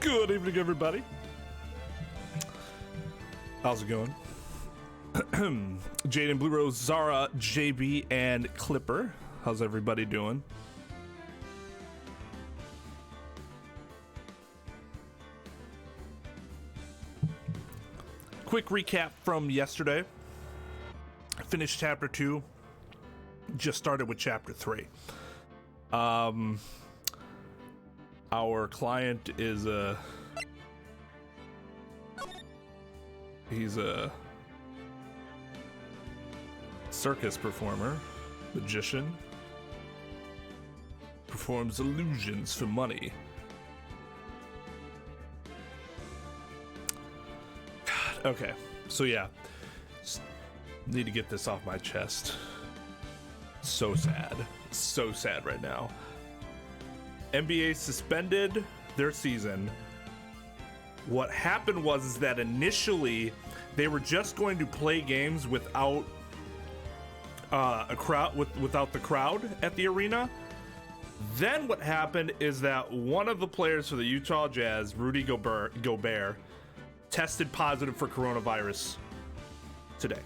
Good evening, everybody. How's it going? Jaden, Blue Rose, Zara, JB, and Clipper. How's everybody doing? Quick recap from yesterday. Finished chapter 2. Just started with chapter 3. Our client is he's a circus performer, magician, performs illusions for money. God, okay, so yeah, just need to get this off my chest. So sad right now. NBA suspended their season. What happened was that initially they were just going to play games without a crowd, without the crowd at the arena. Then what happened is that one of the players for the Utah Jazz, Rudy Gobert, tested positive for coronavirus today.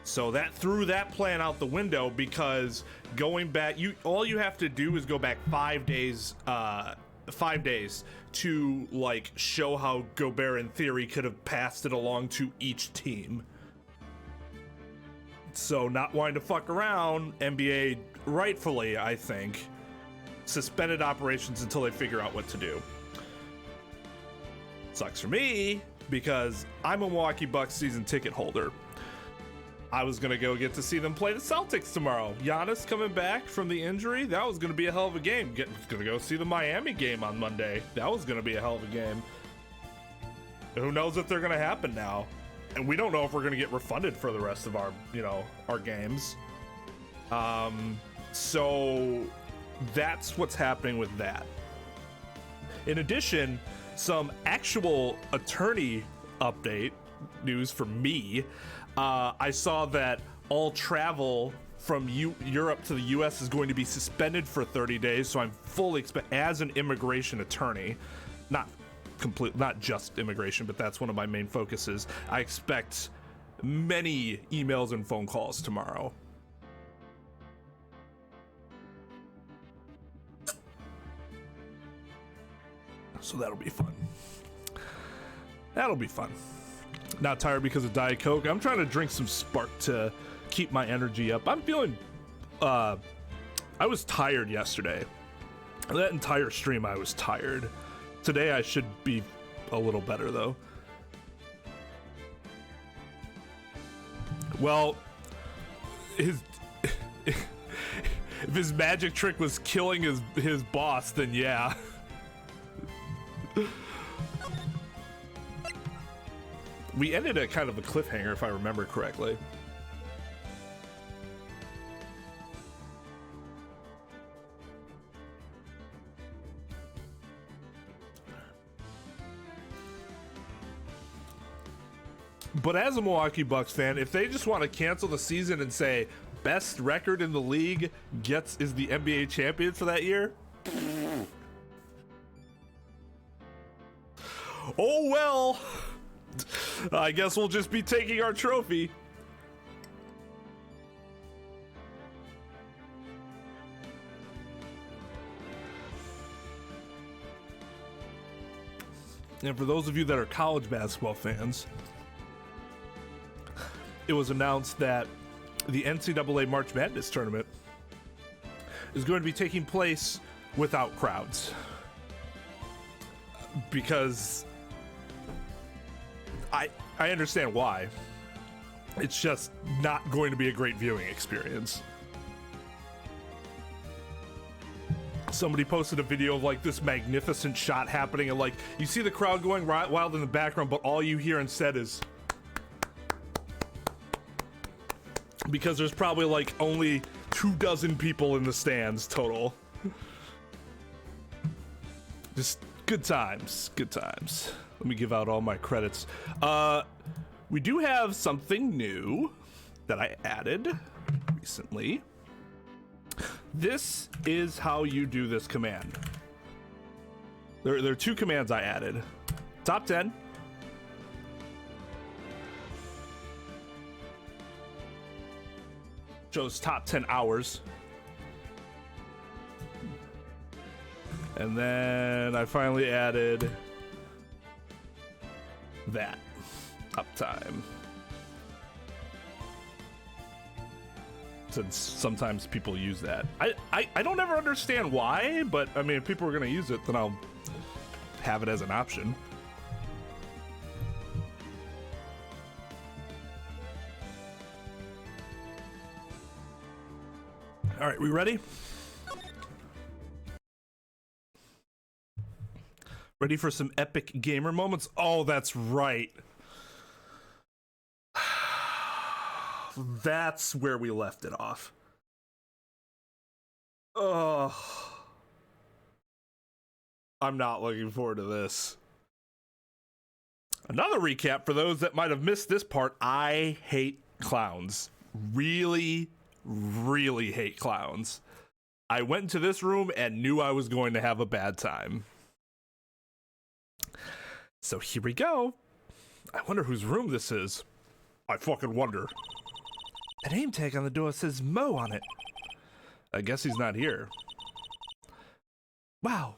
So that threw that plan out the window, because going back, all you have to do is go back 5 days, 5 days to like show how Gobert in theory could have passed it along to each team. So not wanting to fuck around, NBA rightfully, I think, suspended operations until they figure out what to do. Sucks for me, because I'm a Milwaukee Bucks season ticket holder. I was going to go get to see them play the Celtics tomorrow. Giannis coming back from the injury. That was going to be a hell of a game. Going to go see the Miami game on Monday. That was going to be a hell of a game. Who knows if they're going to happen now? And we don't know if we're going to get refunded for the rest of our, our games. So that's what's happening with that. In addition, some actual attorney update news for me. I saw that all travel from Europe to the US is going to be suspended for 30 days. So I'm fully as an immigration attorney, not just immigration, but that's one of my main focuses. I expect many emails and phone calls tomorrow. So that'll be fun. That'll be fun. Not tired because of Diet Coke. I'm trying to drink some Spark to keep my energy up. I'm feeling, I was tired yesterday. That entire stream I was tired. Today I should be a little better though. Well, if his magic trick was killing his boss, then yeah. We ended at kind of a cliffhanger, if I remember correctly. But as a Milwaukee Bucks fan, if they just want to cancel the season and say best record in the league is the NBA champion for that year, oh well. I guess we'll just be taking our trophy. And for those of you that are college basketball fans, it was announced that the NCAA March Madness tournament is going to be taking place without crowds. Because I understand why. It's just not going to be a great viewing experience. Somebody posted a video of like this magnificent shot happening, and like you see the crowd going wild in the background, but all you hear instead is, because there's probably like only 24 people in the stands total. Just good times, good times. Let me give out all my credits. We do have something new that I added recently. This is how you do this command. There are 2 commands I added. Top 10. Shows top 10 hours. And then I finally added that uptime. Since sometimes people use that. I don't ever understand why, but I mean, if people are gonna use it, then I'll have it as an option. All right, we ready? Ready for some epic gamer moments? Oh, that's right. That's where we left it off. Oh, I'm not looking forward to this. Another recap for those that might have missed this part. I hate clowns. Really, really hate clowns. I went into this room and knew I was going to have a bad time. So here we go. I wonder whose room this is. I fucking wonder. A name tag on the door says Mo on it. I guess he's not here. Wow,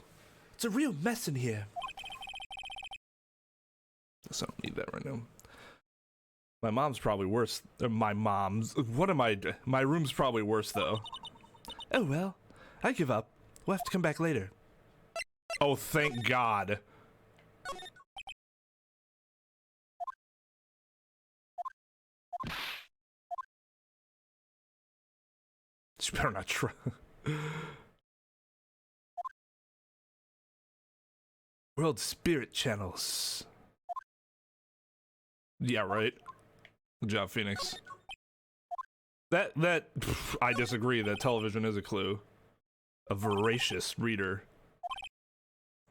it's a real mess in here. Guess I don't need that right now. My mom's probably worse. My mom's. What am I? My room's probably worse though. Oh well, I give up. We'll have to come back later. Oh, thank God. You better not try. World Spirit Channels. Yeah, right. Good job, Phoenix. That I disagree. That television is a clue. A voracious reader.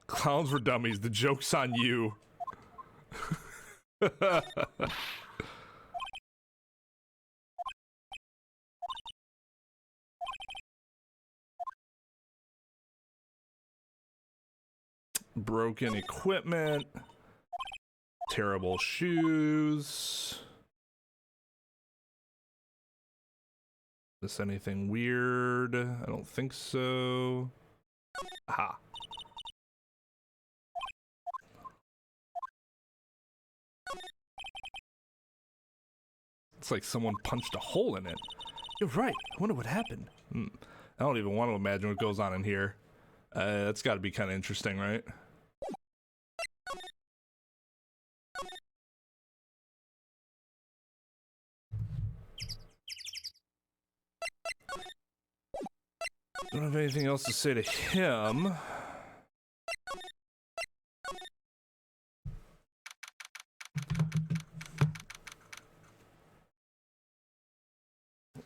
Clowns for dummies. The joke's on you. Broken equipment. Terrible shoes. Is this anything weird? I don't think so. Aha. It's like someone punched a hole in it. You're right. I wonder what happened. I don't even want to imagine what goes on in here. That's got to be kind of interesting, right? Don't have anything else to say to him.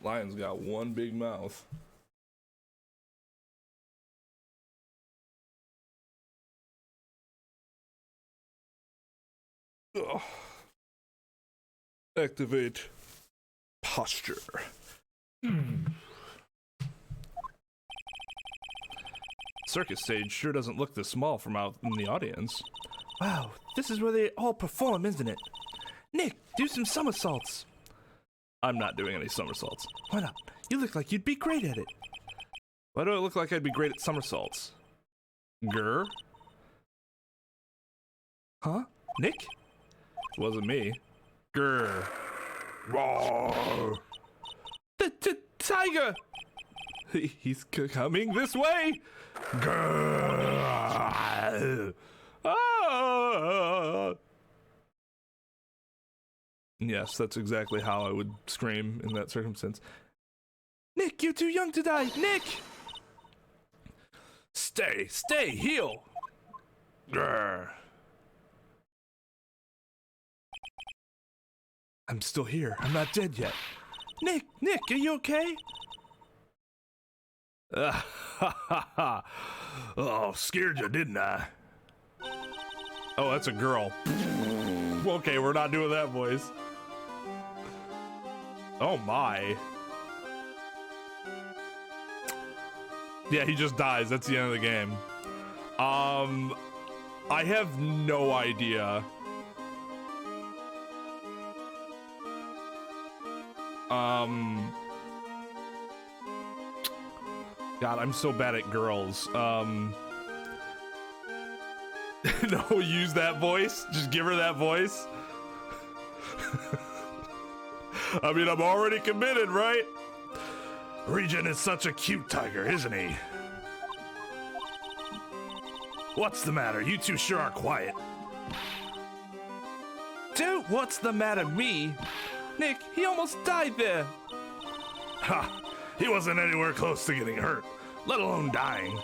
Lion's got one big mouth. Ugh. Activate posture. Circus stage sure doesn't look this small from out in the audience. Wow, this is where they all perform, isn't it? Nick, do some somersaults. I'm not doing any somersaults. Why not? You look like you'd be great at it. Why do I look like I'd be great at somersaults? Grr? Huh? Nick? It wasn't me. Grr. Roar. The tiger! He's coming this way! Grr. Ah. Yes, that's exactly how I would scream in that circumstance. Nick, you're too young to die! Nick! Stay, heal! Grr. I'm still here. I'm not dead yet. Nick, are you okay? Oh, scared you, didn't I? Oh, that's a girl. Okay, we're not doing that voice. Oh my. Yeah, he just dies. That's the end of the game. I have no idea. God, I'm so bad at girls. No, use that voice. Just give her that voice. I mean, I'm already committed, right? Regen is such a cute tiger, isn't he? What's the matter? You two sure are quiet. Dude, what's the matter, me? Nick, he almost died there. Ha! He wasn't anywhere close to getting hurt, let alone dying.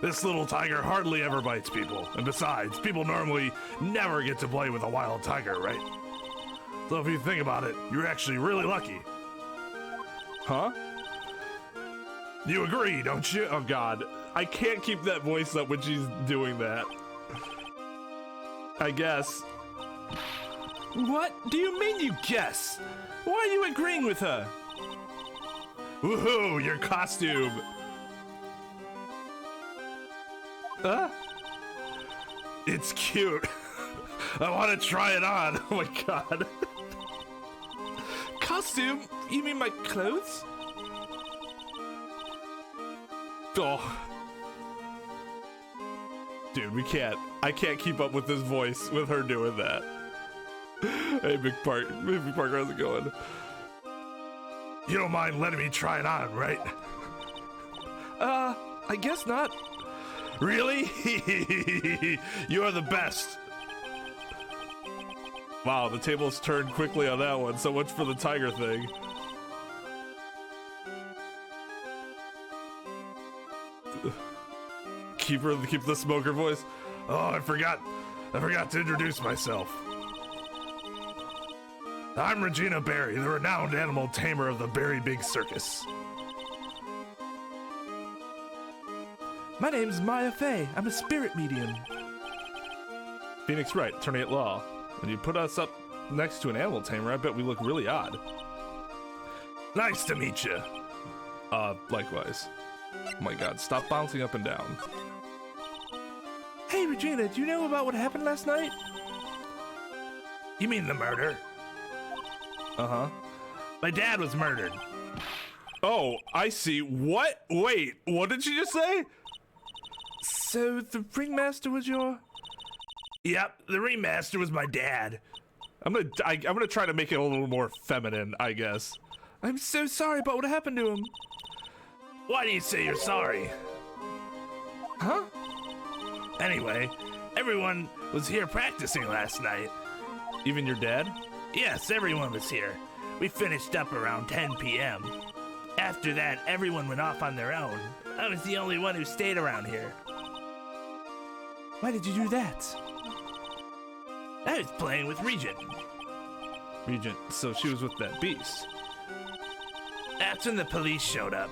This little tiger hardly ever bites people, and besides, people normally never get to play with a wild tiger, right? So if you think about it, you're actually really lucky. Huh? You agree, don't you? Oh God, I can't keep that voice up when she's doing that. I guess. What do you mean you guess? Why are you agreeing with her? Woohoo, your costume. It's cute. I want to try it on. Oh my God. Costume? You mean my clothes? Oh. Dude, I can't keep up with this voice with her doing that. Hey, Big Parker, how's it going? You don't mind letting me try it on, right? I guess not. Really? You're the best. Wow, the tables turned quickly on that one. So much for the tiger thing. Keep the smoker voice. Oh, I forgot to introduce myself. I'm Regina Berry, the renowned animal tamer of the Berry Big Circus. My name's Maya Fey. I'm a spirit medium. Phoenix Wright, attorney at law. When you put us up next to an animal tamer, I bet we look really odd. Nice to meet you. Likewise. Oh my God, stop bouncing up and down. Hey, Regina, do you know about what happened last night? You mean the murder? Uh-huh. My dad was murdered. Oh, I see. What? Wait, what did you just say? So the ringmaster was your... Yep, the ringmaster was my dad. I'm gonna try to make it a little more feminine, I guess. I'm so sorry about what happened to him. Why do you say you're sorry? Huh? Anyway, everyone was here practicing last night. Even your dad? Yes, everyone was here. We finished up around 10 p.m. After that, everyone went off on their own. I was the only one who stayed around here. Why did you do that? I was playing with Regent. Regent, so she was with that beast. That's when the police showed up.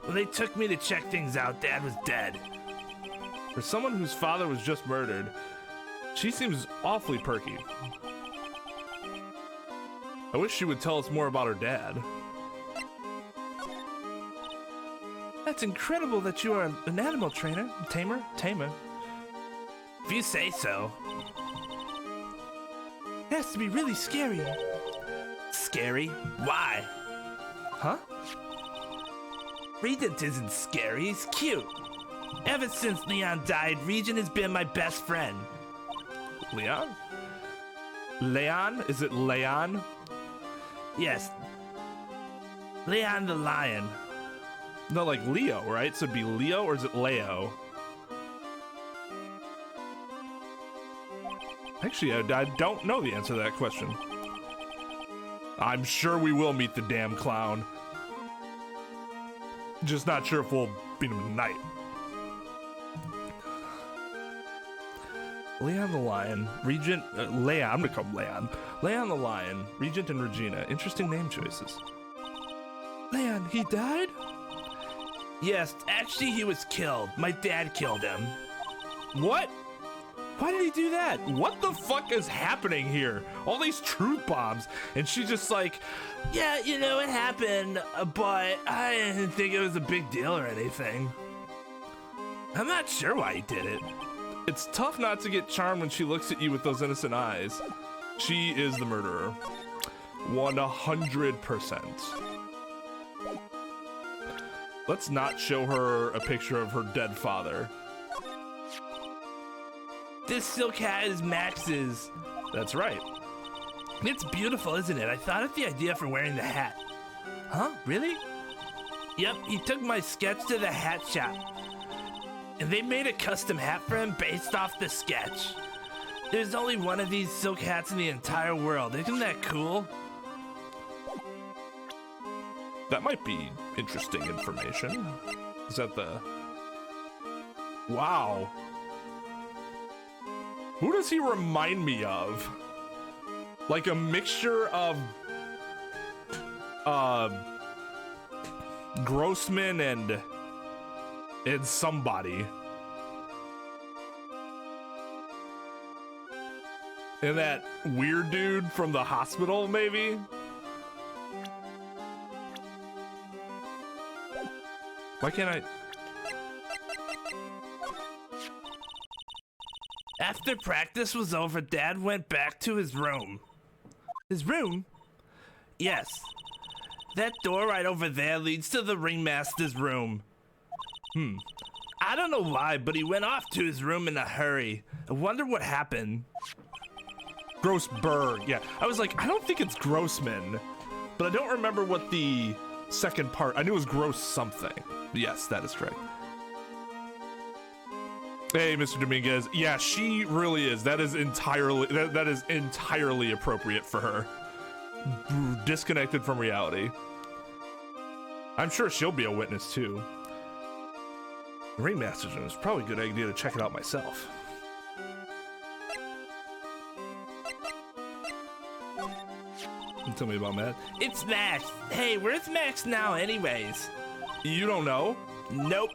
When they took me to check things out, Dad was dead. For someone whose father was just murdered, she seems awfully perky. I wish she would tell us more about her dad. That's incredible that you are an animal trainer, tamer. If you say so. It has to be really scary. Scary? Why? Huh? Regent isn't scary, he's cute. Ever since Leon died, Regent has been my best friend. Leon? Leon? Is it Leon? Yes. Leon the lion. No, like Leo, right? So it'd be Leo, or is it Leo? Actually, I don't know the answer to that question. I'm sure we will meet the damn clown. Just not sure if we'll beat him tonight. Leon the Lion, Regent, Leon, I'm gonna call him Leon. Leon the Lion, Regent and Regina. Interesting name choices. Leon, he died? Yes, actually he was killed. My dad killed him. What? Why did he do that? What the fuck is happening here? All these truth bombs, and she's just like, yeah, you know, it happened, but I didn't think it was a big deal or anything. I'm not sure why he did it. It's tough not to get charmed when she looks at you with those innocent eyes. She is the murderer. 100%. Let's not show her a picture of her dead father. This silk hat is Max's. That's right. It's beautiful, isn't it? I thought of the idea for wearing the hat. Huh? Really? Yep, he took my sketch to the hat shop. And they made a custom hat for him based off the sketch. There's only one of these silk hats in the entire world. Isn't that cool? That might be interesting information. Is that the... Wow. Who does he remind me of? Like a mixture of... Grossman and somebody. And that weird dude from the hospital, maybe? Why can't I... After practice was over, Dad went back to his room. His room? Yes. That door right over there leads to the ringmaster's room. I don't know why, but he went off to his room in a hurry. I wonder what happened. Grossberg, yeah. I was like, I don't think it's Grossman, but I don't remember what the second part... I knew it was Gross something. Yes, that is correct. Hey, Mr. Dominguez. Yeah, she really is. That is entirely that is entirely appropriate for her. Disconnected from reality. I'm sure she'll be a witness too. The Ringmaster's room is probably a good idea to check it out myself. Tell me about Matt. It's Max. Hey, where's Max now anyways? You don't know? Nope.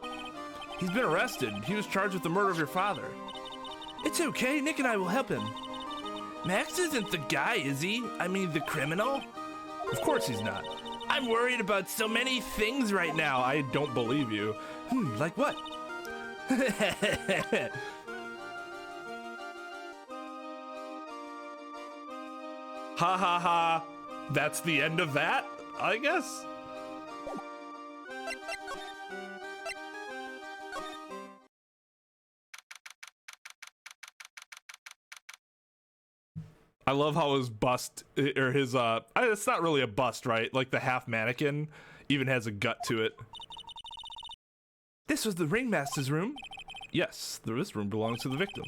He's been arrested. He was charged with the murder of your father. It's okay. Nick and I will help him. Max isn't the guy, is he? I mean, the criminal? Of course he's not. I'm worried about so many things right now. I don't believe you. Like what? Ha ha ha. That's the end of that, I guess? I love how his bust, or his, it's not really a bust, right? Like the half mannequin even has a gut to it. This was the ringmaster's room? Yes, this room belongs to the victim,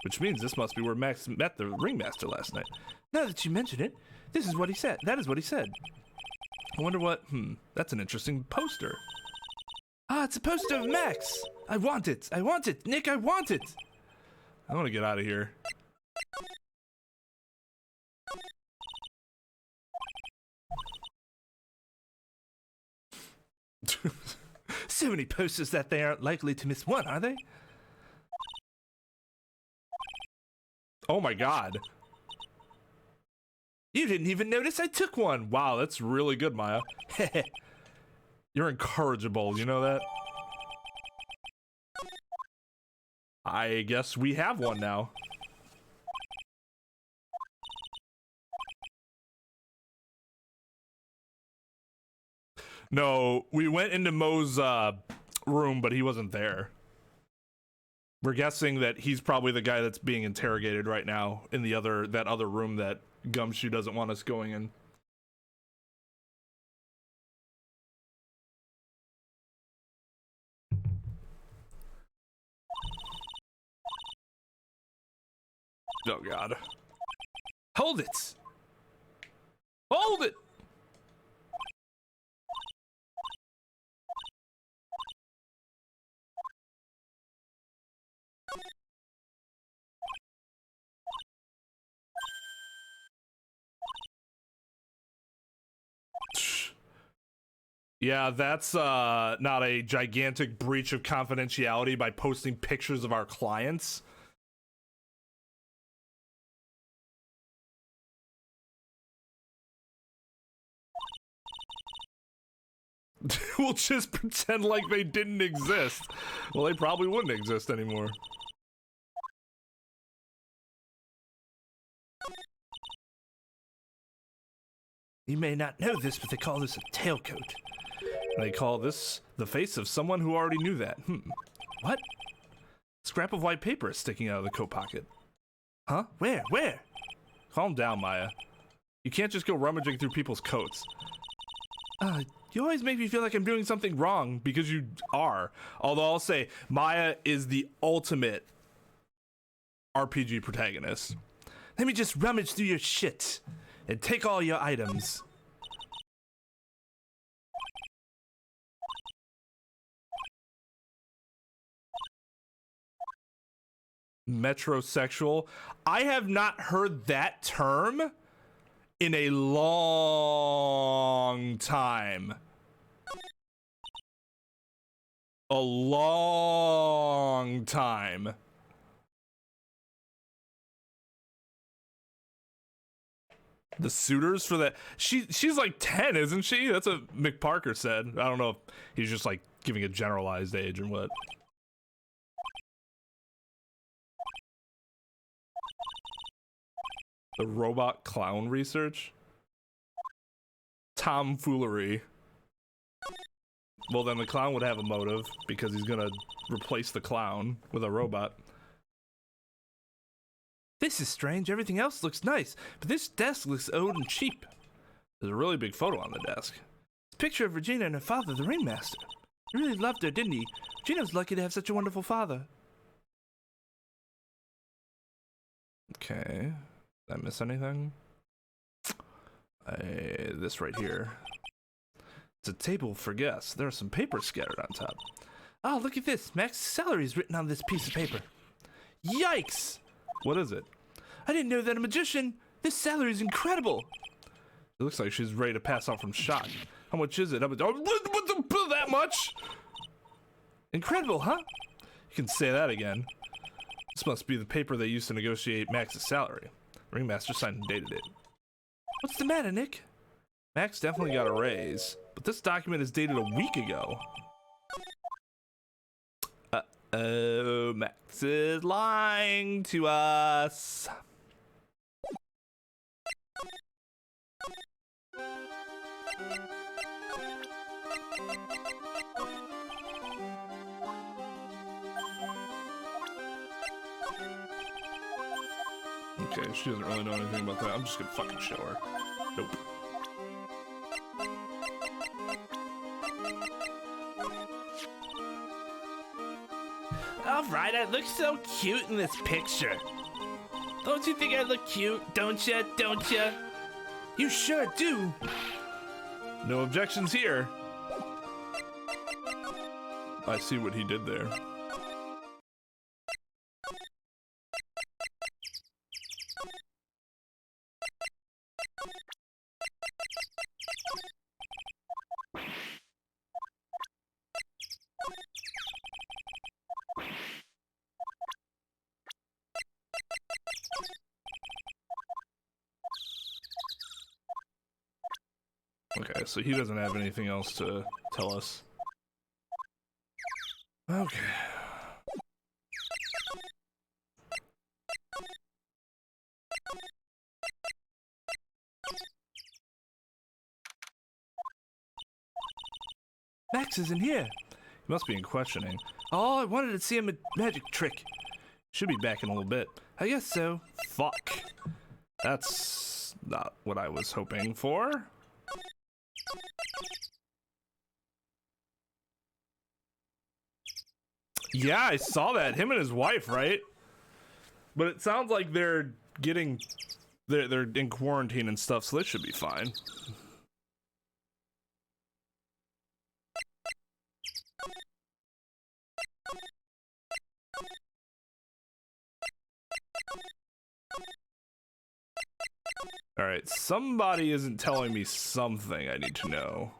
which means this must be where Max met the ringmaster last night. Now that you mention it, this is what he said. That is what he said. I wonder what, that's an interesting poster. Ah, it's a poster of Max. I want it. I want it. Nick, I want it. I want to get out of here. So many posters that they aren't likely to miss one, are they? Oh my god. You didn't even notice I took one. Wow, that's really good, Maya. You're incorrigible, you know that? I guess we have one now. No, we went into Mo's room, but he wasn't there. We're guessing that he's probably the guy that's being interrogated right now in the that other room that Gumshoe doesn't want us going in. Oh god. Hold it! Hold it! Yeah, that's not a gigantic breach of confidentiality by posting pictures of our clients. We'll just pretend like they didn't exist. Well, they probably wouldn't exist anymore. You may not know this, but they call this a tailcoat. They call this the face of someone who already knew that. What? Scrap of white paper is sticking out of the coat pocket. Huh? Where? Where? Calm down, Maya. You can't just go rummaging through people's coats. You always make me feel like I'm doing something wrong. Because you are. Although I'll say, Maya is the ultimate RPG protagonist. Let me just rummage through your shit and take all your items. Metrosexual. I have not heard that term in a long time. A long time. The suitors for that. She's like 10, isn't she? That's what Mick Parker said. I don't know if he's just like giving a generalized age or what. The robot clown research? Tomfoolery. Well, then the clown would have a motive because he's gonna replace the clown with a robot. This is strange. Everything else looks nice, but this desk looks old and cheap. There's a really big photo on the desk. It's a picture of Regina and her father, the ringmaster. He really loved her, didn't he? Regina was lucky to have such a wonderful father. Okay. Did I miss anything? This right here. It's a table for guests. There are some papers scattered on top. Oh, look at this. Max's salary is written on this piece of paper. Yikes! What is it? I didn't know that a magician. This salary is incredible. It looks like she's ready to pass out from shock. How much is it? That much? Incredible, huh? You can say that again. This must be the paper they used to negotiate Max's salary. Ringmaster signed and dated it. What's the matter, Nick? Max definitely got a raise, but this document is dated a week ago. Uh-oh, Max is lying to us. Okay, she doesn't really know anything about that. I'm just gonna fucking show her. Nope. All right, I look so cute in this picture. Don't you think I look cute? Don't ya? Don't ya? You sure do. No objections here. I see what he did there. Okay, so he doesn't have anything else to tell us. Okay. Max isn't here. He must be in questioning. Oh, I wanted to see him a magic trick. Should be back in a little bit. I guess so. Fuck. That's not what I was hoping for. Yeah, I saw that. Him and his wife, right? But it sounds like they're getting... They're in quarantine and stuff, so they should be fine. Alright, somebody isn't telling me something I need to know.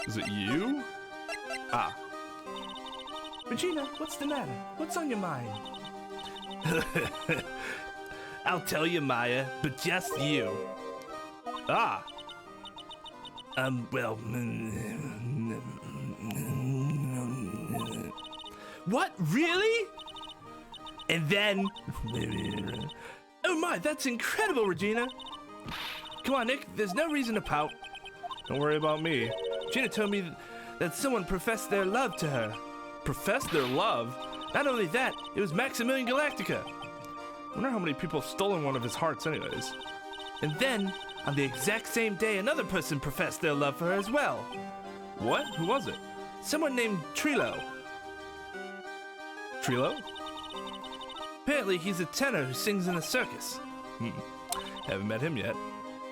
Is it you? Ah. Regina, what's the matter? What's on your mind? I'll tell you, Maya, but just you. Ah. Well... What? Really? And then... Oh my, that's incredible, Regina. Come on, Nick, there's no reason to pout. Don't worry about me. Gina told me that someone professed their love to her. Professed their love? Not only that, it was Maximilian Galactica. I wonder how many people have stolen one of his hearts anyways. And then, on the exact same day, another person professed their love for her as well. What? Who was it? Someone named Trilo. Trilo? Apparently, he's a tenor who sings in a circus. Haven't met him yet.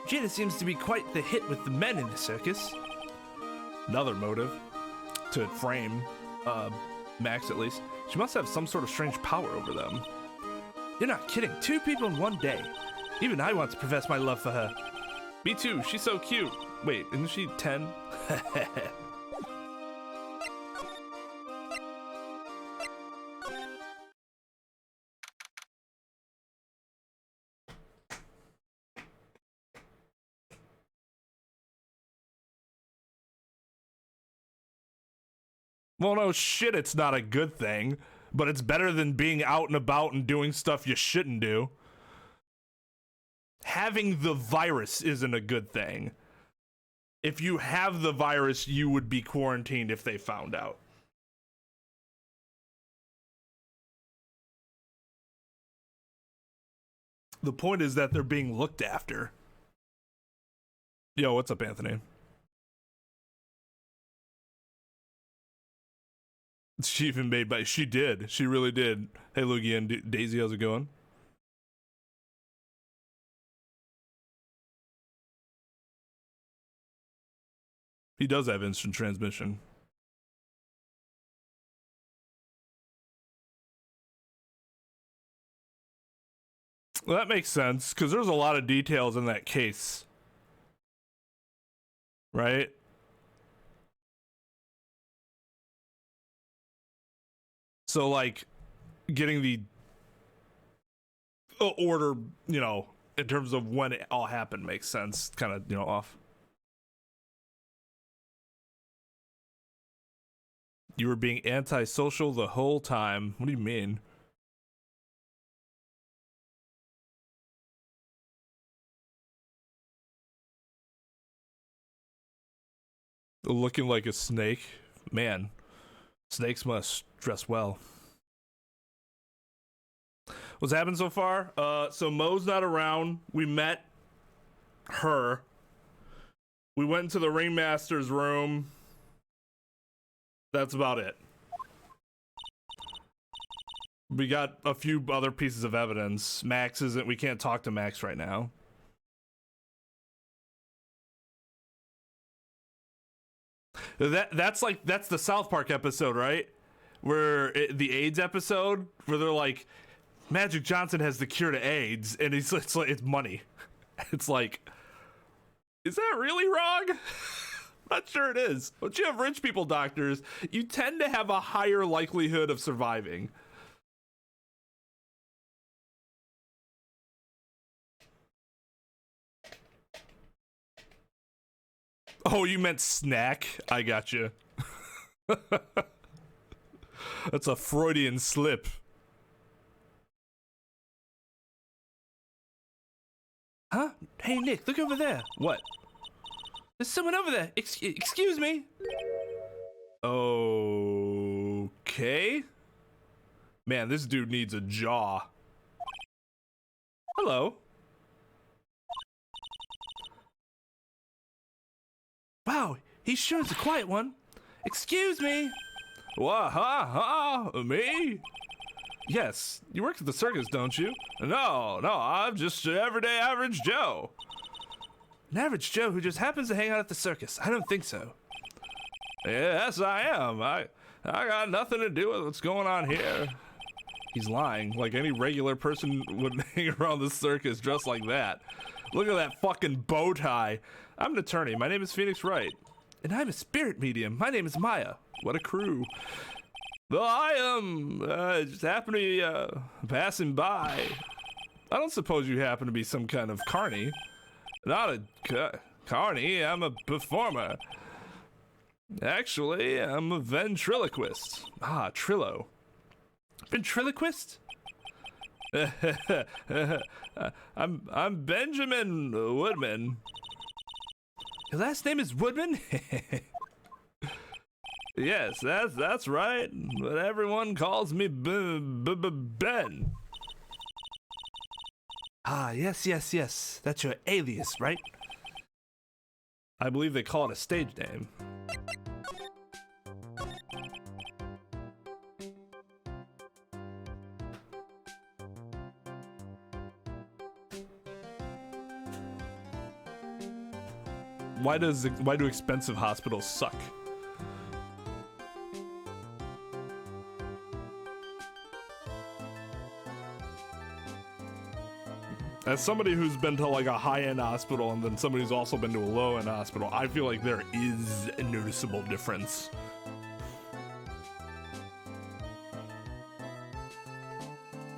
Gina seems to be quite the hit with the men in the circus. Another motive to frame Max, at least. She must have some sort of strange power over them. You're not kidding. 2 people in one day. Even I want to profess my love for her. Me too. She's so cute. Wait, isn't she 10? Well, no shit, it's not a good thing, but it's better than being out and about and doing stuff you shouldn't do. Having the virus isn't a good thing. If you have the virus, you would be quarantined if they found out. The point is that they're being looked after. Yo, what's up, Anthony? She even made by. She did. She really did. Hey, Luigi and Daisy, how's it going? He does have instant transmission. Well, that makes sense, because there's a lot of details in that case. Right? So, like, getting the order, you know, in terms of when it all happened makes sense. Kind of, you know, off. You were being antisocial the whole time. What do you mean? Looking like a snake? Man, snakes must dress well. What's happened so far? So Mo's not around. We met her. We went into the ringmaster's room. That's about it. We got a few other pieces of evidence. Max isn't, we can't talk to Max right now. That's the South Park episode, right? Where the AIDS episode, where they're like, Magic Johnson has the cure to AIDS, and it's like, it's money. It's like, is that really wrong? Not sure it is. Once you have rich people doctors, you tend to have a higher likelihood of surviving. Oh, you meant snack? I got you. That's a Freudian slip. Huh? Hey, Nick, look over there. What? There's someone over there. Excuse me. Okay. Man, this dude needs a jaw. Hello. Wow, he sure is a quiet one. Excuse me. Me? Yes, you work at the circus, don't you? No, I'm just an everyday average Joe. An average Joe who just happens to hang out at the circus. I don't think so. Yes, I am. I got nothing to do with what's going on here. He's lying. Like any regular person would hang around the circus dressed like that. Look at that fucking bow tie. I'm an attorney. My name is Phoenix Wright. And I'm a spirit medium. My name is Maya. What a crew. Well, I just happen to be passing by. I don't suppose you happen to be some kind of carny. Not a carny, I'm a performer. Actually, I'm a ventriloquist. Ah, Trillo. Ventriloquist? I'm Benjamin Woodman. Your last name is Woodman? Yes, that's right. But everyone calls me Ben. Ah, yes. That's your alias, right? I believe they call it a stage name. Why do expensive hospitals suck? As somebody who's been to like a high-end hospital and then somebody who's also been to a low-end hospital, I feel like there is a noticeable difference.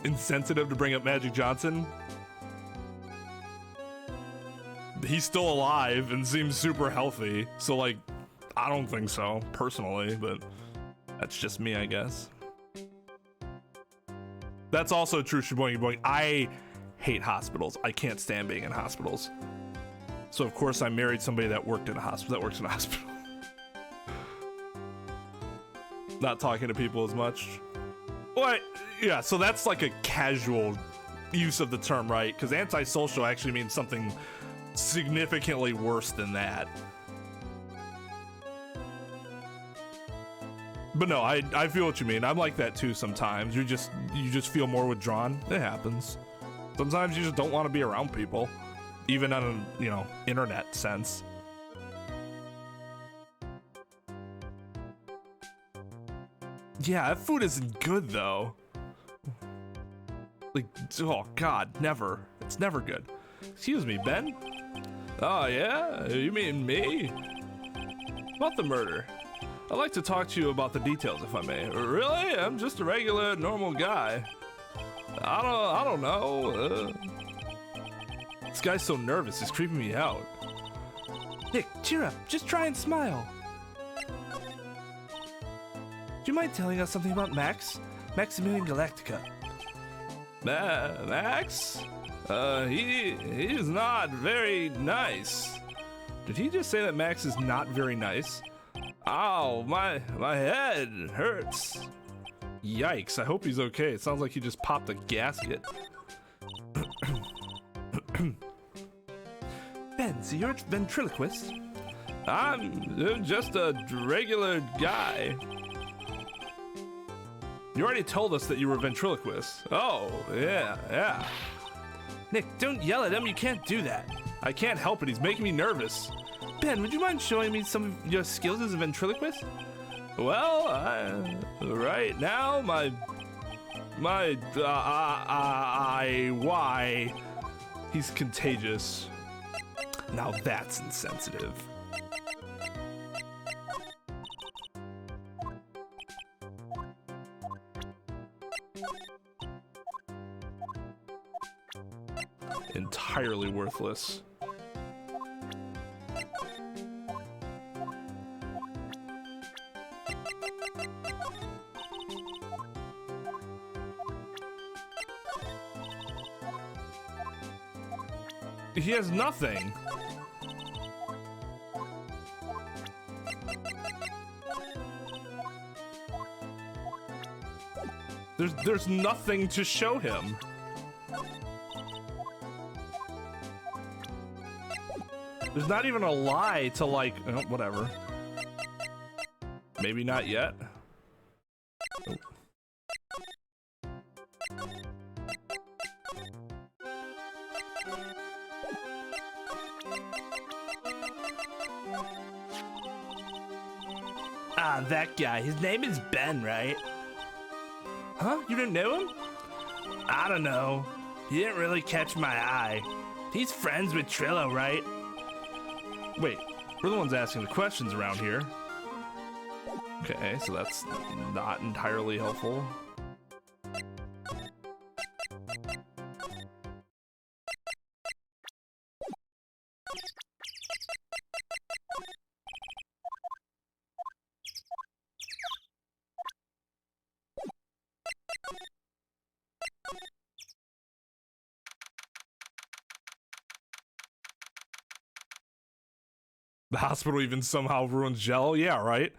Insensitive to bring up Magic Johnson? He's still alive and seems super healthy, so like, I don't think so, personally, but that's just me, I guess. That's also true, Shaboing Boing. I hate hospitals. I can't stand being in hospitals. So of course I married somebody that worked in a hospital, that works in a hospital. Not talking to people as much. What? Yeah, so that's like a casual use of the term, right? Because antisocial actually means something significantly worse than that. But no, I feel what you mean. I'm like that too sometimes. You just feel more withdrawn. It happens. Sometimes you just don't want to be around people, even on a, you know, internet sense. Yeah, that food isn't good though. Like, oh god, never. It's never good. Excuse me, Ben? Oh yeah? You mean me? About the murder. I'd like to talk to you about the details if I may. Really? I'm just a regular, normal guy. I don't know. This guy's so nervous, he's creeping me out. Nick, cheer up. Just try and smile. Do you mind telling us something about Max? Maximilian Galactica. Max? He's not very nice. Did he just say that Max is not very nice? Ow, my head hurts. Yikes, I hope he's okay. It sounds like he just popped a gasket. Ben, so you're a ventriloquist? I'm just a regular guy. You already told us that you were a ventriloquist. Oh, yeah. Nick, don't yell at him. You can't do that. I can't help it. He's making me nervous. Ben, would you mind showing me some of your skills as a ventriloquist? Well, right now, why? He's contagious. Now that's insensitive. Entirely worthless. He has nothing. There's nothing to show him. There's not even a lie to like, oh, whatever. Maybe not yet. Oh. Ah, that guy. His name is Ben, right? Huh? You didn't know him? I don't know. He didn't really catch my eye. He's friends with Trillo, right? Wait, we're the ones asking the questions around here. Okay, so that's not entirely helpful. The hospital even somehow ruins Jello? Yeah, right?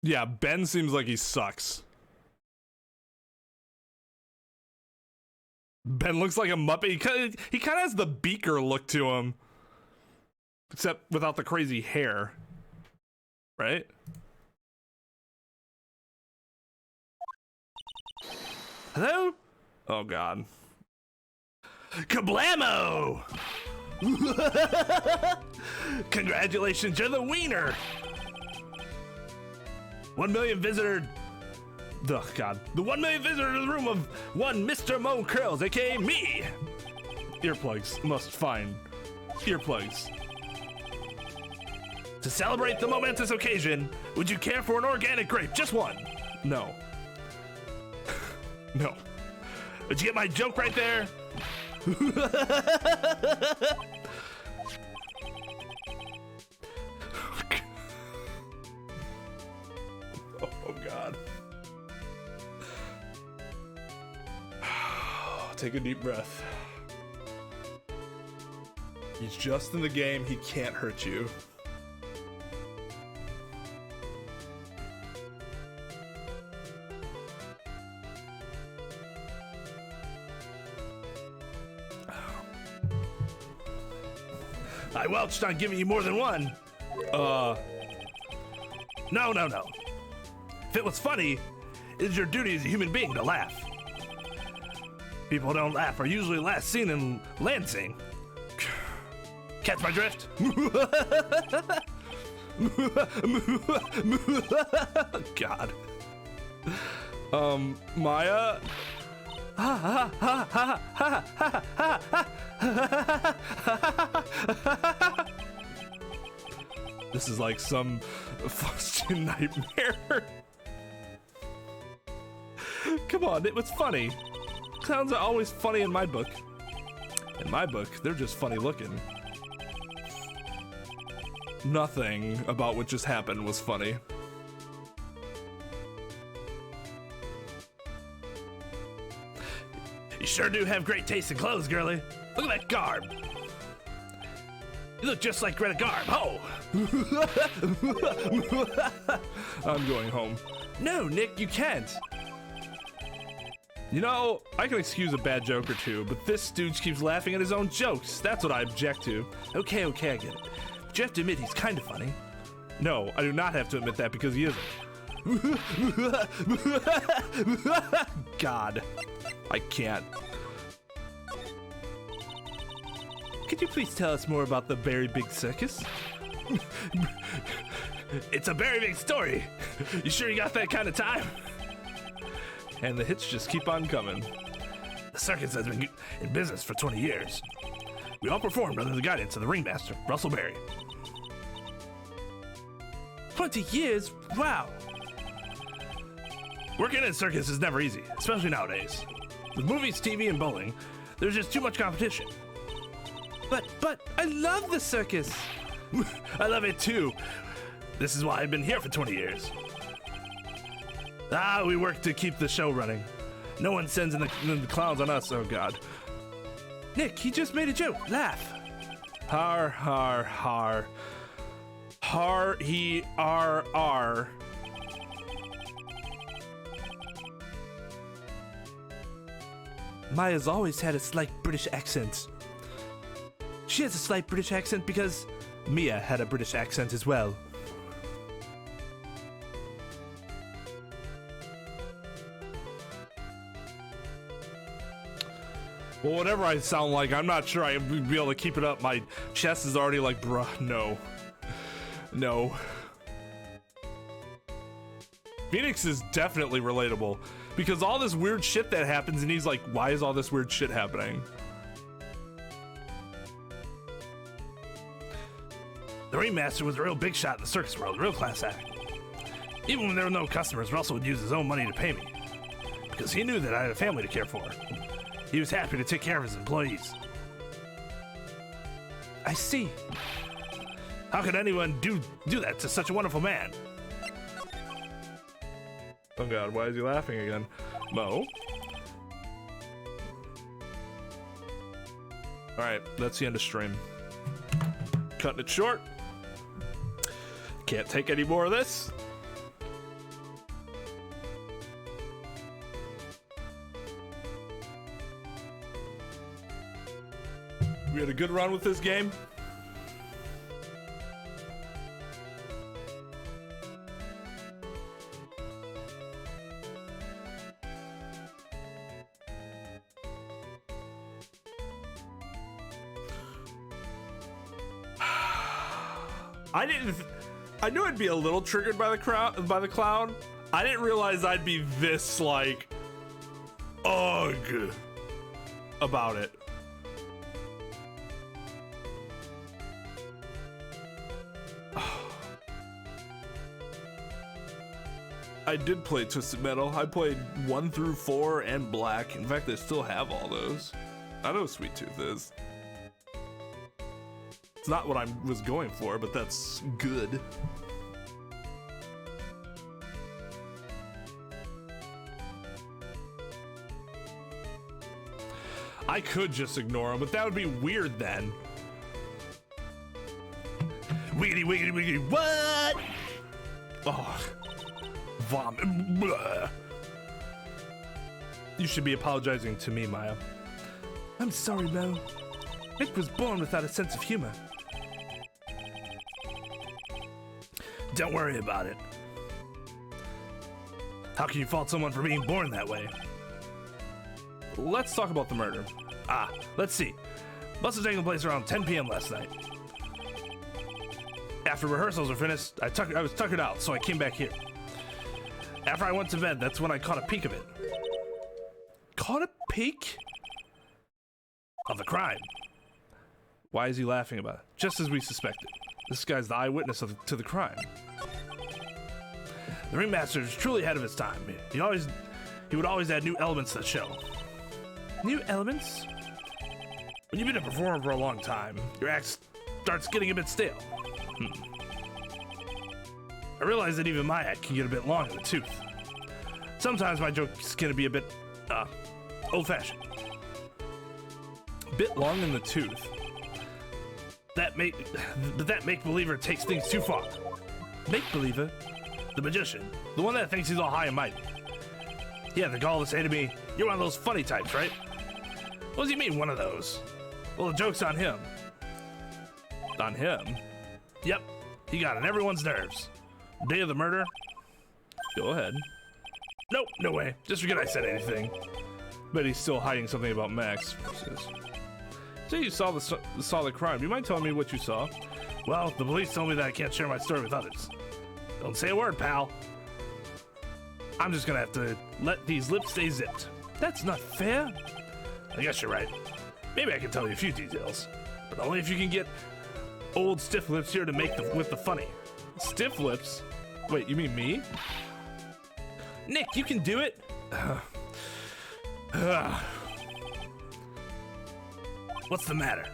Yeah, Ben seems like he sucks. Ben looks like a Muppet. He kind of has the Beaker look to him. Except without the crazy hair. Right? Hello? Oh, God. Kablamo! Congratulations, you're the wiener! 1 million visitor. Oh, God. The 1 million visitor to the room of one Mr. Mo Curls, aka me! Earplugs. Must find earplugs. To celebrate the momentous occasion, would you care for an organic grape? Just one. No. No. Did you get my joke right there? Oh, God. Take a deep breath. He's just in the game. He can't hurt you. I welched on giving you more than one. No. If it was funny, it is your duty as a human being to laugh. People who don't laugh are usually last seen in Lansing. Catch my drift? God. Maya. This is like some fucking nightmare. Come on, it was funny. Clowns are always funny in my book. In my book, they're just funny looking. Nothing about what just happened was funny. You sure do have great taste in clothes, girlie. Look at that garb. You look just like Greta Garb. Oh! I'm going home. No, Nick, you can't. You know, I can excuse a bad joke or two, but this stooge keeps laughing at his own jokes. That's what I object to. Okay, I get it. But you have to admit he's kind of funny. No, I do not have to admit that because he isn't. God, I can't. Could you please tell us more about the very big circus? It's a very big story. You sure you got that kind of time? And the hits just keep on coming. The circus has been in business for 20 years. We all performed under the guidance of the ringmaster, Russell Berry. 20 years? Wow. Working in a circus is never easy, especially nowadays. With movies, TV, and bowling, there's just too much competition. But I love the circus. I love it too. This is why I've been here for 20 years. We work to keep the show running. No one sends in the clowns on us, oh God. Nick, he just made a joke. Laugh. Har, har, har. Har, he, R. Maya's always had a slight British accent. She has a slight British accent because Mia had a British accent as well. Well, whatever I sound like, I'm not sure I'll be able to keep it up. My chest is already like, bruh, no. No. Phoenix is definitely relatable because all this weird shit that happens and he's like, why is all this weird shit happening? The ringmaster was a real big shot in the circus world, a real class act. Even when there were no customers, Russell would use his own money to pay me because he knew that I had a family to care for. He was happy to take care of his employees. I see. How could anyone do that to such a wonderful man? Oh God, why is he laughing again? Mo? All right, that's the end of stream. Cutting it short. Can't take any more of this. We had a good run with this game. I knew I'd be a little triggered by the clown. I didn't realize I'd be this like ugh about it. I did play Twisted Metal. I played 1 through 4 and Black. In fact, I still have all those. I know Sweet Tooth is. It's not what I was going for, but that's good. I could just ignore him, but that would be weird then. Wiggity, wiggity, wiggity, what? Oh, vomit. Blah. You should be apologizing to me, Maya. I'm sorry, Mo. Nick was born without a sense of humor. Don't worry about it. How can you fault someone for being born that way? Let's talk about the murder. Let's see. Must have taken place around 10 p.m. last night. After rehearsals were finished, I was tuckered out, so I came back here. After I went to bed, that's when I caught a peek of it. Caught a peek? Of the crime. Why is he laughing about it? Just as we suspected. This guy's the eyewitness to the crime. The ringmaster is truly ahead of his time. He would always add new elements to the show. New elements? When you've been a performer for a long time, your act starts getting a bit stale. I realize that even my act can get a bit long in the tooth. Sometimes my jokes can be a bit, old-fashioned. Bit long in the tooth. That make-believer takes things too far. Make-believer? The magician. The one that thinks he's all high and mighty. He had the gall to say to me, "You're one of those funny types, right?" What does he mean, one of those? Well, the joke's on him. On him? Yep, he got on everyone's nerves. Day of the murder? Go ahead. Nope, no way. Just forget I said anything. But he's still hiding something about Max. So you saw the crime. Do you mind telling me what you saw? Well, the police told me that I can't share my story with others. Don't say a word, pal. I'm just gonna have to let these lips stay zipped. That's not fair. I guess you're right. Maybe I can tell you a few details, but only if you can get old stiff lips here to make with the funny. Stiff lips? Wait, you mean me? Nick, you can do it. What's the matter?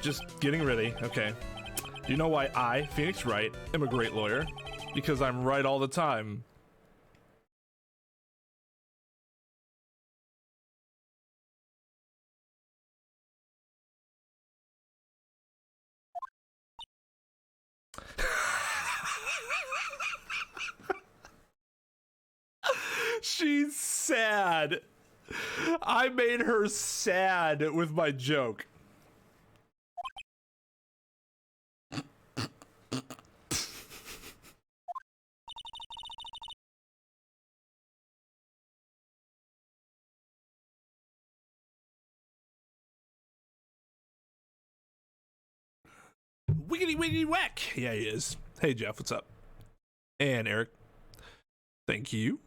Just getting ready. Okay. Do you know why I, Phoenix Wright, am a great lawyer? Because I'm right all the time. She's sad. I made her sad with my joke. Wiggity wiggity whack. Yeah, he is. Hey, Jeff, what's up? And Eric. Thank you.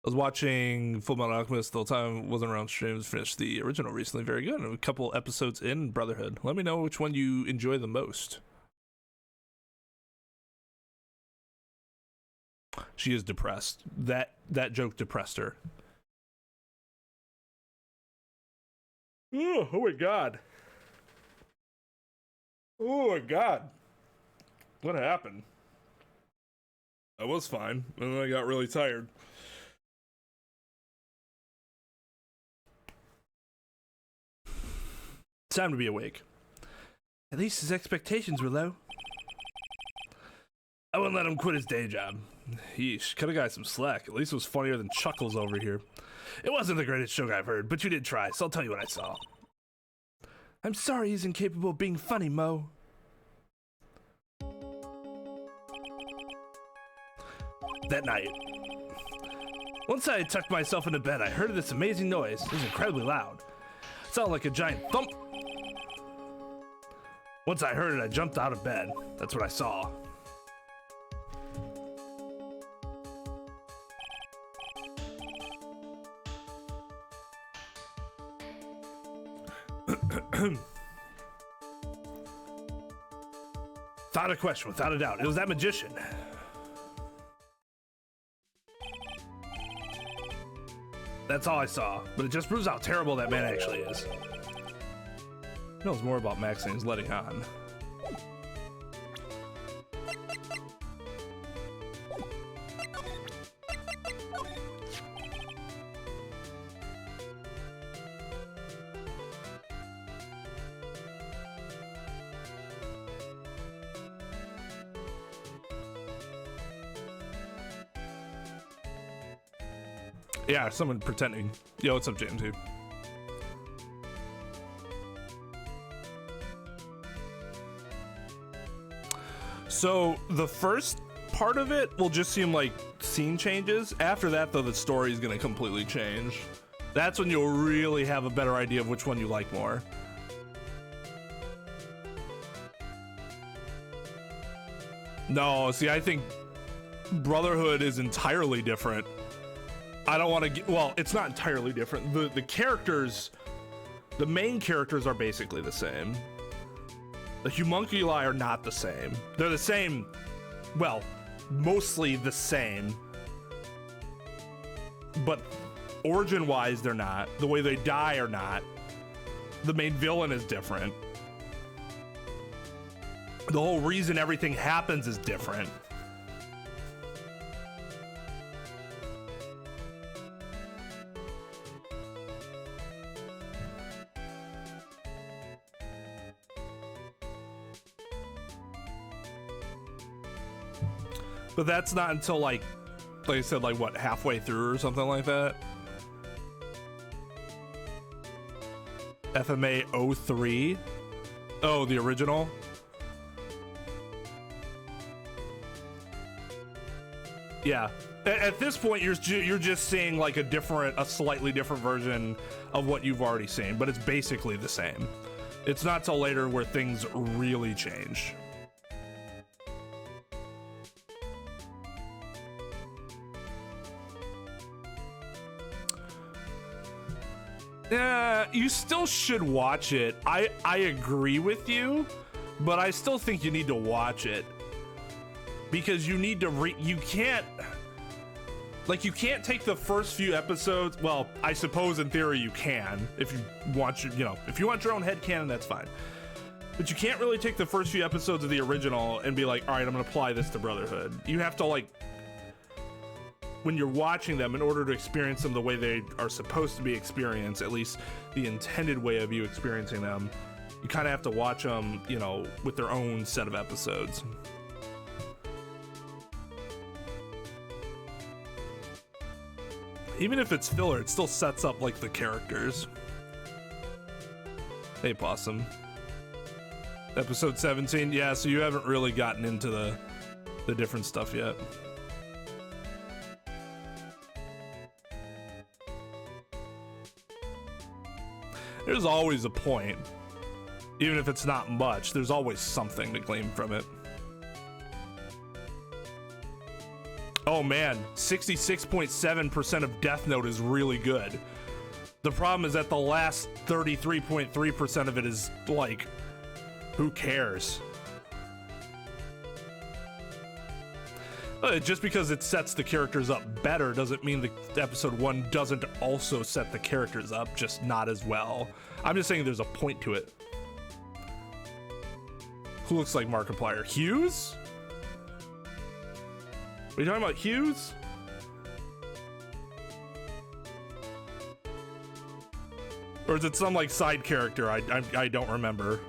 I was watching Full Metal Alchemist the whole time, wasn't around streams, finished the original recently, very good. And a couple episodes in Brotherhood. Let me know which one you enjoy the most. She is depressed. That joke depressed her. Oh my god. Oh my god. What happened? I was fine, and then I got really tired. It's time to be awake. At least his expectations were low. I wouldn't let him quit his day job. Yeesh, cut a guy some slack. At least it was funnier than Chuckles over here. It wasn't the greatest joke I've heard, but you did try, so I'll tell you what I saw. I'm sorry he's incapable of being funny, Mo. That night, once I had tucked myself into bed, I heard this amazing noise. It was incredibly loud. It sounded like a giant thump. Once I heard it, I jumped out of bed. That's what I saw. Without a question, without a doubt, it was that magician. That's all I saw, but it just proves how terrible that man actually is. He knows more about Max than he's letting on. Yeah, someone pretending. Yo, what's up, James? Dude? So the first part of it will just seem like scene changes. After that, though, the story is going to completely change. That's when you'll really have a better idea of which one you like more. No, see, I think Brotherhood is entirely different. I don't want to get, well, it's not entirely different. The characters, the main characters are basically the same. The homunculi are not the same. They're the same, well, mostly the same. But origin-wise, they're not. The way they die are not. The main villain is different. The whole reason everything happens is different. But that's not until like I said, like what, halfway through or something like that? FMA 03? Oh, the original? Yeah. At this point, you're just seeing like a slightly different version of what you've already seen, but it's basically the same. It's not till later where things really change. You still should watch it. I agree with you, but I still think you need to watch it because you need to you can't take the first few episodes. Well, I suppose in theory you can if you want if you want your own headcanon, that's fine. But you can't really take the first few episodes of the original and be like, all right, I'm gonna apply this to Brotherhood. You have to like, when you're watching them, in order to experience them the way they are supposed to be experienced, at least the intended way of you experiencing them, you kind of have to watch them, with their own set of episodes. Even if it's filler, it still sets up like the characters. Hey, Possum. Episode 17, yeah, so you haven't really gotten into the different stuff yet. There's always a point. Even if it's not much, there's always something to glean from it. Oh man, 66.7% of Death Note is really good. The problem is that the last 33.3% of it is like, who cares? Just because it sets the characters up better doesn't mean the episode 1 doesn't also set the characters up, just not as well. I'm just saying there's a point to it. Who looks like Markiplier? Hughes? Are you talking about Hughes? Or is it some like side character? I don't remember.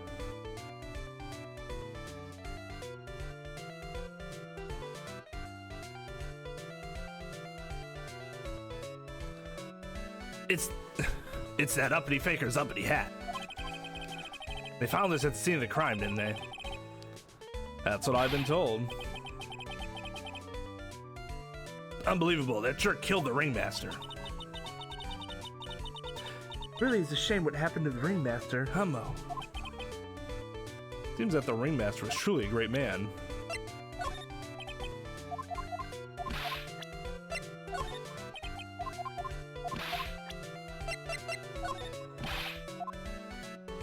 It's that uppity faker's uppity hat. They found this at the scene of the crime, didn't they? That's what I've been told. Unbelievable, that jerk killed the ringmaster. Really, it's a shame what happened to the ringmaster, huh, Mo? Seems that the ringmaster was truly a great man.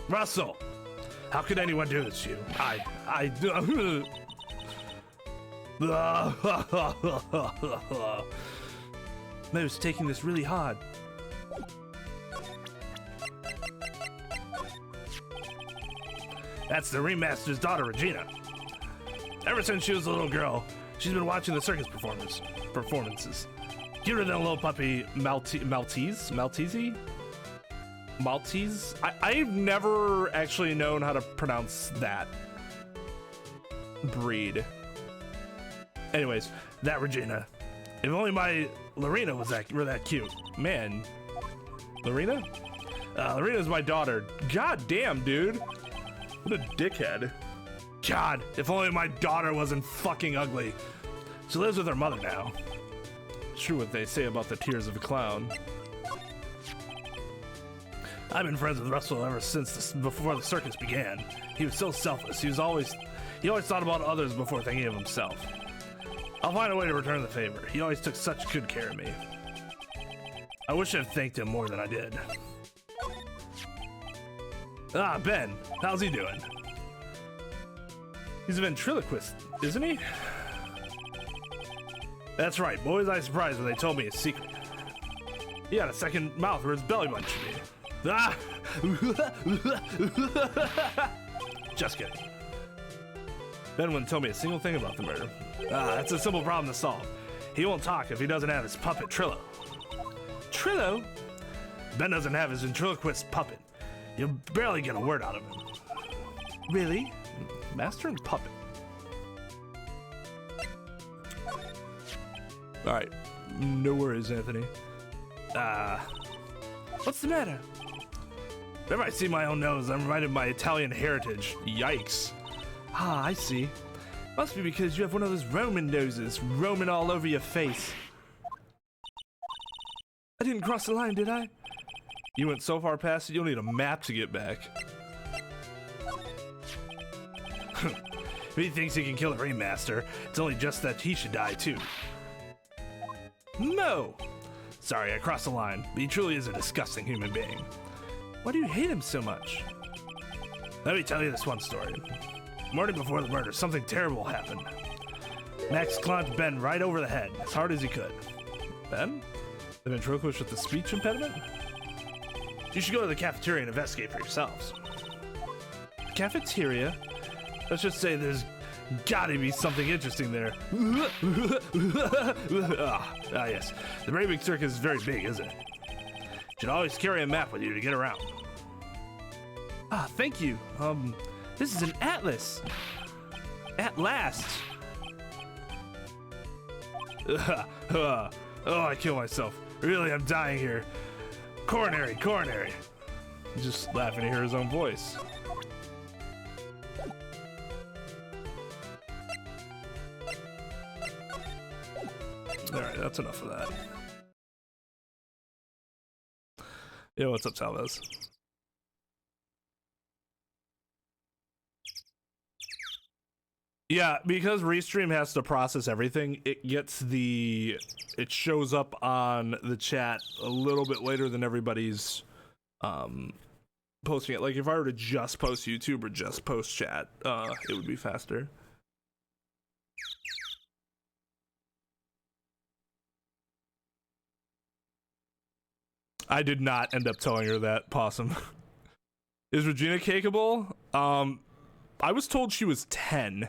Russell! How could anyone do this to you? Mo's taking this really hard. That's the ringmaster's daughter, Regina. Ever since she was a little girl, she's been watching the circus performances. Cuter than a little puppy Maltese? I've never actually known how to pronounce that breed. Anyways, that Regina. If only my Lorena were that cute. Man. Lorena? Lorena's my daughter. God damn, dude. What a dickhead. God, if only my daughter wasn't fucking ugly. She lives with her mother now. True what they say about the tears of a clown. I've been friends with Russell ever since before the circus began. He was so selfless. He always thought about others before thinking of himself. I'll find a way to return the favor. He always took such good care of me. I wish I'd thanked him more than I did. Ah, Ben. How's he doing? He's a ventriloquist, isn't he? That's right. Boy, was I surprised when they told me his secret. He had a second mouth where his belly button should be. Ah! Just kidding. Ben wouldn't tell me a single thing about the murder. That's a simple problem to solve. He won't talk if he doesn't have his puppet, Trillo. Trillo? Ben doesn't have his ventriloquist puppet. You'll barely get a word out of him. Really? Master and puppet. Alright. No worries, Anthony. What's the matter? Whenever I see my own nose, I'm reminded of my Italian heritage. Yikes. Ah, I see. Must be because you have one of those Roman noses roaming all over your face. I didn't cross the line, did I? You went so far past it, you'll need a map to get back. If he thinks he can kill the ringmaster, it's only just that he should die too. No! Sorry, I crossed the line, but he truly is a disgusting human being. Why do you hate him so much? Let me tell you this one story. The morning before the murder, something terrible happened. Max clunked Ben right over the head, as hard as he could. Ben? The ventriloquist with the speech impediment? You should go to the cafeteria and investigate for yourselves. Cafeteria? Let's just say there's gotta be something interesting there. Yes. The Brave Big Circus is very big, isn't it? You should always carry a map with you to get around. Ah, thank you. This is an atlas. At last. Oh, I kill myself. Really, I'm dying here. Coronary. Just laughing to hear his own voice. Alright, that's enough of that. Yeah, what's up, Salvez? Yeah, because Restream has to process everything, it shows up on the chat a little bit later than everybody's posting it. Like if I were to just post YouTube or just post chat, it would be faster. I did not end up telling her that, Possum. Is Regina cakeable? I was told she was 10.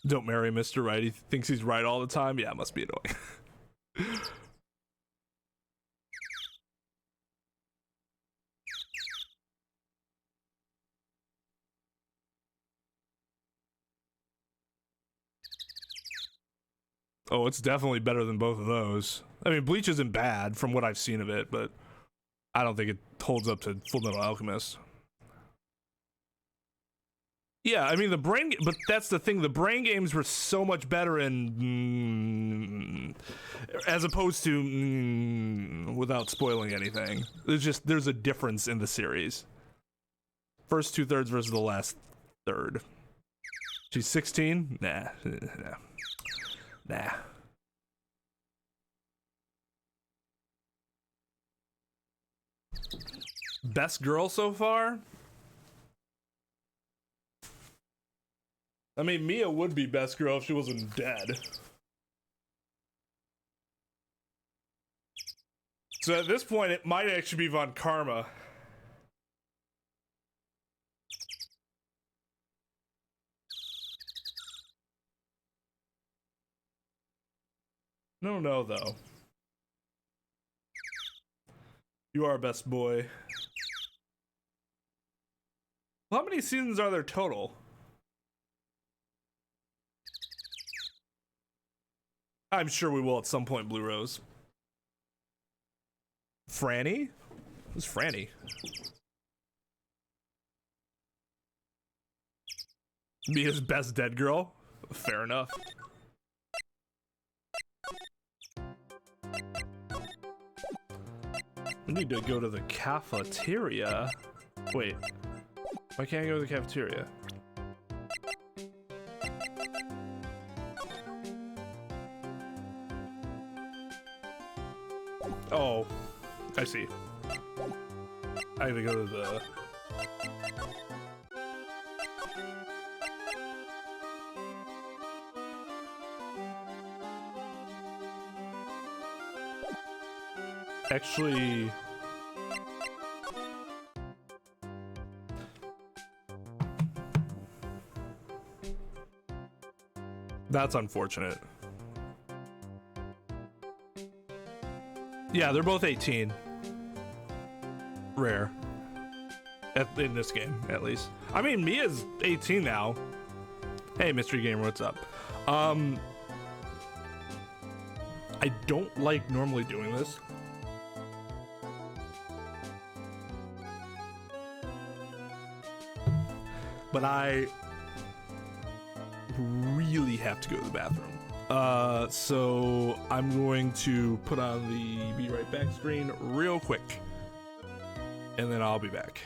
Don't marry Mr. Right. He thinks he's right all the time. Yeah, it must be annoying. Oh, it's definitely better than both of those. I mean, Bleach isn't bad from what I've seen of it, but I don't think it holds up to Fullmetal Alchemist. Yeah, I mean, but that's the thing. The brain games were so much better in, as opposed to, without spoiling anything. There's a difference in the series. First 2/3 versus the last third. She's 16? Nah. Best girl so far? I mean, Mia would be best girl if she wasn't dead. So at this point, it might actually be Von Karma. No, though. You are best boy. Well, how many seasons are there total? I'm sure we will at some point, Blue Rose. Franny? Who's Franny? Mia's best dead girl? Fair enough. We need to go to the cafeteria. Wait. Why can't I go to the cafeteria? Oh, I see. I gotta go to the... Actually... That's unfortunate. Yeah, they're both 18. Rare. In this game, at least. I mean, Mia's 18 now. Hey, Mystery Gamer, what's up? I don't like normally doing this. But I really have to go to the bathroom. So I'm going to put on the Be Right Back screen real quick, and then I'll be back.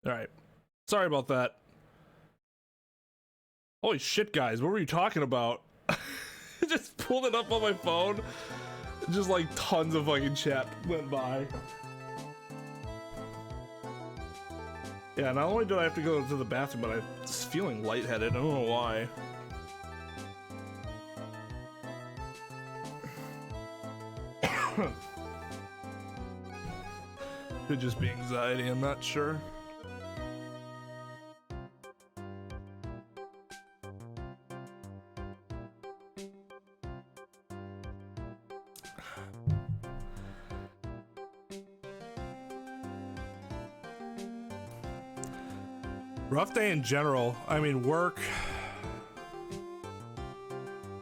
All right. Sorry about that. Holy shit, guys. What were you talking about? Just pulled it up on my phone. Just like tons of fucking chat went by. Yeah, not only did I have to go to the bathroom, but I was feeling lightheaded. I don't know why. Could just be anxiety, I'm not sure. Rough day in general. I mean, work,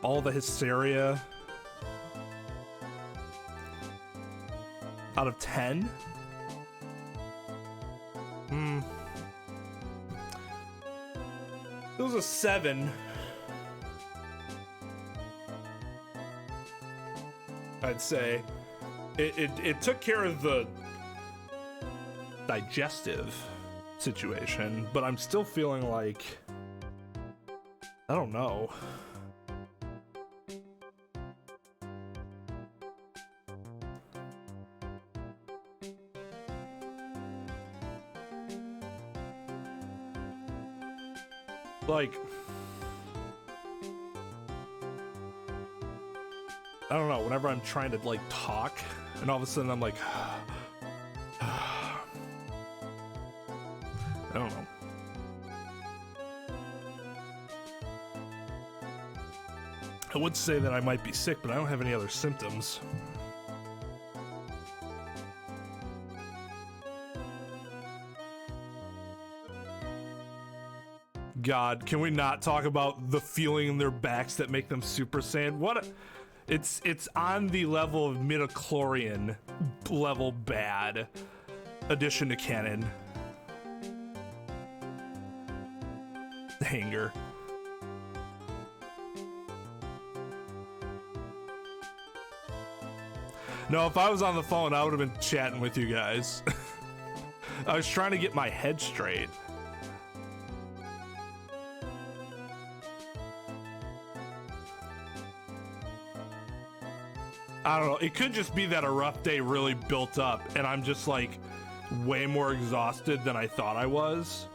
all the hysteria. Out of 10? It was a 7. I'd say. It took care of the digestive situation, but I'm still feeling like, I don't know. Like, I don't know, whenever I'm trying to like talk and all of a sudden I'm like I don't know. I would say that I might be sick, but I don't have any other symptoms. God, can we not talk about the feeling in their backs that make them Super Saiyan? What? It's on the level of midichlorian level bad addition to canon. Hanger. No, if I was on the phone, I would have been chatting with you guys. I was trying to get my head straight. I don't know. It could just be that a rough day really built up and I'm just like way more exhausted than I thought I was.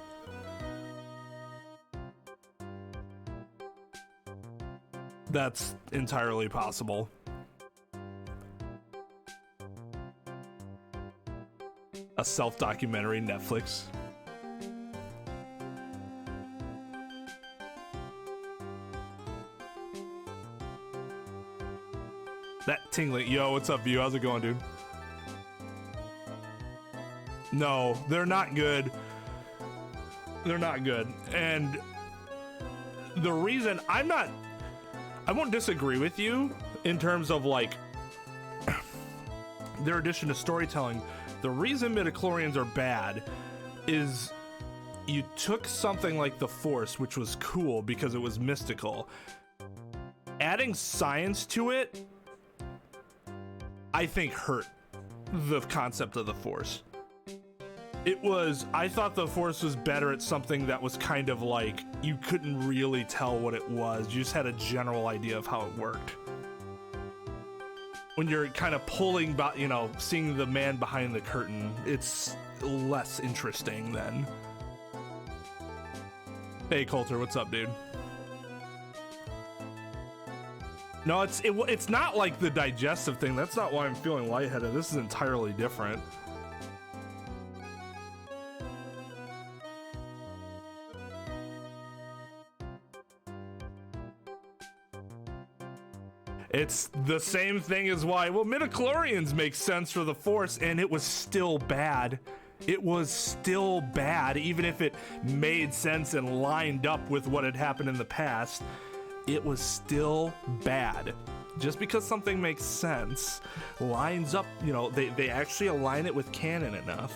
That's entirely possible. A self-documentary, Netflix. That tingling. Yo, what's up, View? How's it going, dude? No, they're not good. They're not good. And the reason I won't disagree with you in terms of like their addition to storytelling. The reason midichlorians are bad is you took something like the Force, which was cool because it was mystical. Adding science to it, I think, hurt the concept of the Force. I thought the Force was better at something that was kind of like, you couldn't really tell what it was. You just had a general idea of how it worked. When you're kind of pulling, seeing the man behind the curtain, it's less interesting then. Hey, Coulter, what's up, dude? No, it's not like the digestive thing. That's not why I'm feeling lightheaded. This is entirely different. It's the same thing as why, well, midichlorians make sense for the Force, and it was still bad. It was still bad, even if it made sense and lined up with what had happened in the past. It was still bad. Just because something makes sense, lines up, they actually align it with canon enough,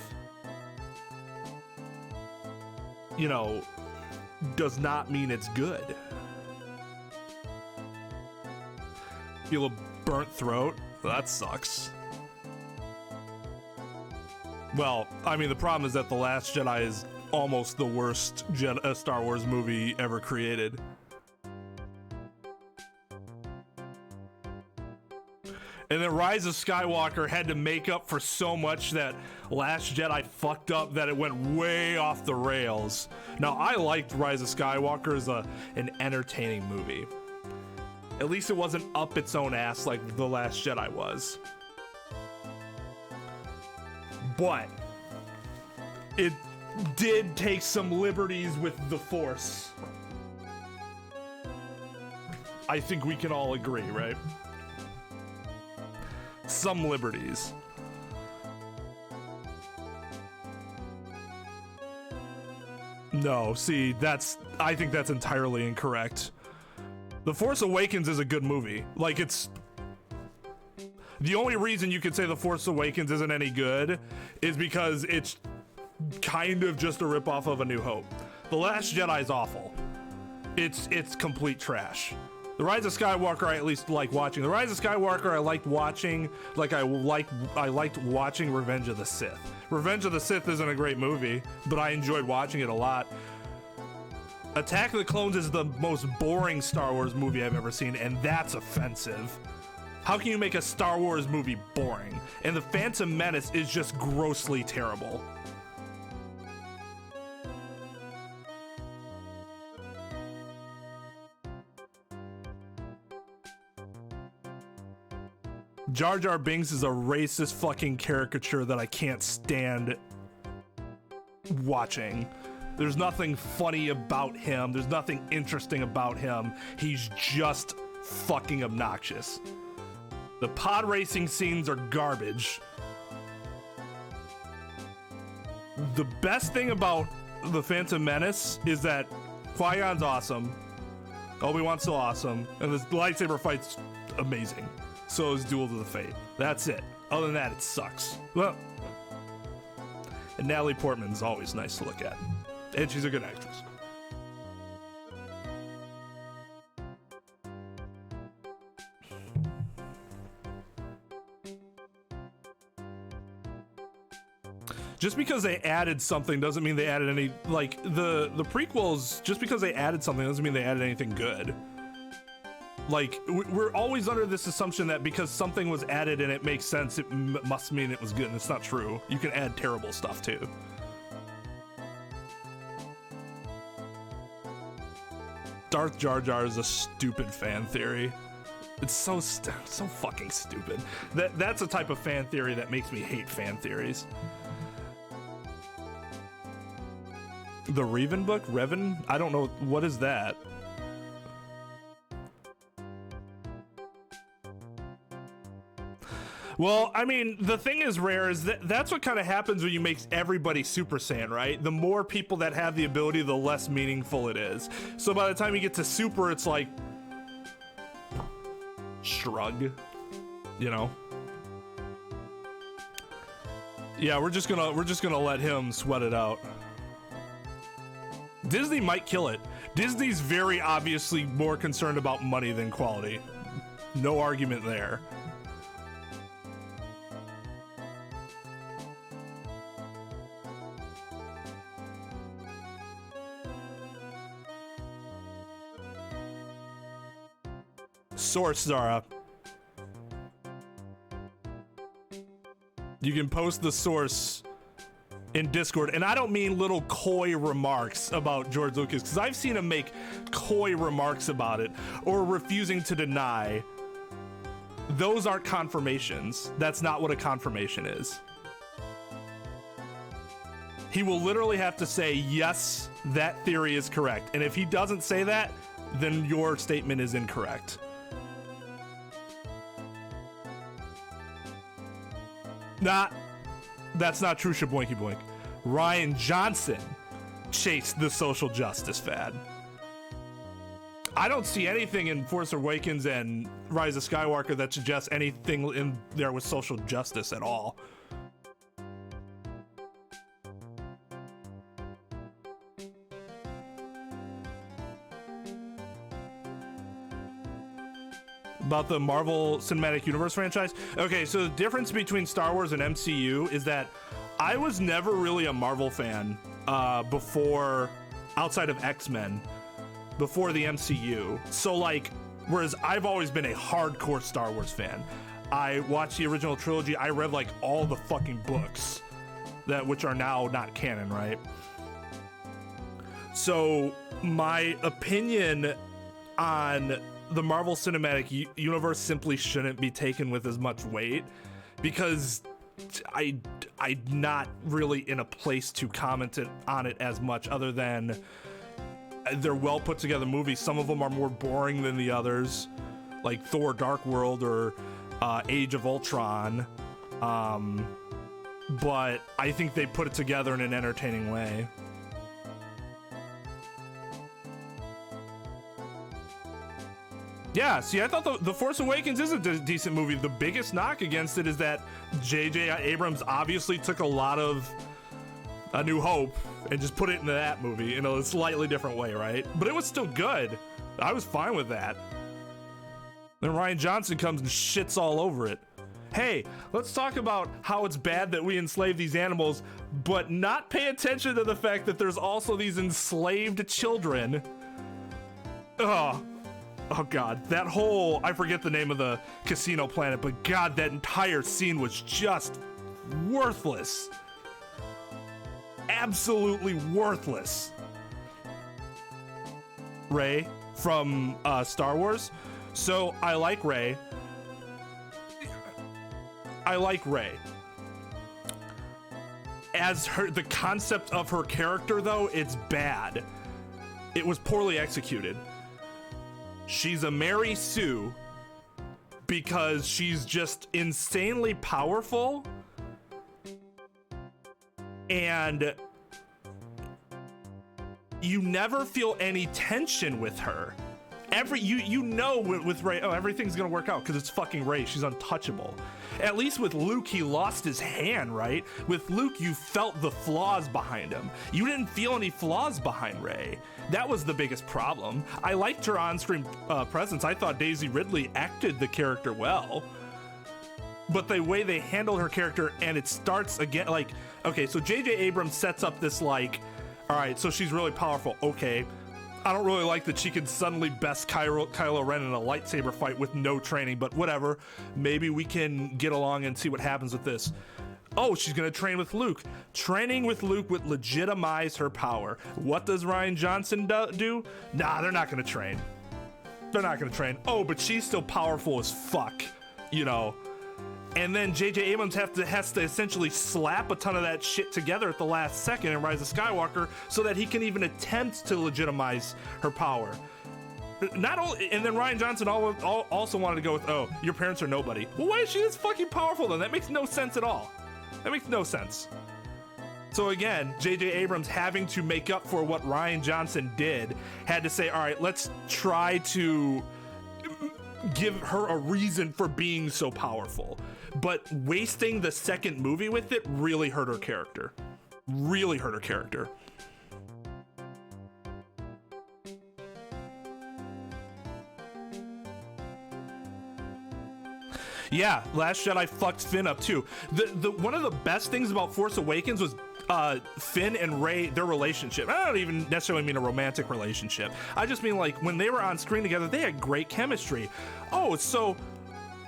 does not mean it's good. Feel a burnt throat? That sucks. Well, I mean, the problem is that The Last Jedi is almost the worst Star Wars movie ever created. And then Rise of Skywalker had to make up for so much that Last Jedi fucked up that it went way off the rails. Now, I liked Rise of Skywalker as an entertaining movie. At least it wasn't up its own ass like The Last Jedi was. But it did take some liberties with the Force. I think we can all agree, right? Some liberties. No, see, I think that's entirely incorrect. The Force Awakens is a good movie. Like, it's... The only reason you could say The Force Awakens isn't any good is because it's kind of just a ripoff of A New Hope. The Last Jedi is awful. It's complete trash. The Rise of Skywalker I at least like watching. The Rise of Skywalker I liked watching like I liked watching Revenge of the Sith. Revenge of the Sith isn't a great movie, but I enjoyed watching it a lot. Attack of the Clones is the most boring Star Wars movie I've ever seen, and that's offensive. How can you make a Star Wars movie boring? And The Phantom Menace is just grossly terrible. Jar Jar Binks is a racist fucking caricature that I can't stand watching. There's nothing funny about him. There's nothing interesting about him. He's just fucking obnoxious. The pod racing scenes are garbage. The best thing about The Phantom Menace is that Qui-Gon's awesome, Obi-Wan's so awesome, and the lightsaber fight's amazing. So is Duel to the Fate. That's it. Other than that, it sucks. Well, and Natalie Portman's always nice to look at. And she's a good actress. Just because they added something doesn't mean they added any, like, the prequels, just because they added something doesn't mean they added anything good. Like, we're always under this assumption that because something was added and it makes sense, it must mean it was good, and it's not true. You can add terrible stuff, too. Darth Jar Jar is a stupid fan theory. It's so fucking stupid. That's a type of fan theory that makes me hate fan theories. The Revan book? Revan? I don't know. What is that? Well, I mean, the thing is rare is that's what kind of happens when you make everybody Super Saiyan, right? The more people that have the ability, the less meaningful it is. So by the time you get to Super, it's like shrug, you know? Yeah, we're just gonna let him sweat it out. Disney might kill it. Disney's very obviously more concerned about money than quality. No argument there. Source, Zara. You can post the source in Discord, and I don't mean little coy remarks about George Lucas, because I've seen him make coy remarks about it or refusing to deny. Those aren't confirmations. That's not what a confirmation is. He will literally have to say, yes, that theory is correct. And if he doesn't say that, then your statement is incorrect. That's not true, Shaboinky Boink. Rian Johnson chased the social justice fad. I don't see anything in Force Awakens and Rise of Skywalker that suggests anything in there with social justice at all. About the Marvel Cinematic Universe franchise. Okay, so the difference between Star Wars and MCU is that I was never really a Marvel fan before, outside of X-Men, before the MCU. So like, whereas I've always been a hardcore Star Wars fan. I watched the original trilogy. I read like all the fucking books which are now not canon, right? So my opinion on the Marvel Cinematic Universe simply shouldn't be taken with as much weight, because I'm not really in a place to comment on it as much, other than they're well put together movies. Some of them are more boring than the others, like Thor Dark World or Age of Ultron. But I think they put it together in an entertaining way. Yeah, see, I thought The Force Awakens is a decent movie. The biggest knock against it is that J.J. Abrams obviously took a lot of A New Hope and just put it into that movie in a slightly different way, right? But it was still good. I was fine with that. Then Rian Johnson comes and shits all over it. Hey, let's talk about how it's bad that we enslave these animals, but not pay attention to the fact that there's also these enslaved children. Oh God, that whole, I forget the name of the casino planet, but God, that entire scene was just worthless. Absolutely worthless. Rey from Star Wars. So I like Rey. As the concept of her character, though, it's bad. It was poorly executed. She's a Mary Sue because she's just insanely powerful, and you never feel any tension with her. You know with Rey, oh, everything's gonna work out because it's fucking Rey. She's untouchable. At least with Luke, he lost his hand, right? With Luke, you felt the flaws behind him. You didn't feel any flaws behind Rey. That was the biggest problem. I liked her on-screen presence. I thought Daisy Ridley acted the character well. But the way they handled her character, and it starts again, like, okay, so J.J. Abrams sets up this, like, all right, so she's really powerful. Okay. I don't really like that she can suddenly best Kylo Ren in a lightsaber fight with no training, but whatever. Maybe we can get along and see what happens with this. Oh, she's gonna train with Luke. Training with Luke would legitimize her power. What does Rian Johnson do? Nah, they're not gonna train. They're not gonna train. Oh, but she's still powerful as fuck, you know. And then J.J. Abrams has to essentially slap a ton of that shit together at the last second in Rise of Skywalker so that he can even attempt to legitimize her power. Not only, and then Rian Johnson also wanted to go with, oh, your parents are nobody. Well, why is she this fucking powerful then? That makes no sense at all. That makes no sense. So again, J.J. Abrams, having to make up for what Rian Johnson did, had to say, all right, let's try to give her a reason for being so powerful. But wasting the second movie with it really hurt her character. Really hurt her character. Yeah, Last Jedi fucked Finn up too. The one of the best things about Force Awakens was Finn and Rey, their relationship. I don't even necessarily mean a romantic relationship. I just mean like when they were on screen together, they had great chemistry. Oh, so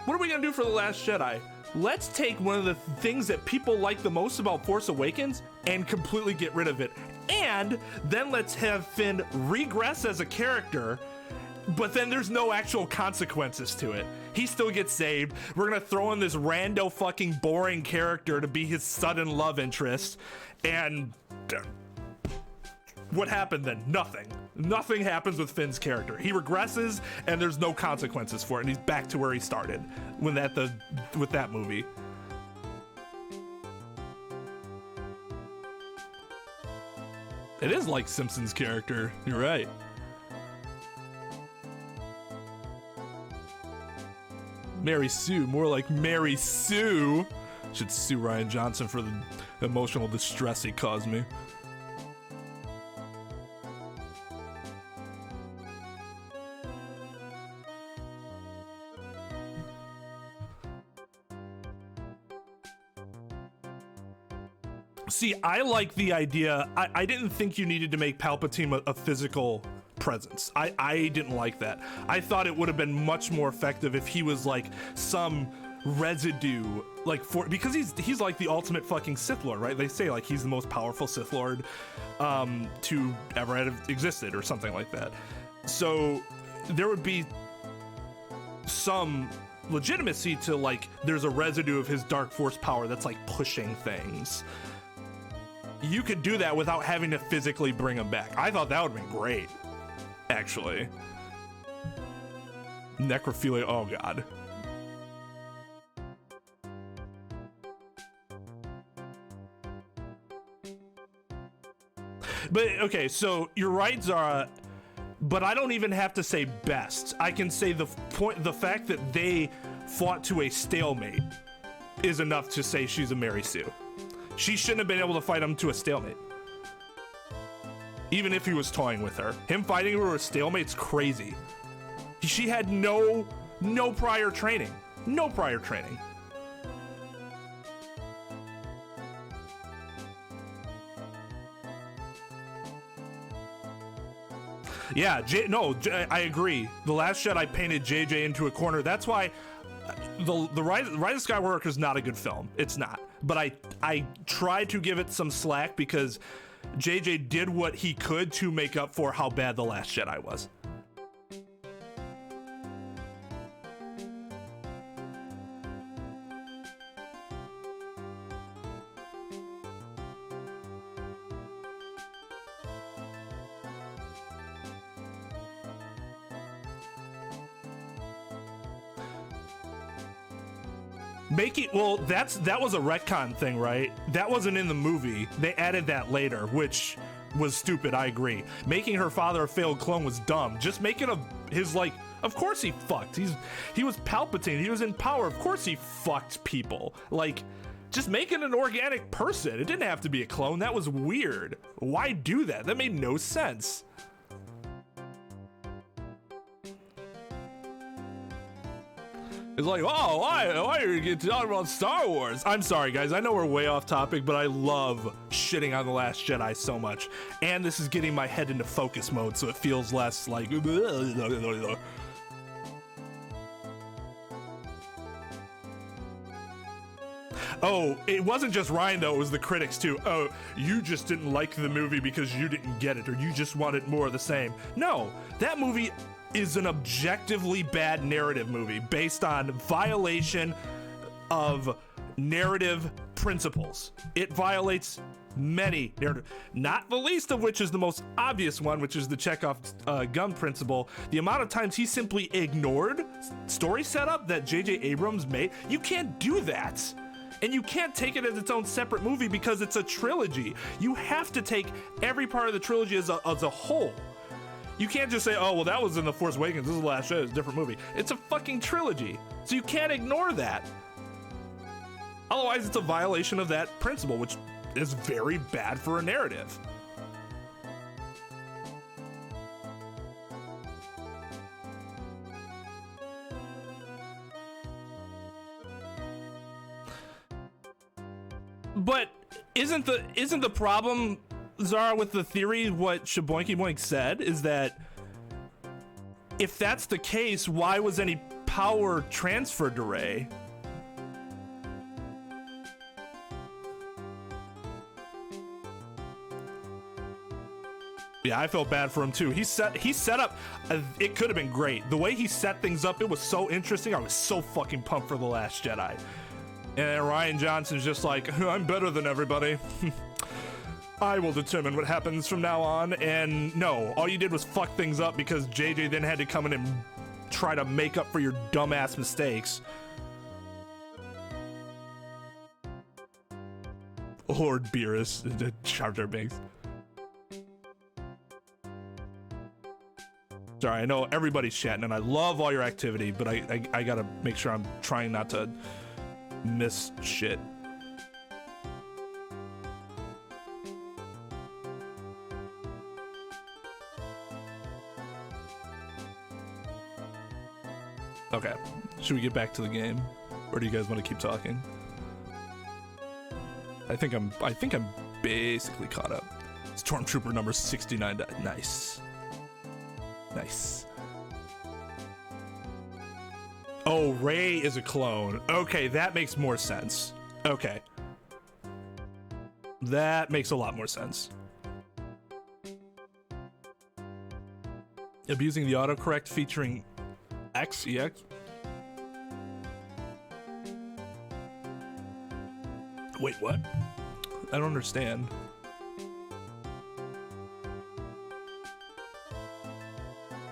what are we gonna do for The Last Jedi? Let's take one of the things that people like the most about Force Awakens and completely get rid of it. And then let's have Finn regress as a character, but then there's no actual consequences to it. He still gets saved. We're gonna throw in this rando fucking boring character to be his sudden love interest. And what happened then? Nothing. Nothing happens with Finn's character. He regresses and there's no consequences for it, and he's back to where he started with that movie. It is like Simpson's character. You're right. Mary Sue, more like Mary Sue. Should sue Rian Johnson for the emotional distress he caused me. See, I like the idea. I didn't think you needed to make Palpatine a physical presence. I didn't like that. I thought it would have been much more effective if he was like some residue, like because he's like the ultimate fucking Sith Lord, right? They say like he's the most powerful Sith Lord to ever have existed or something like that. So there would be some legitimacy to like there's a residue of his dark force power that's like pushing things. You could do that without having to physically bring him back. I thought that would have been great, actually. Necrophilia, oh god. But okay, so you're right, Zara, but I don't even have to say best. I can say the fact that they fought to a stalemate is enough to say she's a Mary Sue. She shouldn't have been able to fight him to a stalemate. Even if he was toying with her. Him fighting her to a stalemate's crazy. She had no prior training. No prior training. Yeah, I agree. The Last Jedi painted JJ into a corner. That's why the Rise of Skywalker is not a good film. It's not. But I try to give it some slack because JJ did what he could to make up for how bad The Last Jedi was. That was a retcon thing, right? That wasn't in the movie. They added that later, which was stupid, I agree. Making her father a failed clone was dumb. Just making his like, of course he fucked. He was Palpatine. He was in power. Of course he fucked people. Like, just making an organic person. It didn't have to be a clone. That was weird. Why do that? That made no sense. It's like, oh, why are you talking about Star Wars? I'm sorry, guys. I know we're way off topic, but I love shitting on The Last Jedi so much. And this is getting my head into focus mode, so it feels less like... Oh, it wasn't just Ryan, though. It was the critics, too. Oh, you just didn't like the movie because you didn't get it, or you just wanted more of the same. No, that movie is an objectively bad narrative movie based on violation of narrative principles. It violates many narrative, not the least of which is the most obvious one, which is the Chekhov gun principle. The amount of times he simply ignored story setup that J.J. Abrams made, you can't do that. And you can't take it as its own separate movie because it's a trilogy. You have to take every part of the trilogy as a whole. You can't just say, oh, well, that was in The Force Awakens. This is The Last Jedi. It's a different movie. It's a fucking trilogy. So you can't ignore that. Otherwise, it's a violation of that principle, which is very bad for a narrative. But isn't the problem, Zara, with the theory what Shaboinky Boink said is that if that's the case, why was any power transferred to Rey? Yeah, I felt bad for him too. He set up, it could have been great. The way he set things up, it was so interesting. I was so fucking pumped for The Last Jedi. And Rian Johnson's just like, I'm better than everybody. I will determine what happens from now on. And no, all you did was fuck things up because JJ then had to come in and try to make up for your dumbass mistakes. Lord Beerus, Jar Jar Binks. Sorry, I know everybody's chatting and I love all your activity, but I gotta make sure I'm trying not to miss shit. Okay, should we get back to the game, or do you guys want to keep talking? I think I'm basically caught up. Stormtrooper number 69. Nice. Nice. Oh, Ray is a clone. Okay, that makes more sense. Okay. That makes a lot more sense. Abusing the autocorrect featuring EX. Wait, what? I don't understand.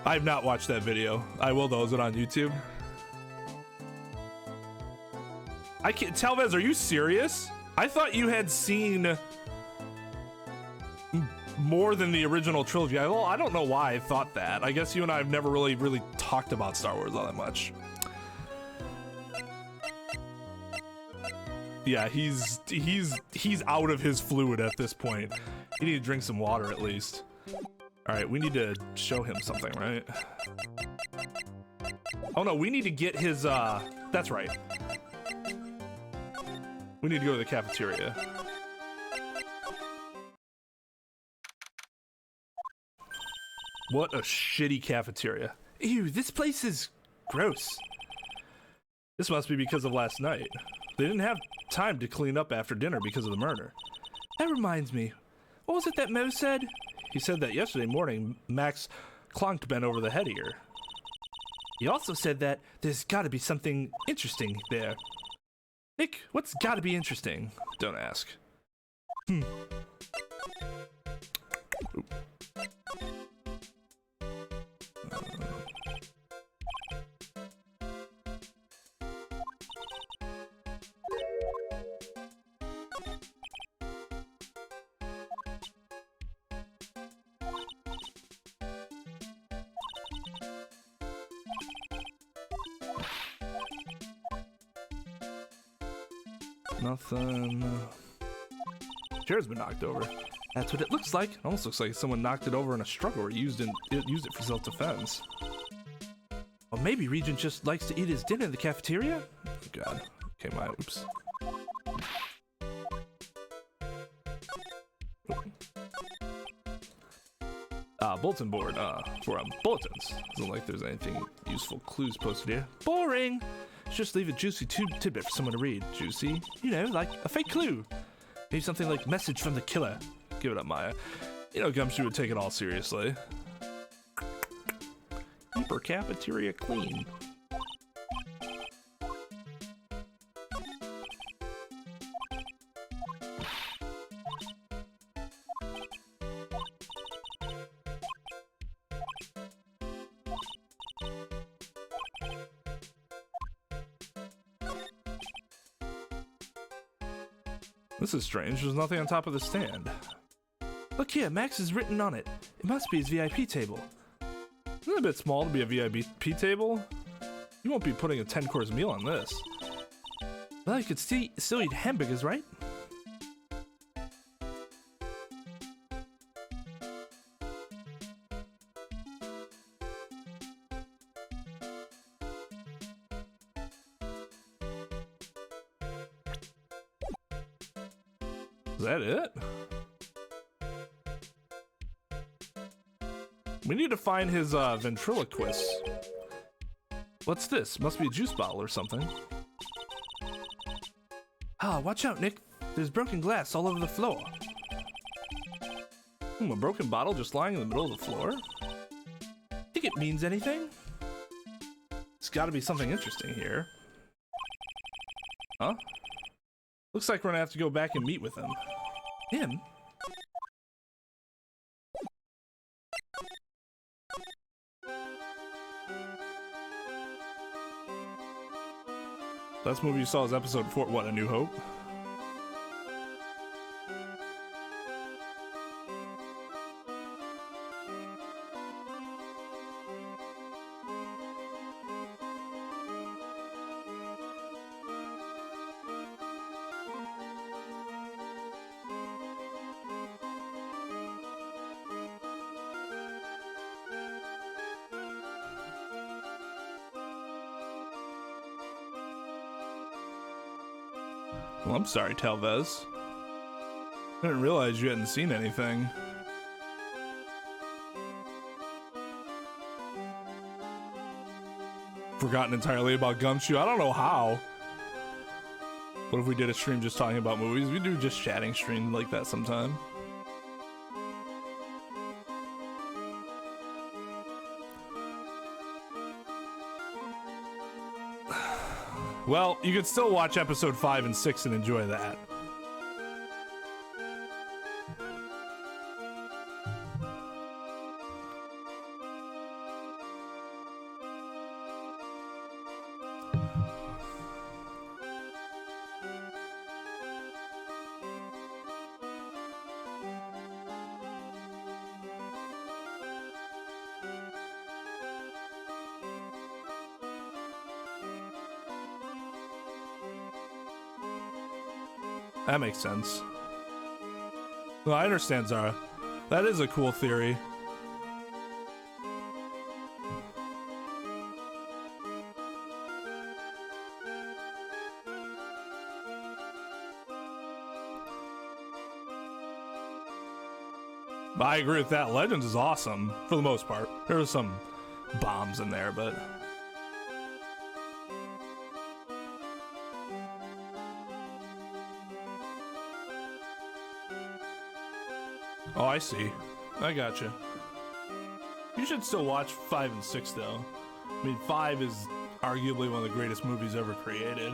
I've not watched that video. I will though. Is it on YouTube? I can't. Talvez, are you serious? I thought you had seen more than the original trilogy. Well, I don't know why I thought that. I guess you and I have never really talked about Star Wars all that much. Yeah, he's out of his fluid at this point. You need to drink some water at least. All right, we need to show him something, right? Oh no, we need to get his, that's right. We need to go to the cafeteria. What a shitty cafeteria. Ew, this place is gross. This must be because of last night. They didn't have time to clean up after dinner because of the murder. That reminds me. What was it that Mo said? He said that yesterday morning, Max clonked Ben over the head here. He also said that there's gotta be something interesting there. Nick, what's gotta be interesting? Don't ask. Oop. Nothing. Chair's been knocked over. That's what it looks like. Almost looks like someone knocked it over in a struggle or used it for self-defense. Or maybe Regent just likes to eat his dinner in the cafeteria? Oh God. Okay, my oops. Bulletin board, for bulletins. Doesn't look like there's anything useful clues posted here. Boring! Just leave a juicy tidbit for someone to read. Juicy? You know, like a fake clue. Maybe something like message from the killer. Give it up, Maya. You know Gumshoe would take it all seriously. Keep her cafeteria clean. This is strange. There's nothing on top of the stand. Look here, Max is written on it. It must be his VIP table. Isn't it a bit small to be a VIP table? You won't be putting a 10-course meal on this. Well, you could still eat hamburgers, right? Is that it? We need to find his ventriloquist. What's this? Must be a juice bottle or something. Ah, watch out, Nick. There's broken glass all over the floor. A broken bottle just lying in the middle of the floor? Think it means anything? There's gotta be something interesting here. Huh? Looks like we're gonna have to go back and meet with him. Him? Last movie you saw is episode 4, what, A New Hope? Well, I'm sorry, Talvez. I didn't realize you hadn't seen anything. Forgotten entirely about Gumshoe. I don't know how. What if we did a stream just talking about movies? We do just chatting stream like that sometime. Well, you could still watch episode 5 and 6 and enjoy that. That makes sense. Well, I understand, Zara. That is a cool theory. I agree with that. Legends is awesome, for the most part. There were some bombs in there, but... Oh, I see. I gotcha. You should still watch 5 and 6, though. I mean, 5 is arguably one of the greatest movies ever created.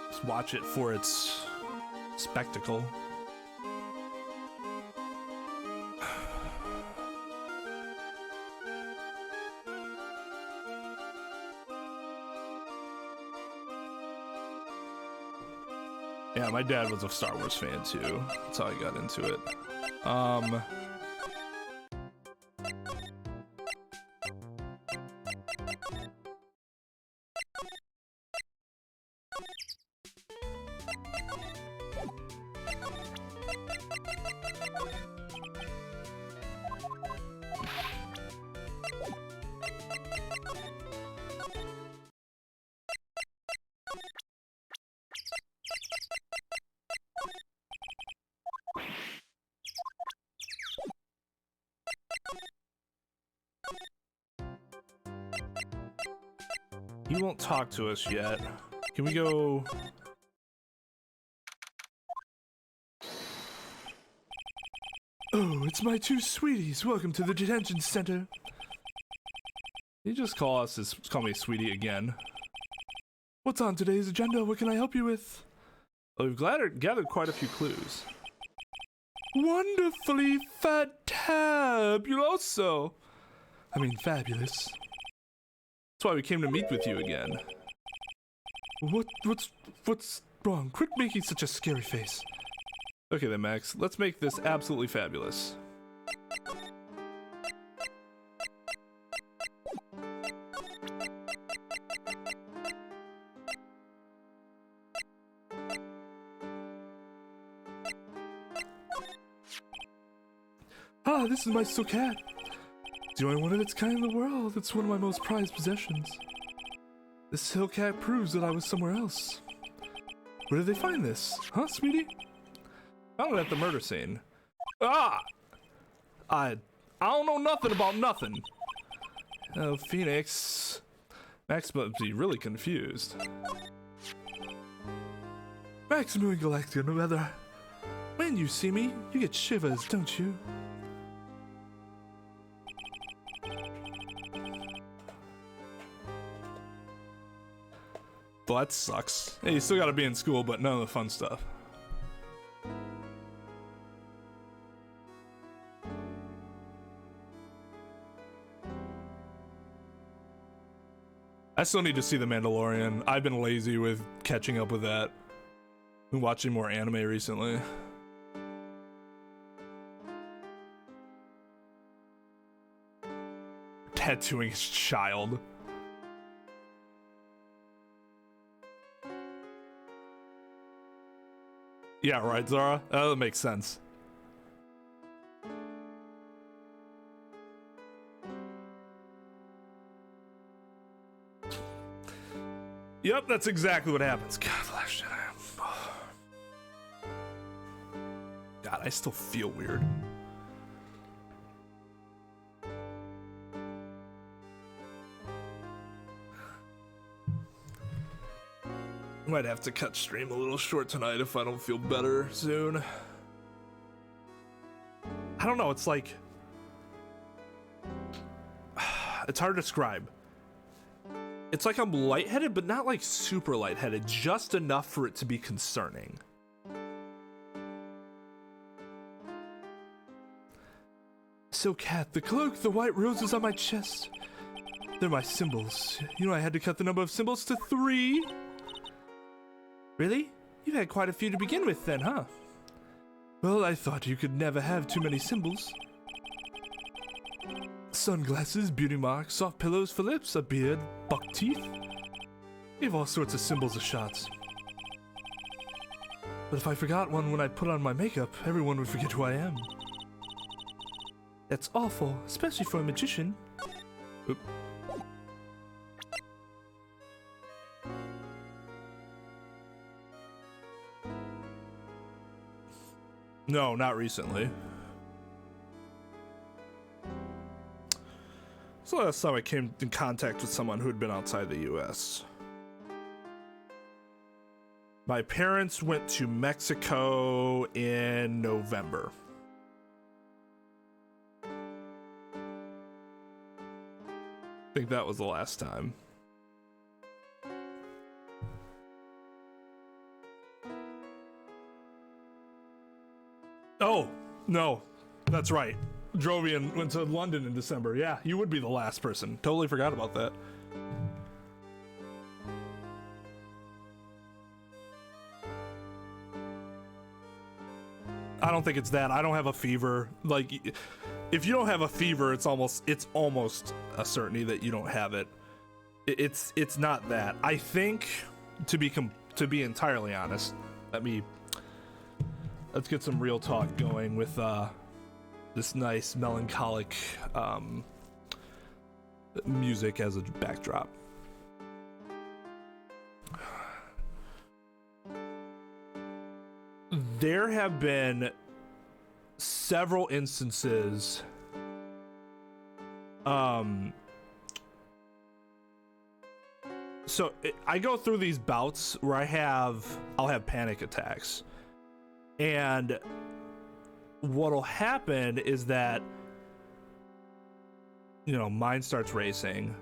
Just watch it for its spectacle. Yeah, my dad was a Star Wars fan, too. That's how I got into it. He won't talk to us yet. Can we go... Oh, it's my two sweeties. Welcome to the detention center. You just call me sweetie again. What's on today's agenda? What can I help you with? Well, we've gathered quite a few clues. Wonderfully fantabuloso. I mean, fabulous. That's why we came to meet with you again. What's wrong? Quit making such a scary face. Okay then, Max. Let's make this absolutely fabulous. Ah, this is my SoG. It's the only one of its kind in the world. It's one of my most prized possessions. This SoG proves that I was somewhere else. Where did they find this? Huh, sweetie? Found it at the murder scene. Ah! I don't know nothing about nothing. Oh, Phoenix. Max must be really confused. Maximum Galactica, no matter. When you see me, you get shivers, don't you? Well, that sucks. Hey, you still gotta be in school, but none of the fun stuff. I still need to see The Mandalorian. I've been lazy with catching up with that. Been watching more anime recently. Tattooing his child. Yeah, right, Zara? That makes sense. Yep, that's exactly what happens. God, Flash. God, I still feel weird. Might have to cut stream a little short tonight if I don't feel better soon. I don't know, it's like... It's hard to describe. It's like I'm lightheaded, but not like super lightheaded, just enough for it to be concerning. So, Cat, the cloak, the white roses on my chest, they're my symbols. You know, I had to cut the number of symbols to 3. Really? You've had quite a few to begin with then, huh? Well, I thought you could never have too many symbols. Sunglasses, beauty marks, soft pillows for lips, a beard, buck teeth. We have all sorts of symbols of shots. But if I forgot one when I put on my makeup, everyone would forget who I am. That's awful, especially for a magician. Oop. No, not recently. It's the last time I came in contact with someone who had been outside the US. My parents went to Mexico in November. I think that was the last time. Oh, no, that's right. Drovian went to London in December. Yeah, you would be the last person. Totally forgot about that. I don't think it's that. I don't have a fever. Like, if you don't have a fever, it's almost a certainty that you don't have it. It's not that. I think, to be entirely honest, let's get some real talk going with this nice melancholic music as a backdrop. There have been several instances I go through these bouts where I'll have panic attacks, and what'll happen is that, you know, mind starts racing,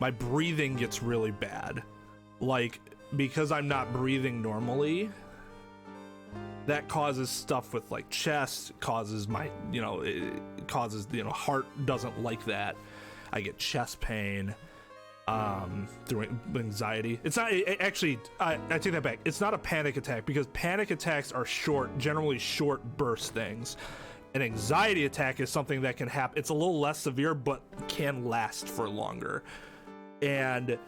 my breathing gets really bad, like, because I'm not breathing normally. That causes stuff with like chest, causes my, it causes, heart doesn't like that. I get chest pain through anxiety. It's not actually, I take that back. It's not a panic attack, because panic attacks are generally short burst things. An anxiety attack is something that can happen. It's a little less severe, but can last for longer. And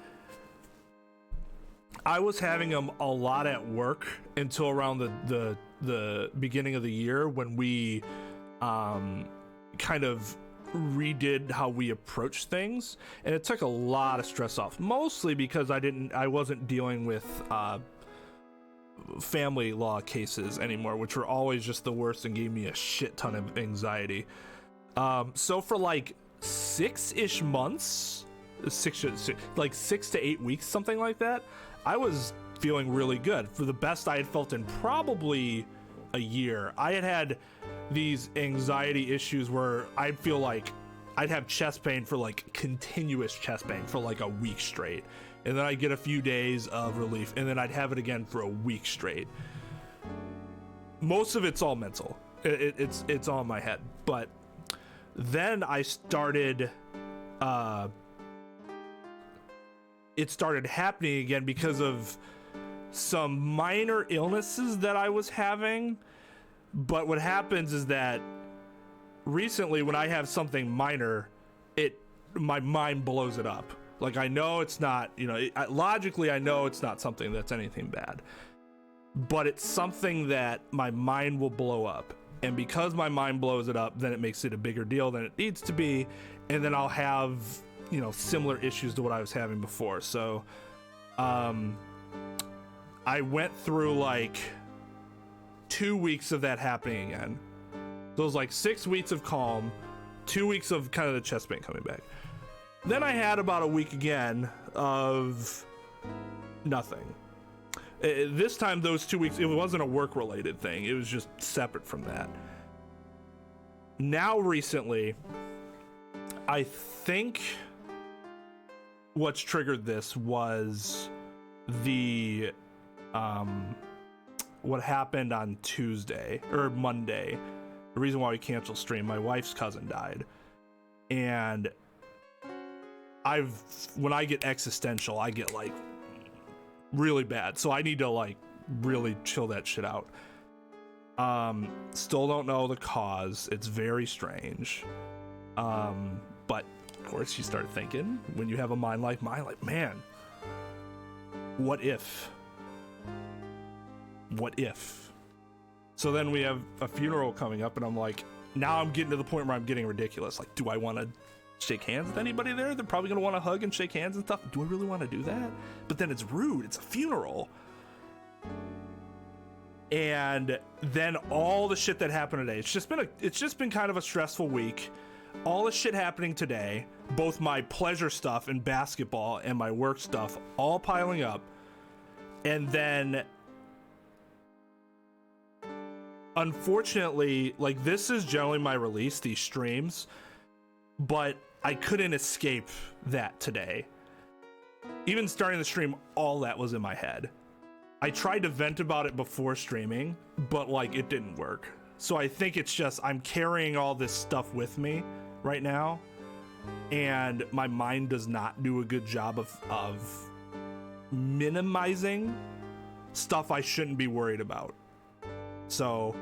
I was having them a lot at work until around the beginning of the year, when we kind of redid how we approach things, and it took a lot of stress off, mostly because I wasn't dealing with family law cases anymore, which were always just the worst and gave me a shit ton of anxiety. So for like 6-ish months, 6 to 8 weeks, something like that, I was feeling really good. For the best I had felt in probably a year. I had these anxiety issues where I'd feel like I'd have chest pain for like continuous chest pain for like a week straight, and then I'd get a few days of relief, and then I'd have it again for a week straight. Most of it's all mental. It's all in my head. But then I started it started happening again because of some minor illnesses that I was having. But what happens is that recently, when I have something minor, my mind blows it up. Like, I know it's not, logically I know it's not something that's anything bad, but it's something that my mind will blow up. And because my mind blows it up, then it makes it a bigger deal than it needs to be. And then I'll have, similar issues to what I was having before. So, I went through like 2 weeks of that happening again. So it was like 6 weeks of calm, 2 weeks of kind of the chest pain coming back. Then I had about a week again of nothing. This time, those 2 weeks, it wasn't a work-related thing. It was just separate from that. Now, recently, I think what's triggered this was the what happened on Tuesday or Monday. The reason why we canceled stream, my wife's cousin died, and when I get existential, I get like really bad, so I need to like really chill that shit out. Still don't know the cause. It's very strange. But of course you start thinking, when you have a mind like mine, like, man, what if? So then we have a funeral coming up, and I'm like, now I'm getting to the point where I'm getting ridiculous. Like, do I want to shake hands with anybody there? They're probably gonna want to hug and shake hands and stuff. Do I really want to do that? But then it's rude. It's a funeral. And then all the shit that happened today. It's just been kind of a stressful week. All the shit happening today, both my pleasure stuff and basketball and my work stuff, all piling up. And then, unfortunately, like, this is generally my release, these streams, but I couldn't escape that today. Even starting the stream, all that was in my head. I tried to vent about it before streaming, but like, it didn't work. So I think it's just, I'm carrying all this stuff with me right now, and my mind does not do a good job of minimizing stuff I shouldn't be worried about. So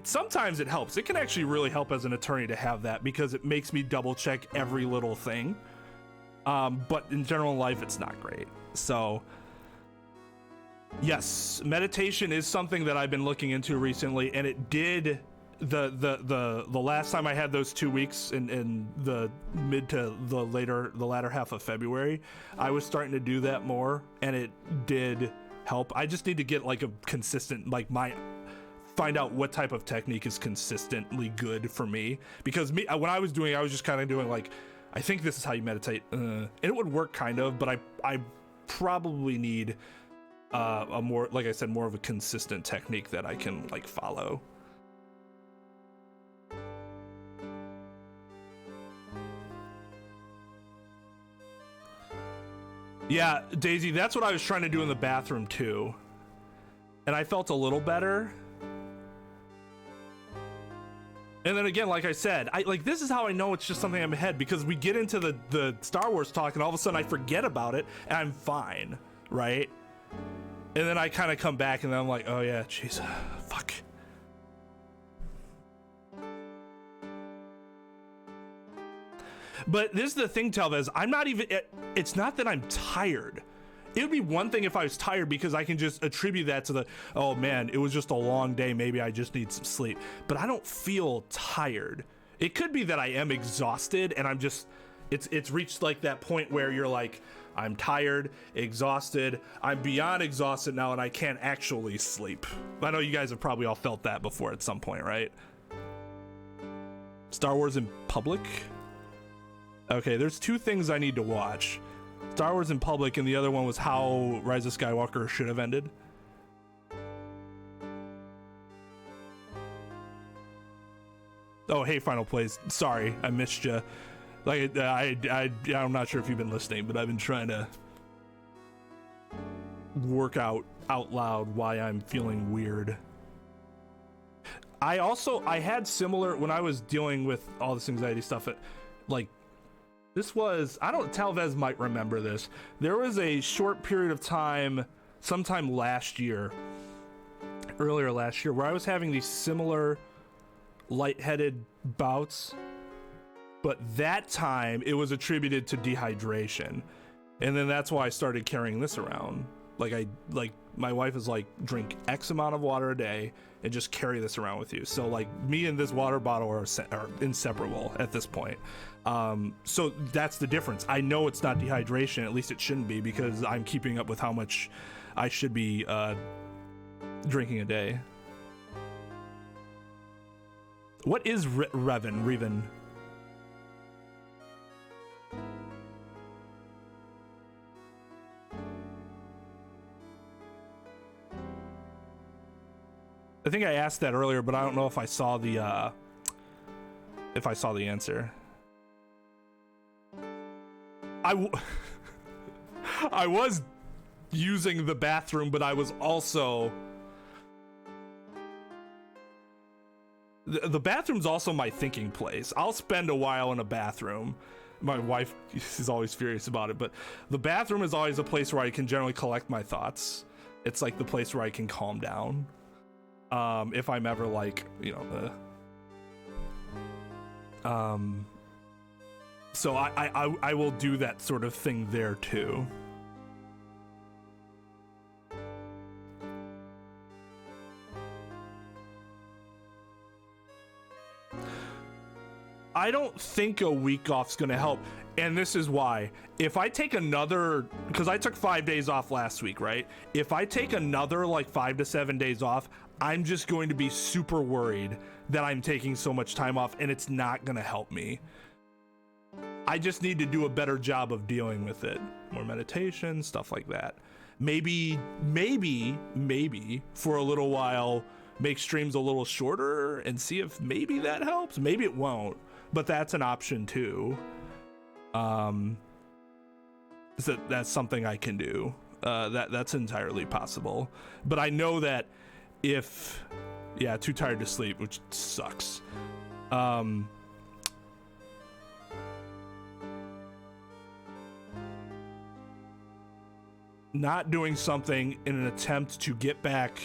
sometimes it helps. It can actually really help as an attorney to have that, because it makes me double check every little thing. But in general life, it's not great. So yes, meditation is something that I've been looking into recently, and it did the last time I had those 2 weeks in the mid to the latter half of February, I was starting to do that more, and it did help. I just need to get like a consistent, like, find out what type of technique is consistently good for me, because when I was doing, I was just kind of doing like, I think this is how you meditate, and it would work kind of, but I probably need a more, like I said, more of a consistent technique that I can like follow. Yeah, Daisy, that's what I was trying to do in the bathroom too, and I felt a little better. And then again, like I said, this is how I know it's just something in my head, because we get into the Star Wars talk, and all of a sudden I forget about it, and I'm fine, right? And then I kind of come back, and then I'm like, oh yeah, jeez, fuck. But this is the thing, Telvez, I'm not even, it's not that I'm tired. It would be one thing if I was tired, because I can just attribute that to oh man, it was just a long day, maybe I just need some sleep. But I don't feel tired. It could be that I am exhausted, and I'm just, it's reached like that point where you're like, I'm tired, exhausted, I'm beyond exhausted now, and I can't actually sleep. I know you guys have probably all felt that before at some point, right? Star Wars in public? Okay, there's two things I need to watch. Star Wars in public, and the other one was how Rise of Skywalker should have ended. Oh, hey, Final Plays. Sorry, I missed you. Like, I'm not sure if you've been listening, but I've been trying to work out loud why I'm feeling weird. I had similar, when I was dealing with all this anxiety stuff, this was, Talvez might remember this. There was a short period of time, sometime earlier last year, where I was having these similar lightheaded bouts, but that time it was attributed to dehydration. And then that's why I started carrying this around. My wife is like, drink X amount of water a day and just carry this around with you. So like, me and this water bottle are inseparable at this point. So that's the difference. I know it's not dehydration, at least it shouldn't be, because I'm keeping up with how much I should be drinking a day. What is Revan? I think I asked that earlier, but I don't know if I saw the answer. I was using the bathroom, but I was also the bathroom's also my thinking place. I'll spend a while in a bathroom. My wife is always furious about it, but the bathroom is always a place where I can generally collect my thoughts. It's like the place where I can calm down. If I'm ever like, so I will do that sort of thing there too. I don't think a week off's gonna help, and this is why. If I take another, because I took 5 days off last week, right? If I take another like 5 to 7 days off, I'm just going to be super worried that I'm taking so much time off, and it's not gonna help me. I just need to do a better job of dealing with it. More meditation, stuff like that. Maybe for a little while, make streams a little shorter and see if maybe that helps. Maybe it won't, but that's an option too. So that's something I can do. That's entirely possible. But I know that if, too tired to sleep, which sucks. Not doing something in an attempt to get back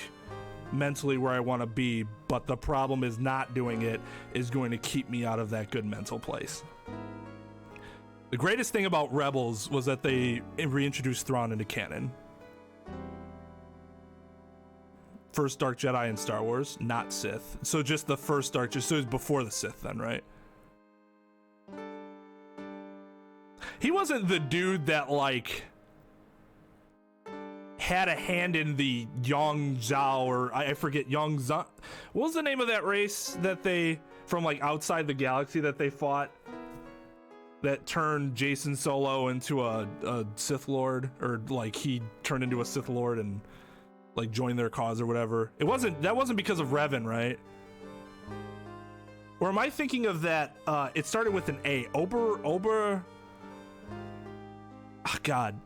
mentally where I want to be, but the problem is not doing it is going to keep me out of that good mental place. The greatest thing about Rebels was that they reintroduced Thrawn into canon. First Dark Jedi in Star Wars, not Sith. So just the first Dark Jedi, so it was before the Sith then, right? He wasn't the dude that like had a hand in the Yong Zhao, or I forget, Yong Zhao. What was the name of that race that they, from like outside the galaxy that they fought, that turned Jason Solo into a Sith Lord, or like he turned into a Sith Lord and like joined their cause or whatever? That wasn't because of Revan, right? Or am I thinking of that? It started with an A. Ober. Oh God.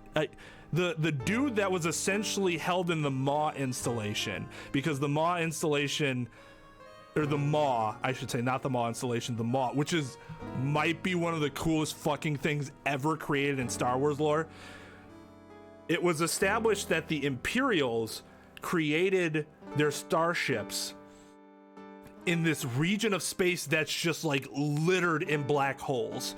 The dude that was essentially held in the Maw installation, because the Maw installation, or the Maw, I should say, not the Maw installation, the Maw, which might be one of the coolest fucking things ever created in Star Wars lore. It was established that the Imperials created their starships in this region of space that's just like littered in black holes.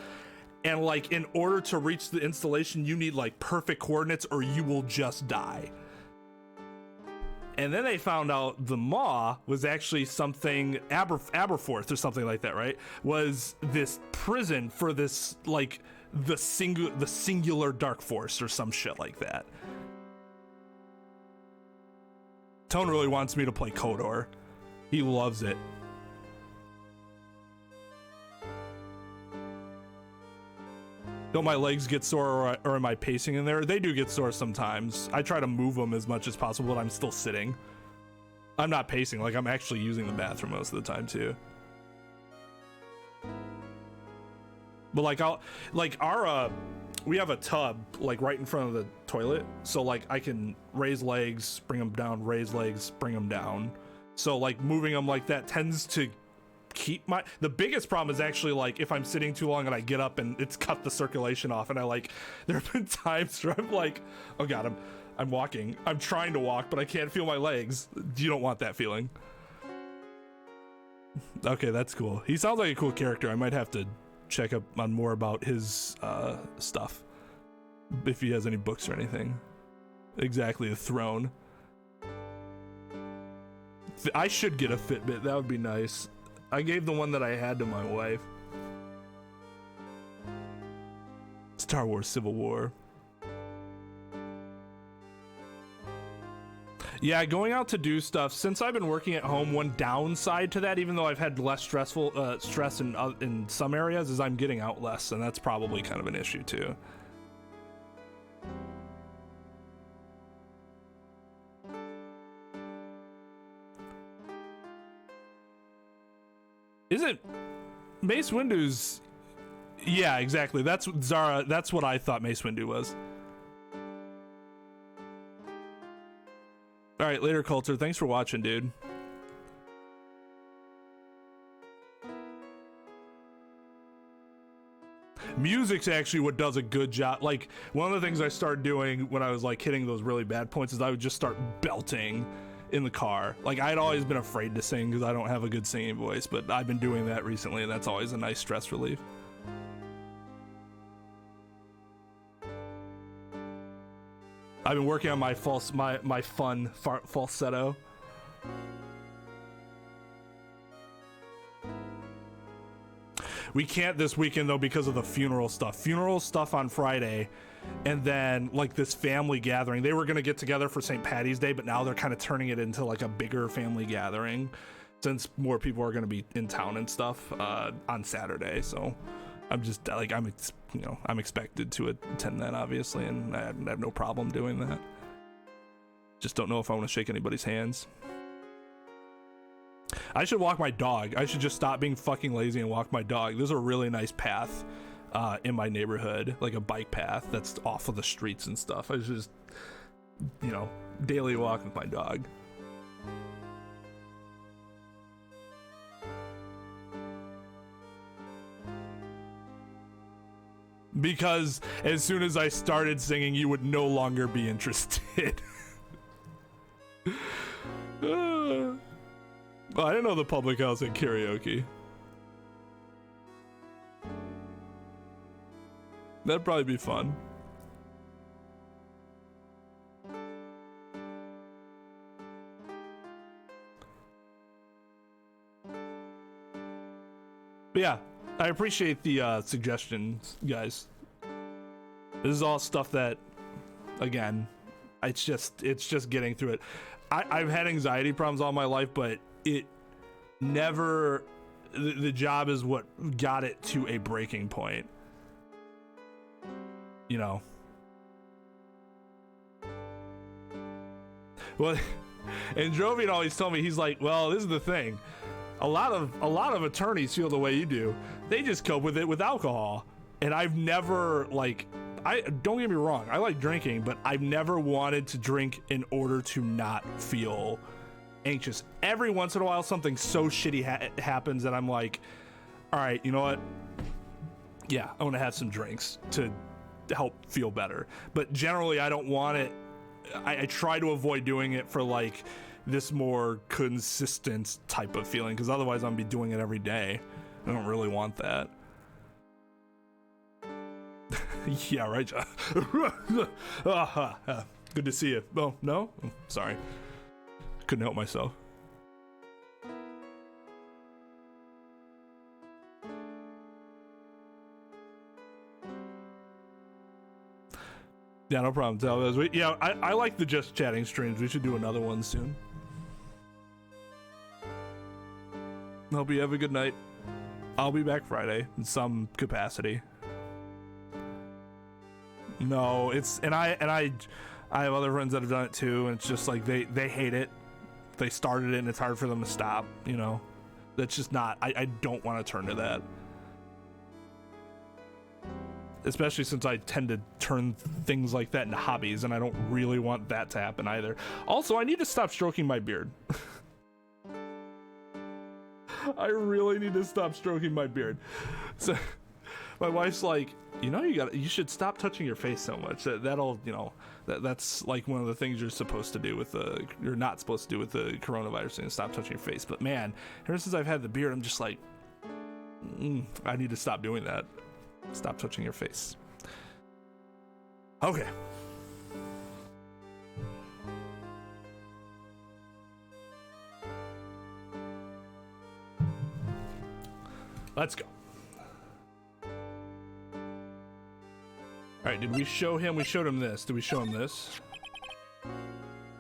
And like, in order to reach the installation, you need like perfect coordinates or you will just die. And then they found out the Maw was actually something, Aberforth or something like that, right? Was this prison for this, like, the singular dark force or some shit like that. Tone really wants me to play KOTOR. He loves it. Don't my legs get sore, or am I pacing in there? They do get sore sometimes. I try to move them as much as possible, but I'm still sitting. I'm not pacing, like I'm actually using the bathroom most of the time too. But like we have a tub like right in front of the toilet, so like I can raise legs, bring them down, raise legs, bring them down. So like moving them like that tends to keep the biggest problem is actually like if I'm sitting too long and I get up and it's cut the circulation off, and there have been times where I'm like, oh God, I'm walking, I'm trying to walk, but I can't feel my legs. You don't want that feeling. Okay, that's cool. He sounds like a cool character. I might have to check up on more about his stuff, if he has any books or anything. Exactly, the throne. I should get a Fitbit, that would be nice. I gave the one that I had to my wife. Star Wars Civil War. Yeah, going out to do stuff, since I've been working at home, one downside to that, even though I've had less stress in some areas, is I'm getting out less, and that's probably kind of an issue too. Is it Mace Windu's? Yeah, exactly. That's Zara. That's what I thought Mace Windu was. All right, later, Coulter. Thanks for watching, dude. Music's actually what does a good job. Like, one of the things I started doing when I was like hitting those really bad points is I would just start belting in the car. Like, I'd always been afraid to sing because I don't have a good singing voice, but I've been doing that recently, and that's always a nice stress relief. I've been working on my fun falsetto. We can't this weekend though because of the funeral stuff on Friday, and then like this family gathering. They were gonna get together for St. Patty's Day, but now they're kind of turning it into like a bigger family gathering since more people are gonna be in town and stuff on Saturday. So I'm just like, I'm expected to attend that, obviously, and I have no problem doing that. Just don't know if I want to shake anybody's hands. I should walk my dog. I should just stop being fucking lazy and walk my dog. There's a really nice path in my neighborhood, like a bike path that's off of the streets and stuff. I just, daily walk with my dog. Because as soon as I started singing, you would no longer be interested. Well, I didn't know the public house had karaoke. That'd probably be fun. But yeah, I appreciate the suggestions, guys. This is all stuff that, again, it's just getting through it. I've had anxiety problems all my life, but it never, the job is what got it to a breaking point. Well, and Jovian always told me, he's like, well, this is the thing. A lot of attorneys feel the way you do. They just cope with it with alcohol. And I've never, don't get me wrong, I like drinking, but I've never wanted to drink in order to not feel anxious. Every once in a while, something so shitty happens that I'm like, all right, you know what? Yeah, I want to have some drinks to help feel better. But generally, I don't want it. I try to avoid doing it for like this more consistent type of feeling, because otherwise I'm be doing it every day. I don't really want that. Yeah, right, John. Good to see you. Oh, no? Sorry. Couldn't help myself. Yeah, no problem. Yeah, I like the Just Chatting streams. We should do another one soon. Hope you have a good night. I'll be back Friday in some capacity. No, I have other friends that have done it too, and it's just like they hate it. They started it and it's hard for them to stop, That's just not, I don't want to turn to that. Especially since I tend to turn things like that into hobbies, and I don't really want that to happen either. Also, I need to stop stroking my beard. I really need to stop stroking my beard. So my wife's like, you should stop touching your face so much. That'll, that's like one of the things you're supposed to do you're not supposed to do with the coronavirus thing, stop touching your face. But man, ever since I've had the beard, I'm just like, I need to stop doing that. Stop touching your face. Okay. Let's go. All right, did we show him? We showed him this. Did we show him this?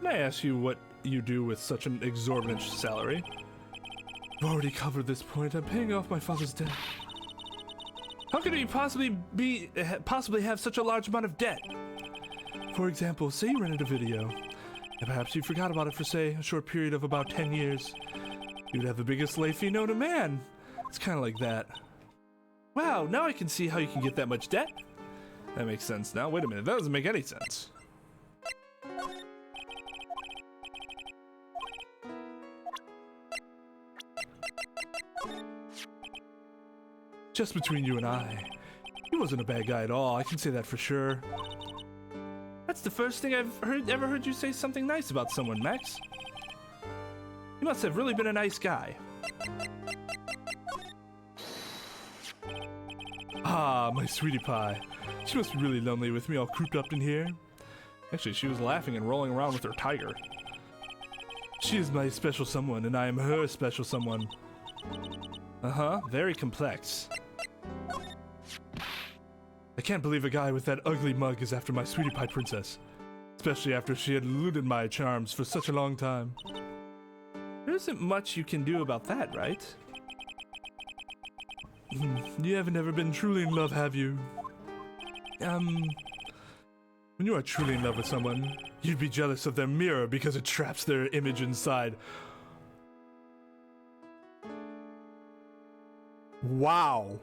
Can I ask you what you do with such an exorbitant salary? I've already covered this point. I'm paying off my father's debt. How could he possibly have such a large amount of debt? For example, say you rented a video, and perhaps you forgot about it for, say, a short period of about 10 years. You'd have the biggest late fee known to man. It's kind of like that. Wow, now I can see how you can get that much debt. That makes sense now. Wait a minute, that doesn't make any sense. Just between you and I, he wasn't a bad guy at all. I can say that for sure. That's the first thing I've ever heard you say something nice about someone, Max. You must have really been a nice guy. Ah, my sweetie pie. She must be really lonely with me all cooped up in here. Actually, she was laughing and rolling around with her tiger. She is my special someone, and I am her special someone. Uh-huh, very complex. I can't believe a guy with that ugly mug is after my sweetie pie princess. Especially after she had eluded my charms for such a long time. There isn't much you can do about that, right? You haven't ever been truly in love, have you? When you are truly in love with someone, you'd be jealous of their mirror because it traps their image inside. Wow.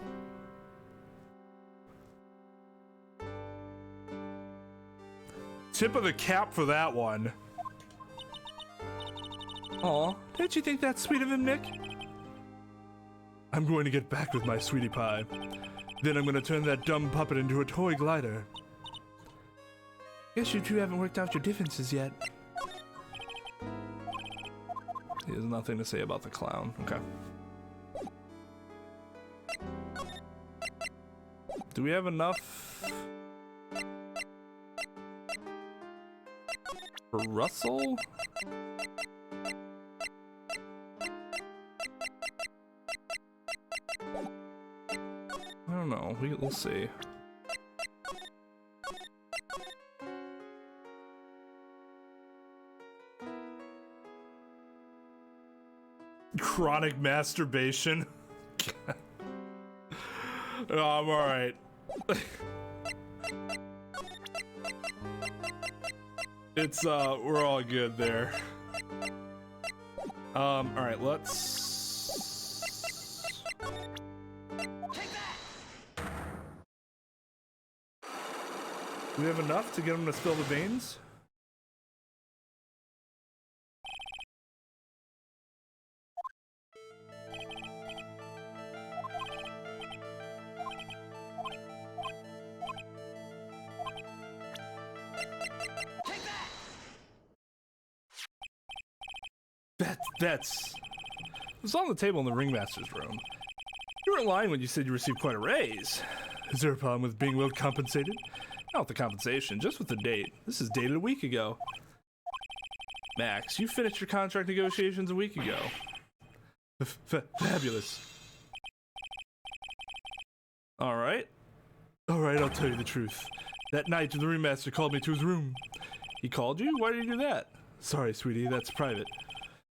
Tip of the cap for that one. Aw, didn't you think that's sweet of him, Nick? I'm going to get back with my sweetie pie. Then I'm going to turn that dumb puppet into a toy glider. Guess you two haven't worked out your differences yet. He has nothing to say about the clown. Okay. Do we have enough for Russell? I don't know. We'll see. Chronic masturbation. Oh, I'm alright. It's, we're all good there. Alright, let's... Do we have enough to get him to spill the beans? That's... It's on the table in the ringmaster's room. You weren't lying when you said you received quite a raise. Is there a problem with being well compensated? Not with the compensation, just with the date. This is dated a week ago. Max, you finished your contract negotiations a week ago. Fabulous. Alright, I'll tell you the truth. That night, the ringmaster called me to his room. He called you? Why did you do that? Sorry, sweetie, that's private.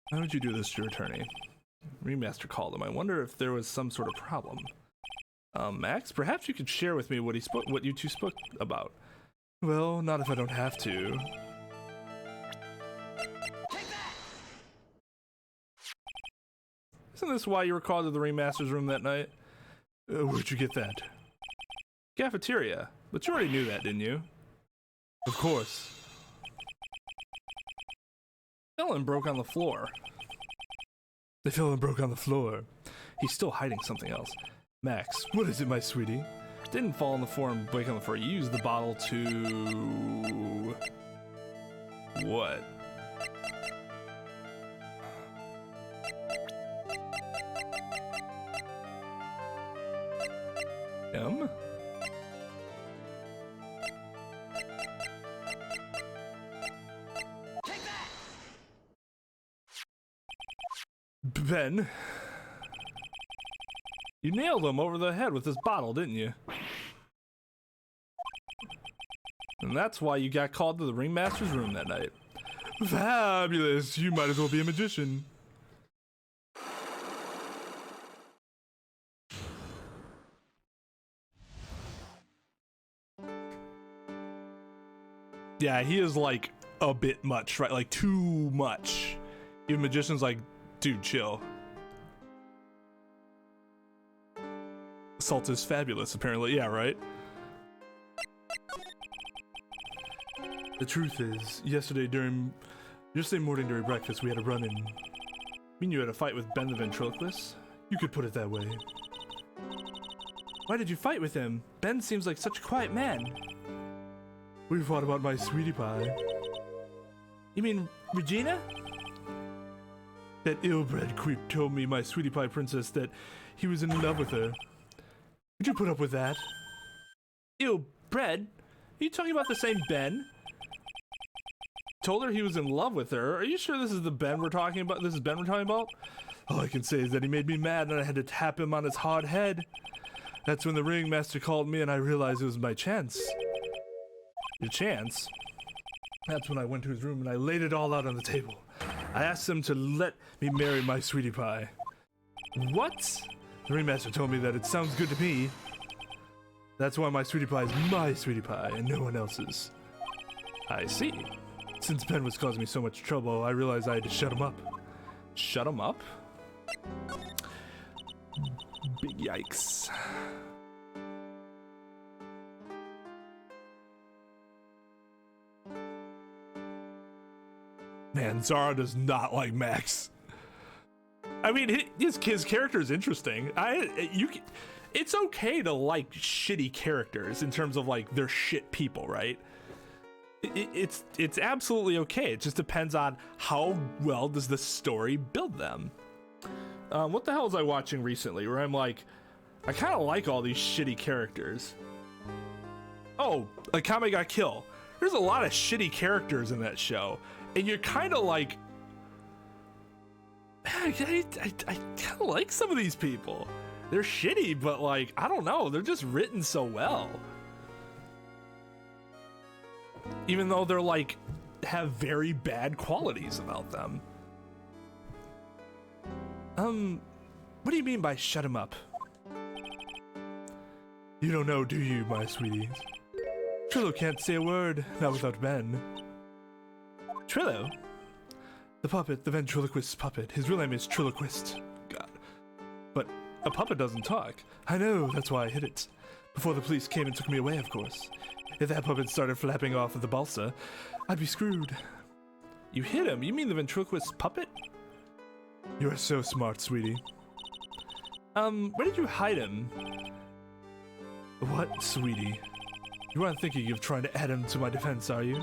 Why would you do this to your attorney? Ringmaster called him. I wonder if there was some sort of problem. Max, perhaps you could share with me what you two spoke about. Well, not if I don't have to. Isn't this why you were called to the ringmaster's room that night? Where'd you get that? Cafeteria. But you already knew that, didn't you? Of course. Fell and broke on the floor. They fell and broke on the floor. He's still hiding something else. Max, what is it, my sweetie? Didn't fall on the floor and break on the floor. You used the bottle to... What? Take that! Ben, you nailed him over the head with this bottle, didn't you? And that's why you got called to the ringmaster's room that night. Fabulous. You might as well be a magician. Yeah, he is like a bit much, right? Like too much. Even magician's like, dude, chill. Salt is fabulous, apparently. Yeah, right? The truth is, yesterday morning during breakfast, we had a run-in. You mean you had a fight with Ben the ventriloquist? You could put it that way. Why did you fight with him? Ben seems like such a quiet man. We fought about my sweetie pie. You mean Regina? That ill-bred creep told me, my sweetie pie princess, that he was in love with her. Would you put up with that? Ill-bred? Are you talking about the same Ben? Told her he was in love with her. Are you sure this is the Ben we're talking about? This is Ben we're talking about? All I can say is that he made me mad and I had to tap him on his hard head. That's when the ringmaster called me and I realized it was my chance. Your chance? That's when I went to his room and I laid it all out on the table. I asked him to let me marry my sweetie pie. What? The ringmaster told me that it sounds good to me. That's why my sweetie pie is my sweetie pie and no one else's. I see. Since Ben was causing me so much trouble, I realized I had to shut him up. Shut him up? Big yikes. Man, Zara does not like Max. I mean, his character is interesting. It's okay to like shitty characters in terms of like they're shit people, right? It's absolutely okay. It just depends on how well does the story build them. What the hell was I watching recently where I'm like, I kind of like all these shitty characters. Oh, Akame got killed. There's a lot of shitty characters in that show, and you're kind of like, I kind of like some of these people. They're shitty, but like, I don't know, they're just written so well. Even though they're like, have very bad qualities about them. What do you mean by shut him up? You don't know, do you, my sweeties? Trillo can't say a word, not without Ben. Trillo? The puppet, the ventriloquist puppet. His real name is Triloquist. God. But a puppet doesn't talk. I know, that's why I hid it. Before the police came and took me away, of course. If that puppet started flapping off of the balsa, I'd be screwed. You hit him? You mean the ventriloquist puppet? You are so smart, sweetie. Where did you hide him? What, sweetie? You aren't thinking of trying to add him to my defense, are you?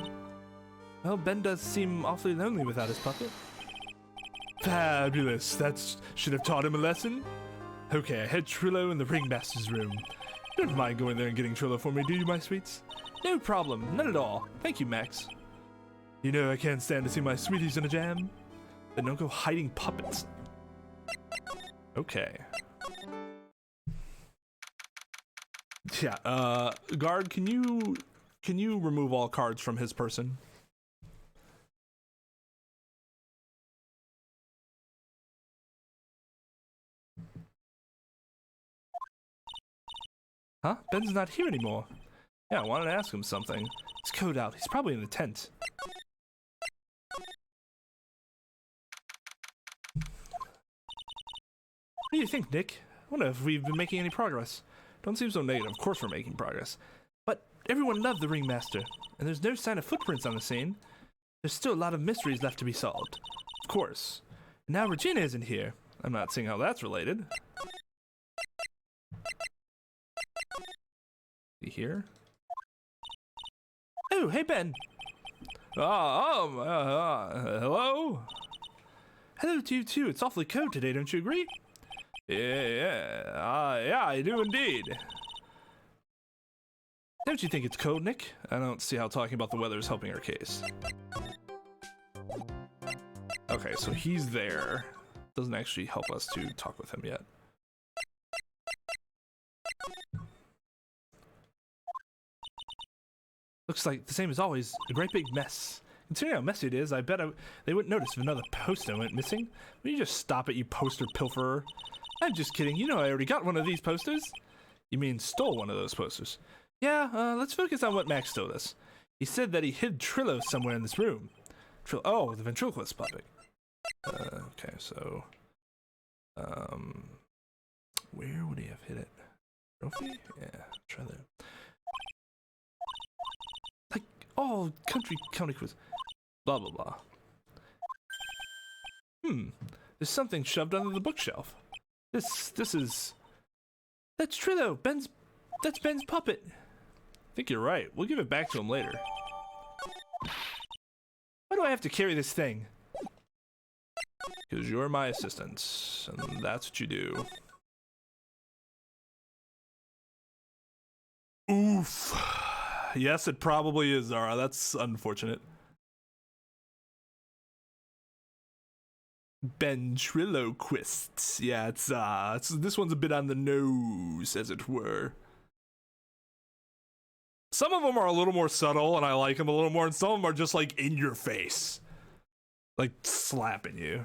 Well, Ben does seem awfully lonely without his puppet. Fabulous. That should have taught him a lesson. Okay, I had Trillo in the ringmaster's room. You don't mind going there and getting Trillo for me, do you, my sweets? No problem, none at all. Thank you, Max. You know I can't stand to see my sweeties in a jam. Then don't go hiding puppets. Okay. Yeah, guard, can you remove all cards from his person? Huh? Ben's not here anymore. Yeah, I wanted to ask him something. It's code out. He's probably in the tent. What do you think, Nick? I wonder if we've been making any progress. Don't seem so negative. Of course we're making progress. But everyone loved the ringmaster, and there's no sign of footprints on the scene. There's still a lot of mysteries left to be solved. Of course. And now Regina isn't here. I'm not seeing how that's related. Here? Oh, hey Ben. Hello? Hello to you too. It's awfully cold today, don't you agree? Yeah, I do indeed. Don't you think it's cold, Nick? I don't see how talking about the weather is helping our case. Okay, so he's there. Doesn't actually help us to talk with him yet. Looks like the same as always, a great big mess. Considering how messy it is, I bet they wouldn't notice if another poster went missing. Will you just stop it, you poster pilferer? I'm just kidding. You know I already got one of these posters. You mean stole one of those posters? Yeah, let's focus on what Max told us. He said that he hid Trillo somewhere in this room. Oh, the ventriloquist puppet. Okay, so... where would he have hid it? Trophy? Yeah, try that. Like, all county quiz. Blah, blah, blah. There's something shoved under the bookshelf. This is... That's Trillo! That's Ben's puppet! I think you're right. We'll give it back to him later. Why do I have to carry this thing? Because you're my assistant, and that's what you do. Oof. Yes, it probably is, Zara. That's unfortunate. Ventriloquists. Yeah, it's this one's a bit on the nose, as it were. Some of them are a little more subtle, and I like them a little more, and some of them are just like in your face, like slapping you.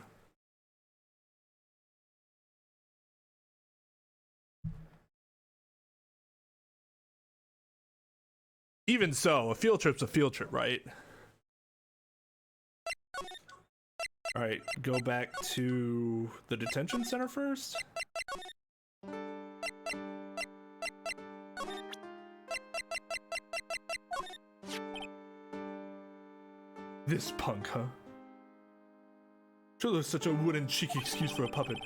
Even so, a field trip's a field trip, right? Alright, go back to the detention center first. This punk, huh? Trillo's such a wooden, cheeky excuse for a puppet.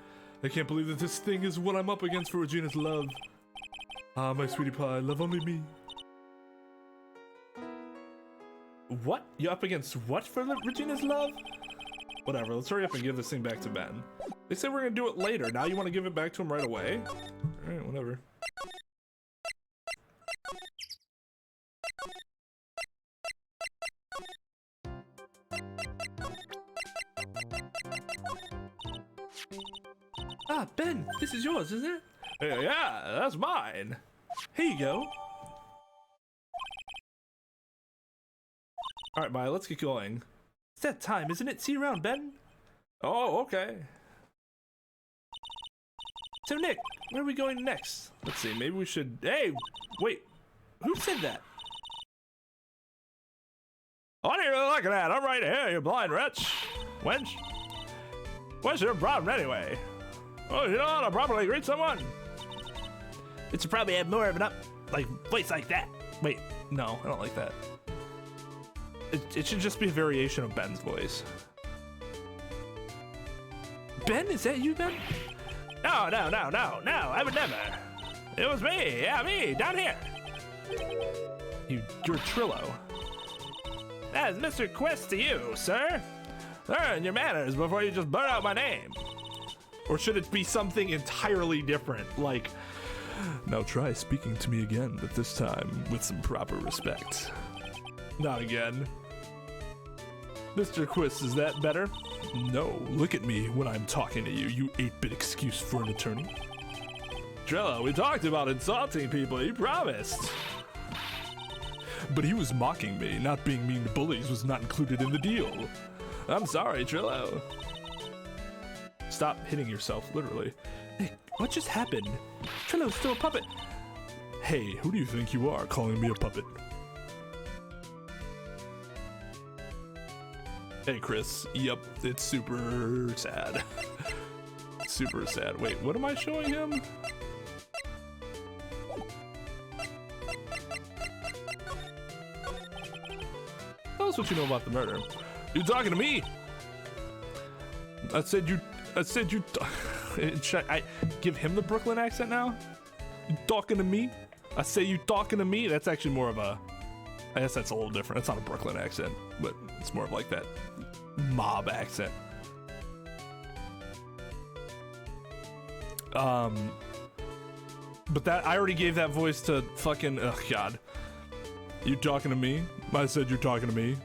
I can't believe that this thing is what I'm up against for Regina's love. Ah, my sweetie pie, love only me. What? You up against what for Regina's love? Whatever, let's hurry up and give this thing back to Ben. They said we're gonna do it later. Now you want to give it back to him right away? Alright, whatever. Ah, Ben, this is yours, isn't it? Yeah, that's mine. Here you go. Alright, Maya, let's get going. It's that time, isn't it? See you around, Ben. Oh, okay. So, Nick, where are we going next? Let's see, maybe we should... Hey, wait. Who said that? What are you looking at? I'm right here, you blind wretch. Wench. What's your problem anyway? Oh, you know how to properly greet someone? It's to probably have more of an voice like that. Wait, no, I don't like that. It should just be a variation of Ben's voice. Ben, is that you, Ben? No, I would never. It was me, yeah, me, down here. You're Trillo. That's Mr. Quest to you, sir. Learn your manners before you just blurt out my name. Or should it be something entirely different, like, now try speaking to me again, but this time with some proper respect. Not again. Mr. Quist, is that better? No, look at me when I'm talking to you, you 8-bit excuse for an attorney. Trillo, we talked about insulting people, you promised. But he was mocking me, not being mean to bullies was not included in the deal. I'm sorry, Trillo. Stop hitting yourself, literally. Hey, what just happened? Trillo's still a puppet. Hey, who do you think you are calling me a puppet? Hey, Chris. Yep, it's super sad. Super sad. Wait, what am I showing him? Tell us what you know about the murder. You talking to me? I said you. I give him the Brooklyn accent now? You talking to me? I say you talking to me? That's actually more of a... I guess that's a little different. It's not a Brooklyn accent, but it's more of like that mob accent. But that, I already gave that voice to fucking... Oh, God. You talking to me? I said you're talking to me.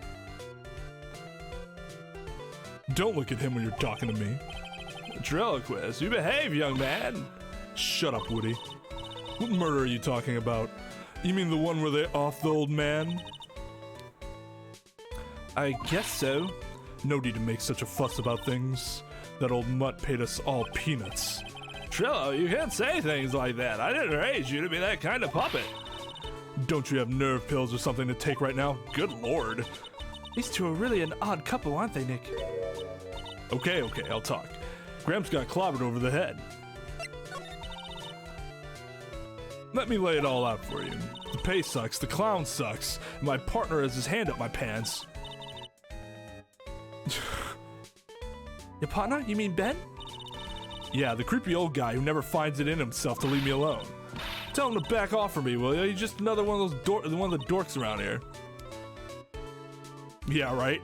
Don't look at him when you're talking to me. Ventriloquist, you behave, young man. Shut up, Woody. What murder are you talking about? You mean the one where they off the old man? I guess so. No need to make such a fuss about things. That old mutt paid us all peanuts. Trillo, you can't say things like that. I didn't raise you to be that kind of puppet. Don't you have nerve pills or something to take right now? Good lord. These two are really an odd couple, aren't they, Nick? Okay, I'll talk. Gramps got clobbered over the head. Let me lay it all out for you. The pay sucks, the clown sucks, and my partner has his hand up my pants. Your partner? You mean Ben? Yeah, the creepy old guy who never finds it in himself to leave me alone. Tell him to back off from me, will you? He's just another one of those one of the dorks around here. Yeah, right.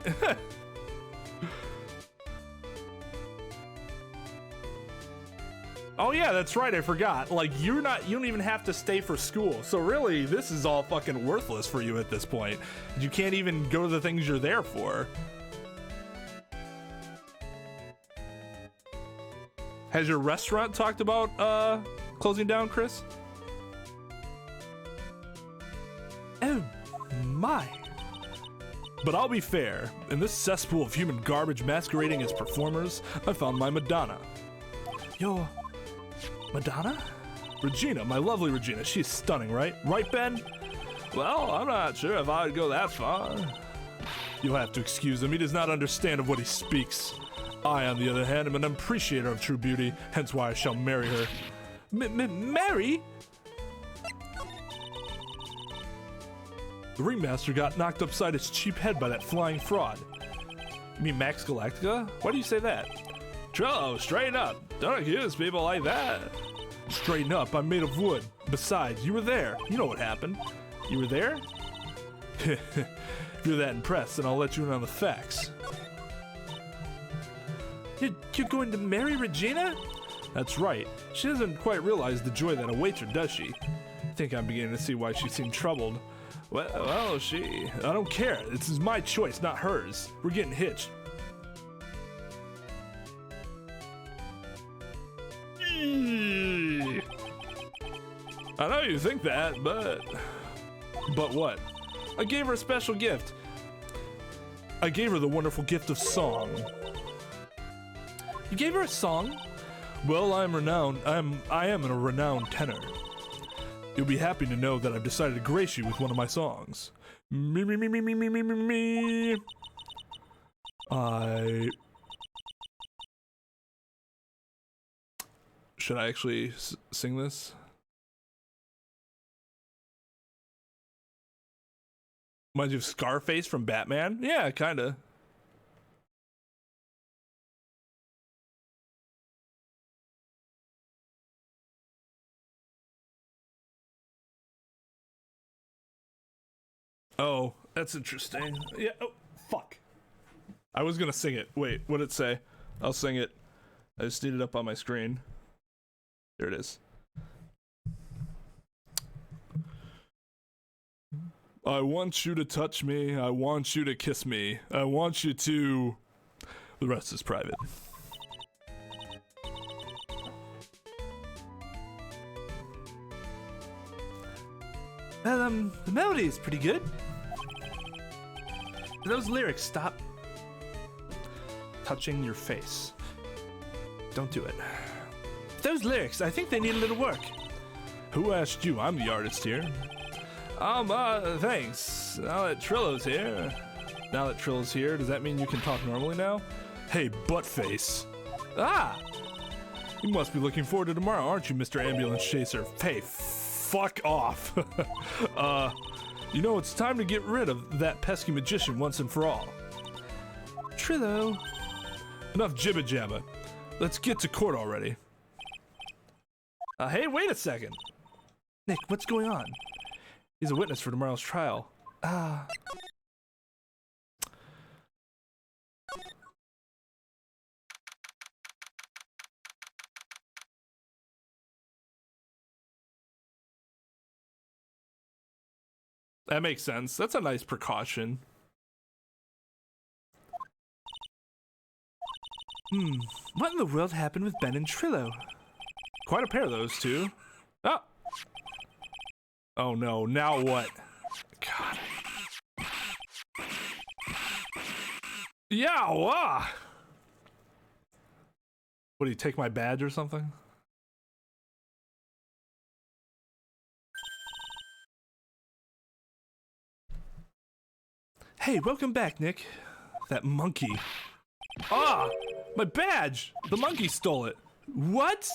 Oh yeah, that's right, I forgot. Like, you don't even have to stay for school. So really, this is all fucking worthless for you at this point. You can't even go to the things you're there for. Has your restaurant talked about closing down, Chris? Oh my. But I'll be fair. In this cesspool of human garbage masquerading as performers, I found my Madonna. Your Madonna? Regina, my lovely Regina. She's stunning, right? Right, Ben? Well, I'm not sure if I'd go that far. You'll have to excuse him. He does not understand of what he speaks. I, on the other hand, am an appreciator of true beauty, hence why I shall marry her. Mary? The ringmaster got knocked upside his cheap head by that flying fraud. You mean Max Galactica? Why do you say that? Trello, straighten up. Don't accuse people like that. Straighten up, I'm made of wood. Besides, you were there. You know what happened. You were there? If you're that impressed, then I'll let you in on the facts. You're going to marry Regina? That's right. She doesn't quite realize the joy that awaits her, does she? I think I'm beginning to see why she seemed troubled. Well, I don't care. This is my choice, not hers. We're getting hitched. I know you think that, but... But what? I gave her a special gift. I gave her the wonderful gift of song. You gave her a song? Well, I am a renowned tenor. You'll be happy to know that I've decided to grace you with one of my songs. Me. Should I actually sing this? Reminds you of Scarface from Batman? Yeah, kinda. Oh, that's interesting. Yeah, oh, fuck. I was gonna sing it. Wait, what'd it say? I'll sing it. I just need it up on my screen. There it is. I want you to touch me. I want you to kiss me. I want you to... The rest is private. Well, the melody is pretty good. Those lyrics, stop Touching your face. Don't do it. those lyrics, I think they need a little work. Who asked you? I'm the artist here. Thanks. Now that Trillo's here, does that mean you can talk normally now? Hey, buttface. Ah! You must be looking forward to tomorrow, aren't you, Mr. Ambulance Chaser? Hey, fuck off. You know, it's time to get rid of that pesky magician once and for all. Trillo. Enough jibba jabba. Let's get to court already. Hey, wait a second. Nick, what's going on? He's a witness for tomorrow's trial. That makes sense. That's a nice precaution. What in the world happened with Ben and Trillo? Quite a pair of those two. Oh! Oh no, now what? God. Yeah, what? What, do you take my badge or something? Hey, welcome back, Nick. That monkey. Ah! My badge! The monkey stole it. What?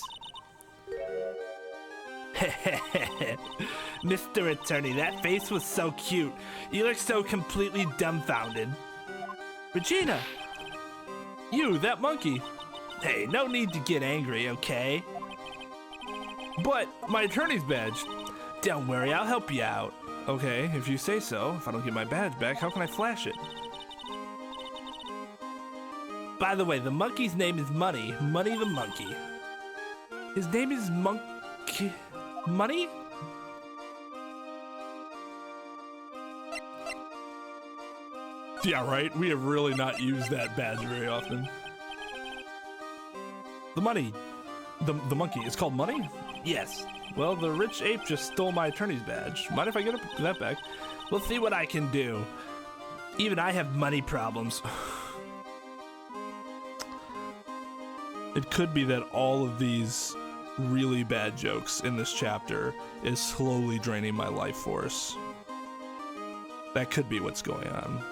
Mr. Attorney, that face was so cute. You look so completely dumbfounded. Regina! You, that monkey. Hey, no need to get angry, okay? But my attorney's badge. Don't worry, I'll help you out. Okay, if you say so. If I don't get my badge back, how can I flash it? By the way, the monkey's name is Money. Money the monkey. His name is Monkey... Money? Yeah, right? We have really not used that badge very often. The money. The monkey. It's called Money? Yes. Well, the rich ape just stole my attorney's badge. Mind if I get that back? We'll see what I can do. Even I have money problems. It could be that all of these really bad jokes in this chapter is slowly draining my life force. That could be what's going on.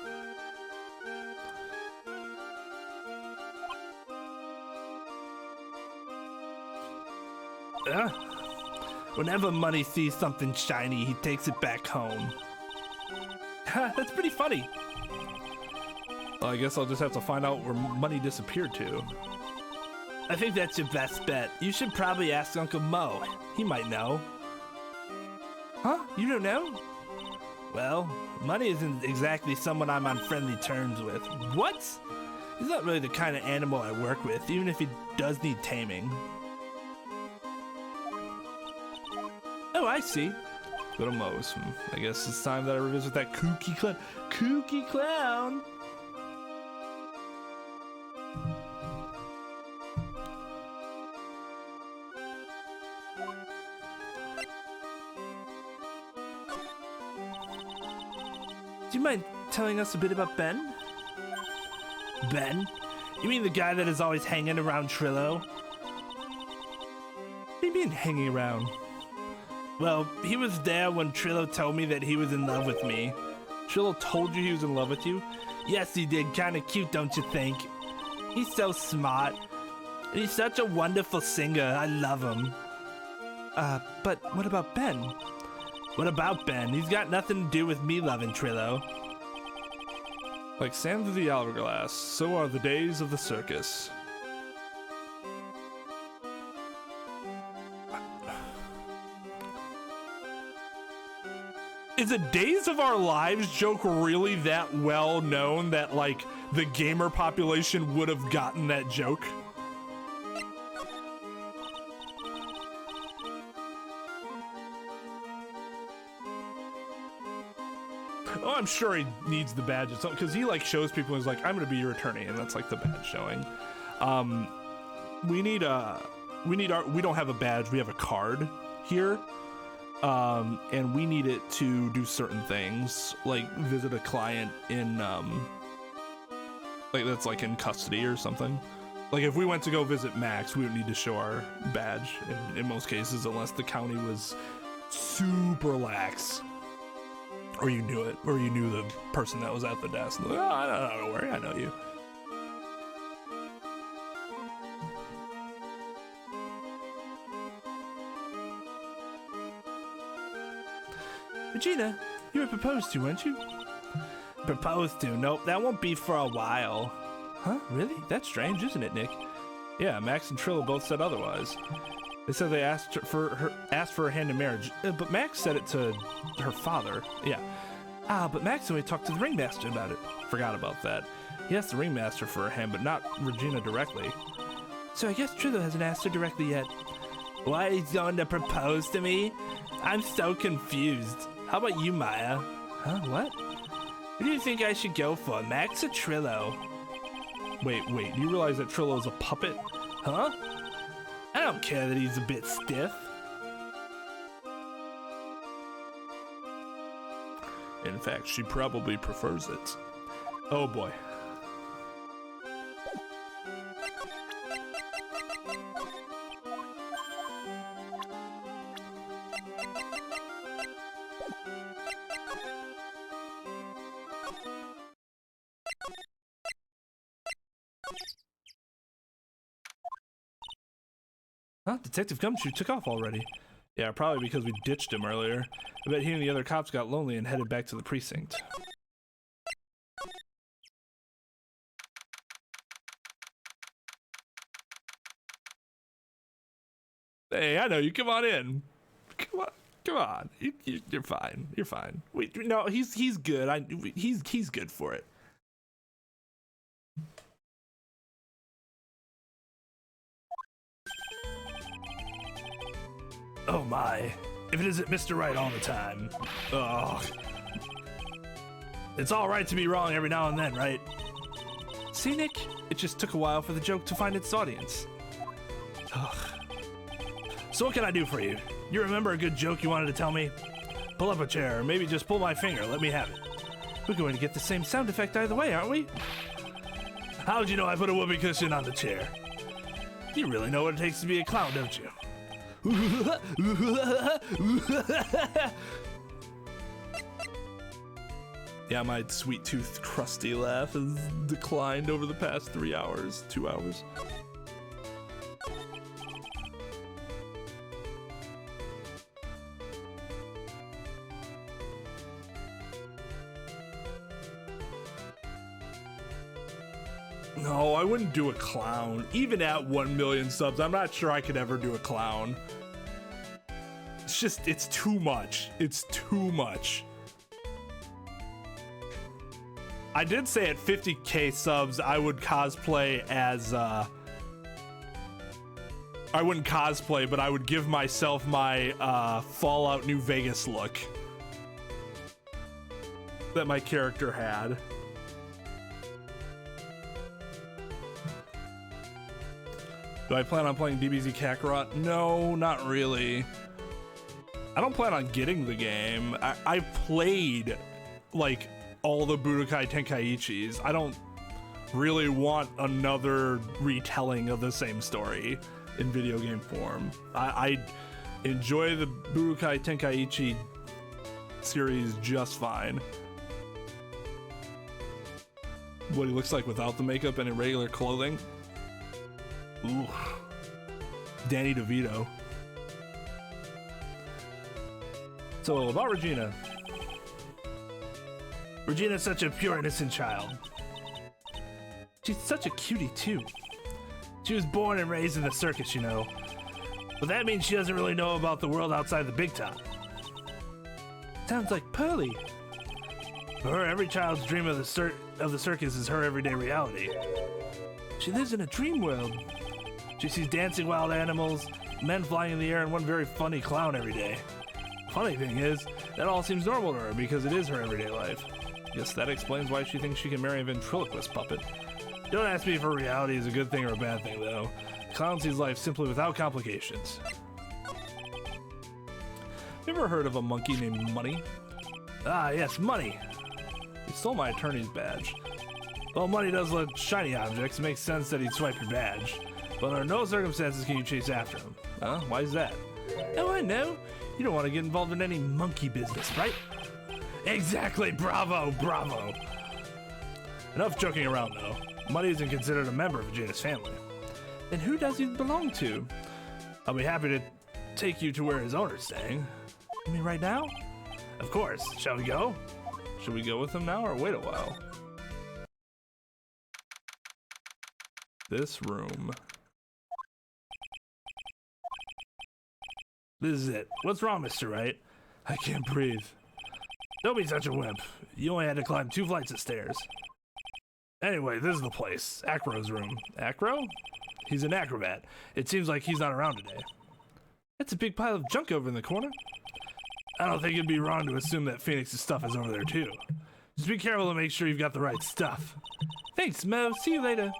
Whenever Money sees something shiny, he takes it back home. That's pretty funny. Well, I guess I'll just have to find out where Money disappeared to. I think that's your best bet. You should probably ask Uncle Mo. He might know. Huh? You don't know? Well, Money isn't exactly someone I'm on friendly terms with. What? He's not really the kind of animal I work with, even if he does need taming. Oh, I see. Go to Mo's. I guess it's time that I revisit that kooky clown. Kooky clown! Do you mind telling us a bit about Ben? Ben? You mean the guy that is always hanging around Trillo? What do you mean, hanging around? Well, he was there when Trillo told me that he was in love with me. Trillo told you he was in love with you? Yes, he did. Kinda cute, don't you think? He's so smart. And he's such a wonderful singer. I love him. But what about Ben? What about Ben? He's got nothing to do with me loving Trillo. Like sand through the hourglass, so are the days of the circus. Is a Days of Our Lives joke really that well known that, like, the gamer population would have gotten that joke? Oh, I'm sure he needs the badge, because he, like, shows people, he's like, I'm gonna be your attorney, and that's, like, the badge showing. We don't have a badge, we have a card here. And we need it to do certain things, like visit a client in, like that's like in custody or something. Like if we went to go visit Max, we would need to show our badge in most cases, unless the county was super lax. Or you knew it, or you knew the person that was at the desk. Like, oh, don't worry, I know you. Regina, you were proposed to, weren't you? Proposed to? Nope, that won't be for a while. Huh? Really? That's strange, isn't it, Nick? Yeah, Max and Trillo both said otherwise. They said they asked for her hand in marriage, but Max said it to her father. Yeah. But Max only talked to the ringmaster about it. Forgot about that. He asked the ringmaster for her hand, but not Regina directly. So I guess Trillo hasn't asked her directly yet. What, he's going to propose to me? I'm so confused. How about you, Maya? Huh? What? Who do you think I should go for, Max or Trillo? Wait, do you realize that Trillo is a puppet? Huh? I don't care that he's a bit stiff. In fact, she probably prefers it. Oh boy. Huh? Detective Gumshoe took off already. Yeah, probably because we ditched him earlier. I bet he and the other cops got lonely and headed back to the precinct. Hey, I know you. Come on in. Come on. You're fine. You're fine. Wait, no, he's good. He's good for it. Oh my. If it isn't Mr. Wright all the time. Ugh. It's all right to be wrong every now and then, right? See, Nick? It just took a while for the joke to find its audience. Ugh. So what can I do for you? You remember a good joke you wanted to tell me? Pull up a chair, or maybe just pull my finger. Let me have it. We're going to get the same sound effect either way, aren't we? How'd you know I put a whoopee cushion on the chair? You really know what it takes to be a clown, don't you? Yeah, my sweet tooth crusty laugh has declined over the past 3 hours, 2 hours. No, I wouldn't do a clown. Even at 1 million subs, I'm not sure I could ever do a clown. It's just, it's too much. It's too much. I did say at 50k subs, I would cosplay as, I wouldn't cosplay, but I would give myself my Fallout New Vegas look that my character had. Do I plan on playing DBZ Kakarot? No, not really. I don't plan on getting the game. I played, like, all the Budokai Tenkaichis. I don't really want another retelling of the same story in video game form. I enjoy the Budokai Tenkaichi series just fine. What he looks like without the makeup and irregular clothing. Ooh. Danny DeVito. So, about Regina. Regina's such a pure, innocent child. She's such a cutie, too. She was born and raised in the circus, you know. But that means she doesn't really know about the world outside the big top. Sounds like Pearly. For her, every child's dream of the circus is her everyday reality. She lives in a dream world. She sees dancing wild animals, men flying in the air, and one very funny clown every day. Funny thing is, that all seems normal to her because it is her everyday life. Guess that explains why she thinks she can marry a ventriloquist puppet. Don't ask me if her reality is a good thing or a bad thing, though. The clown sees life simply without complications. You ever heard of a monkey named Money? Ah, yes, Money. He stole my attorney's badge. Well, Money does love shiny objects. It makes sense that he'd swipe your badge. But under no circumstances can you chase after him. Huh? Why is that? Oh, I know. You don't want to get involved in any monkey business, right? Exactly. Bravo, bravo. Enough joking around, though. Money isn't considered a member of Regina's family. Then who does he belong to? I'll be happy to take you to where his owner's staying. You mean right now? Of course. Shall we go? Should we go with him now or wait a while? This room. This is it. What's wrong, Mr. Wright? I can't breathe. Don't be such a wimp. You only had to climb 2 flights of stairs. Anyway, this is the place. Acro's room. Acro? He's an acrobat. It seems like he's not around today. That's a big pile of junk over in the corner. I don't think it'd be wrong to assume that Phoenix's stuff is over there too. Just be careful to make sure you've got the right stuff. Thanks, Mo. See you later.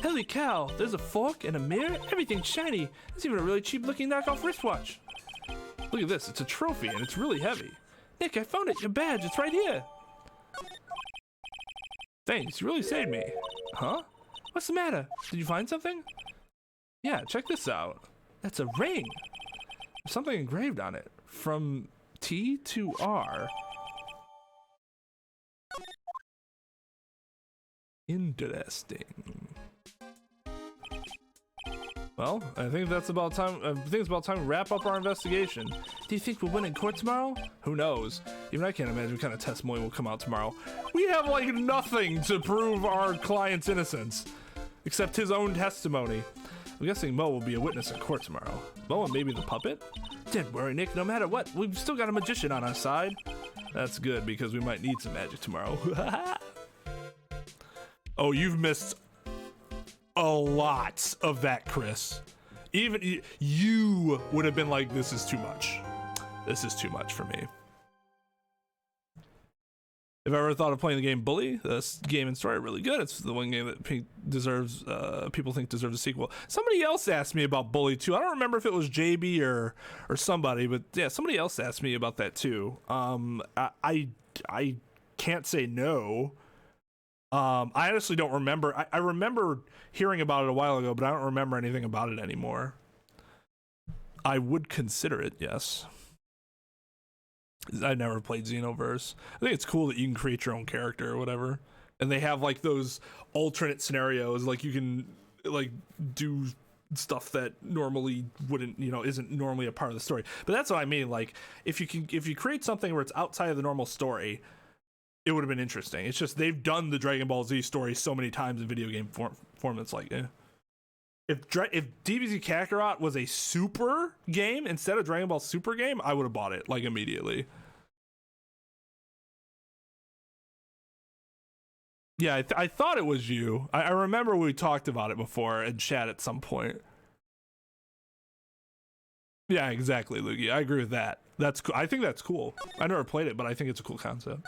Holy cow, there's a fork and a mirror, everything's shiny. There's even a really cheap looking knockoff wristwatch. Look at this, it's a trophy and it's really heavy. Nick, I found it, your badge, it's right here. Thanks, you really saved me. Huh? What's the matter? Did you find something? Yeah, check this out. That's a ring. There's something engraved on it. From T to R. Interesting. Well, I think that's about time. I think it's about time to wrap up our investigation. Do you think we'll win in court tomorrow? Who knows? Even I can't imagine what kind of testimony will come out tomorrow. We have like nothing to prove our client's innocence, except his own testimony. I'm guessing Mo will be a witness in court tomorrow. Mo and maybe the puppet? Don't worry, Nick. No matter what, we've still got a magician on our side. That's good because we might need some magic tomorrow. Oh, you've missed a lot of that, Chris. Even you would have been like, this is too much. This is too much for me. If I ever thought of playing the game Bully, this game and story are really good. It's the one game that people think deserves a sequel. Somebody else asked me about Bully too. I don't remember if it was JB or somebody, but yeah, somebody else asked me about that too. I can't say no. I honestly don't remember. I remember hearing about it a while ago, but I don't remember anything about it anymore. I would consider it, yes. I never played Xenoverse. I think it's cool that you can create your own character or whatever. And they have like those alternate scenarios, like you can like do stuff that normally wouldn't, isn't normally a part of the story. But that's what I mean. Like if you create something where it's outside of the normal story, it would have been interesting. It's just they've done the Dragon Ball Z story so many times in video game form that's like, eh. If DBZ Kakarot was a super game instead of Dragon Ball Super game, I would have bought it like immediately. Yeah, I thought it was you. I remember we talked about it before in chat at some point. Yeah, exactly, Luigi. I agree with that. That's cool. I think that's cool. I never played it, but I think it's a cool concept.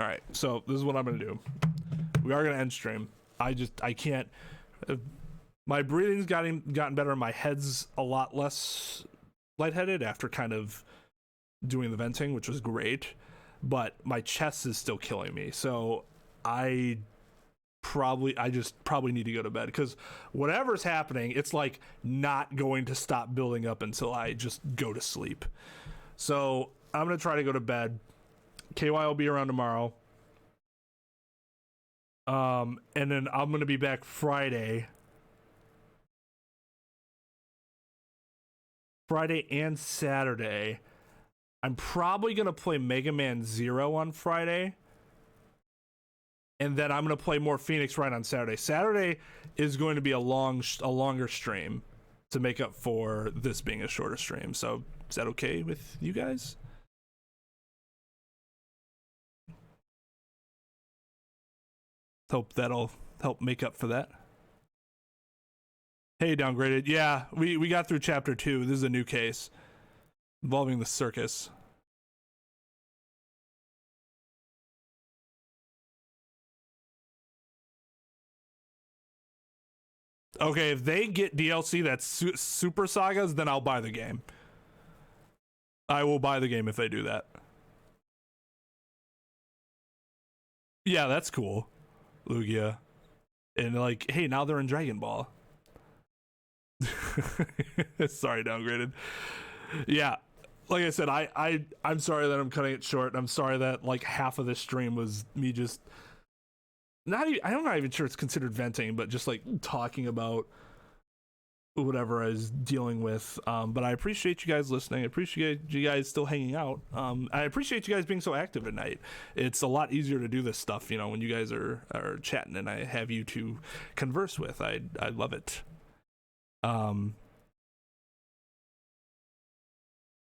All right, so this is what I'm gonna do. We are gonna end stream. I can't. My breathing's gotten better. My head's a lot less lightheaded after kind of doing the venting, which was great. But my chest is still killing me. So I just probably need to go to bed because whatever's happening, it's like not going to stop building up until I just go to sleep. So I'm gonna try to go to bed. KY will be around tomorrow. And then I'm going to be back Friday. Friday and Saturday. I'm probably going to play Mega Man Zero on Friday. And then I'm going to play more Phoenix Wright on Saturday. Saturday is going to be a longer stream to make up for this being a shorter stream. So is that okay with you guys? Hope that'll help make up for that. Hey, downgraded. Yeah, we got through chapter 2. This is a new case involving the circus. Okay, if they get DLC that's Super Sagas, then I'll buy the game. I will buy the game if they do that. Yeah, that's cool. Lugia. And like, hey, now they're in Dragon Ball. Sorry, downgraded. Yeah, like I said, I'm sorry that I'm cutting it short. I'm sorry that like half of this stream was me just I'm not even sure it's considered venting, but just like talking about whatever I was dealing with. But I appreciate you guys listening. I appreciate you guys still hanging out. I appreciate you guys being so active at night. It's a lot easier to do this stuff, when you guys are chatting and I have you to converse with. I love it.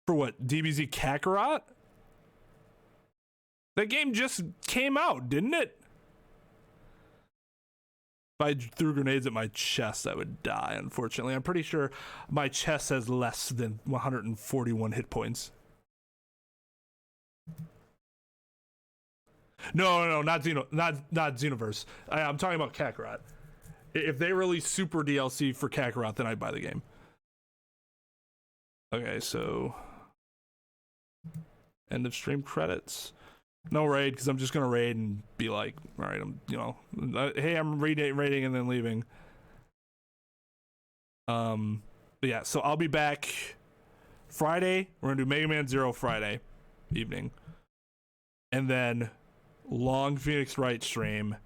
For what, DBZ Kakarot? That game just came out, didn't it? If I threw grenades at my chest, I would die, unfortunately. I'm pretty sure my chest has less than 141 hit points. No, not Xenoverse. I'm talking about Kakarot. If they release super DLC for Kakarot, then I'd buy the game. Okay, so end of stream credits. No raid, because I'm just gonna raid and be like, all right, hey, I'm raiding and then leaving. But yeah, so I'll be back Friday. We're gonna do Mega Man Zero Friday evening, and then long Phoenix Wright stream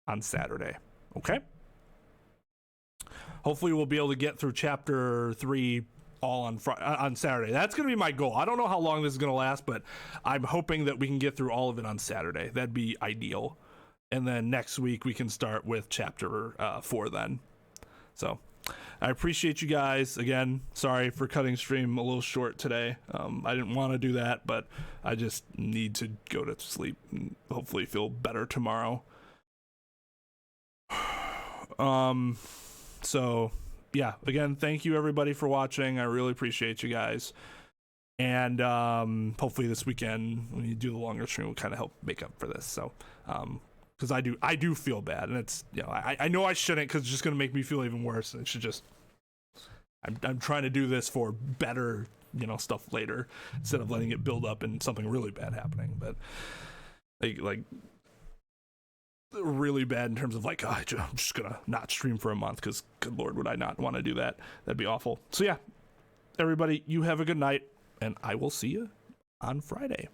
on Saturday. Okay. Hopefully we'll be able to get through chapter 3 all on Saturday. That's going to be my goal. I don't know how long this is going to last, but I'm hoping that we can get through all of it on Saturday. That'd be ideal. And then next week we can start with chapter 4 then. So I appreciate you guys. Again, sorry for cutting stream a little short today. I didn't want to do that, but I just need to go to sleep and hopefully feel better tomorrow. So yeah, again, thank you everybody for watching. I really appreciate you guys. And hopefully this weekend when you do the longer stream will kind of help make up for this. So because I do feel bad, and it's, you know, I know I shouldn't, because it's just gonna make me feel even worse. And it should just, I'm trying to do this for better, you know, stuff later, instead of letting it build up and something really bad happening. But like really bad in terms of like, oh, I'm just gonna not stream for a month, because good lord, would I not want to do that? That'd be awful. So yeah, everybody, you have a good night, and I will see you on Friday.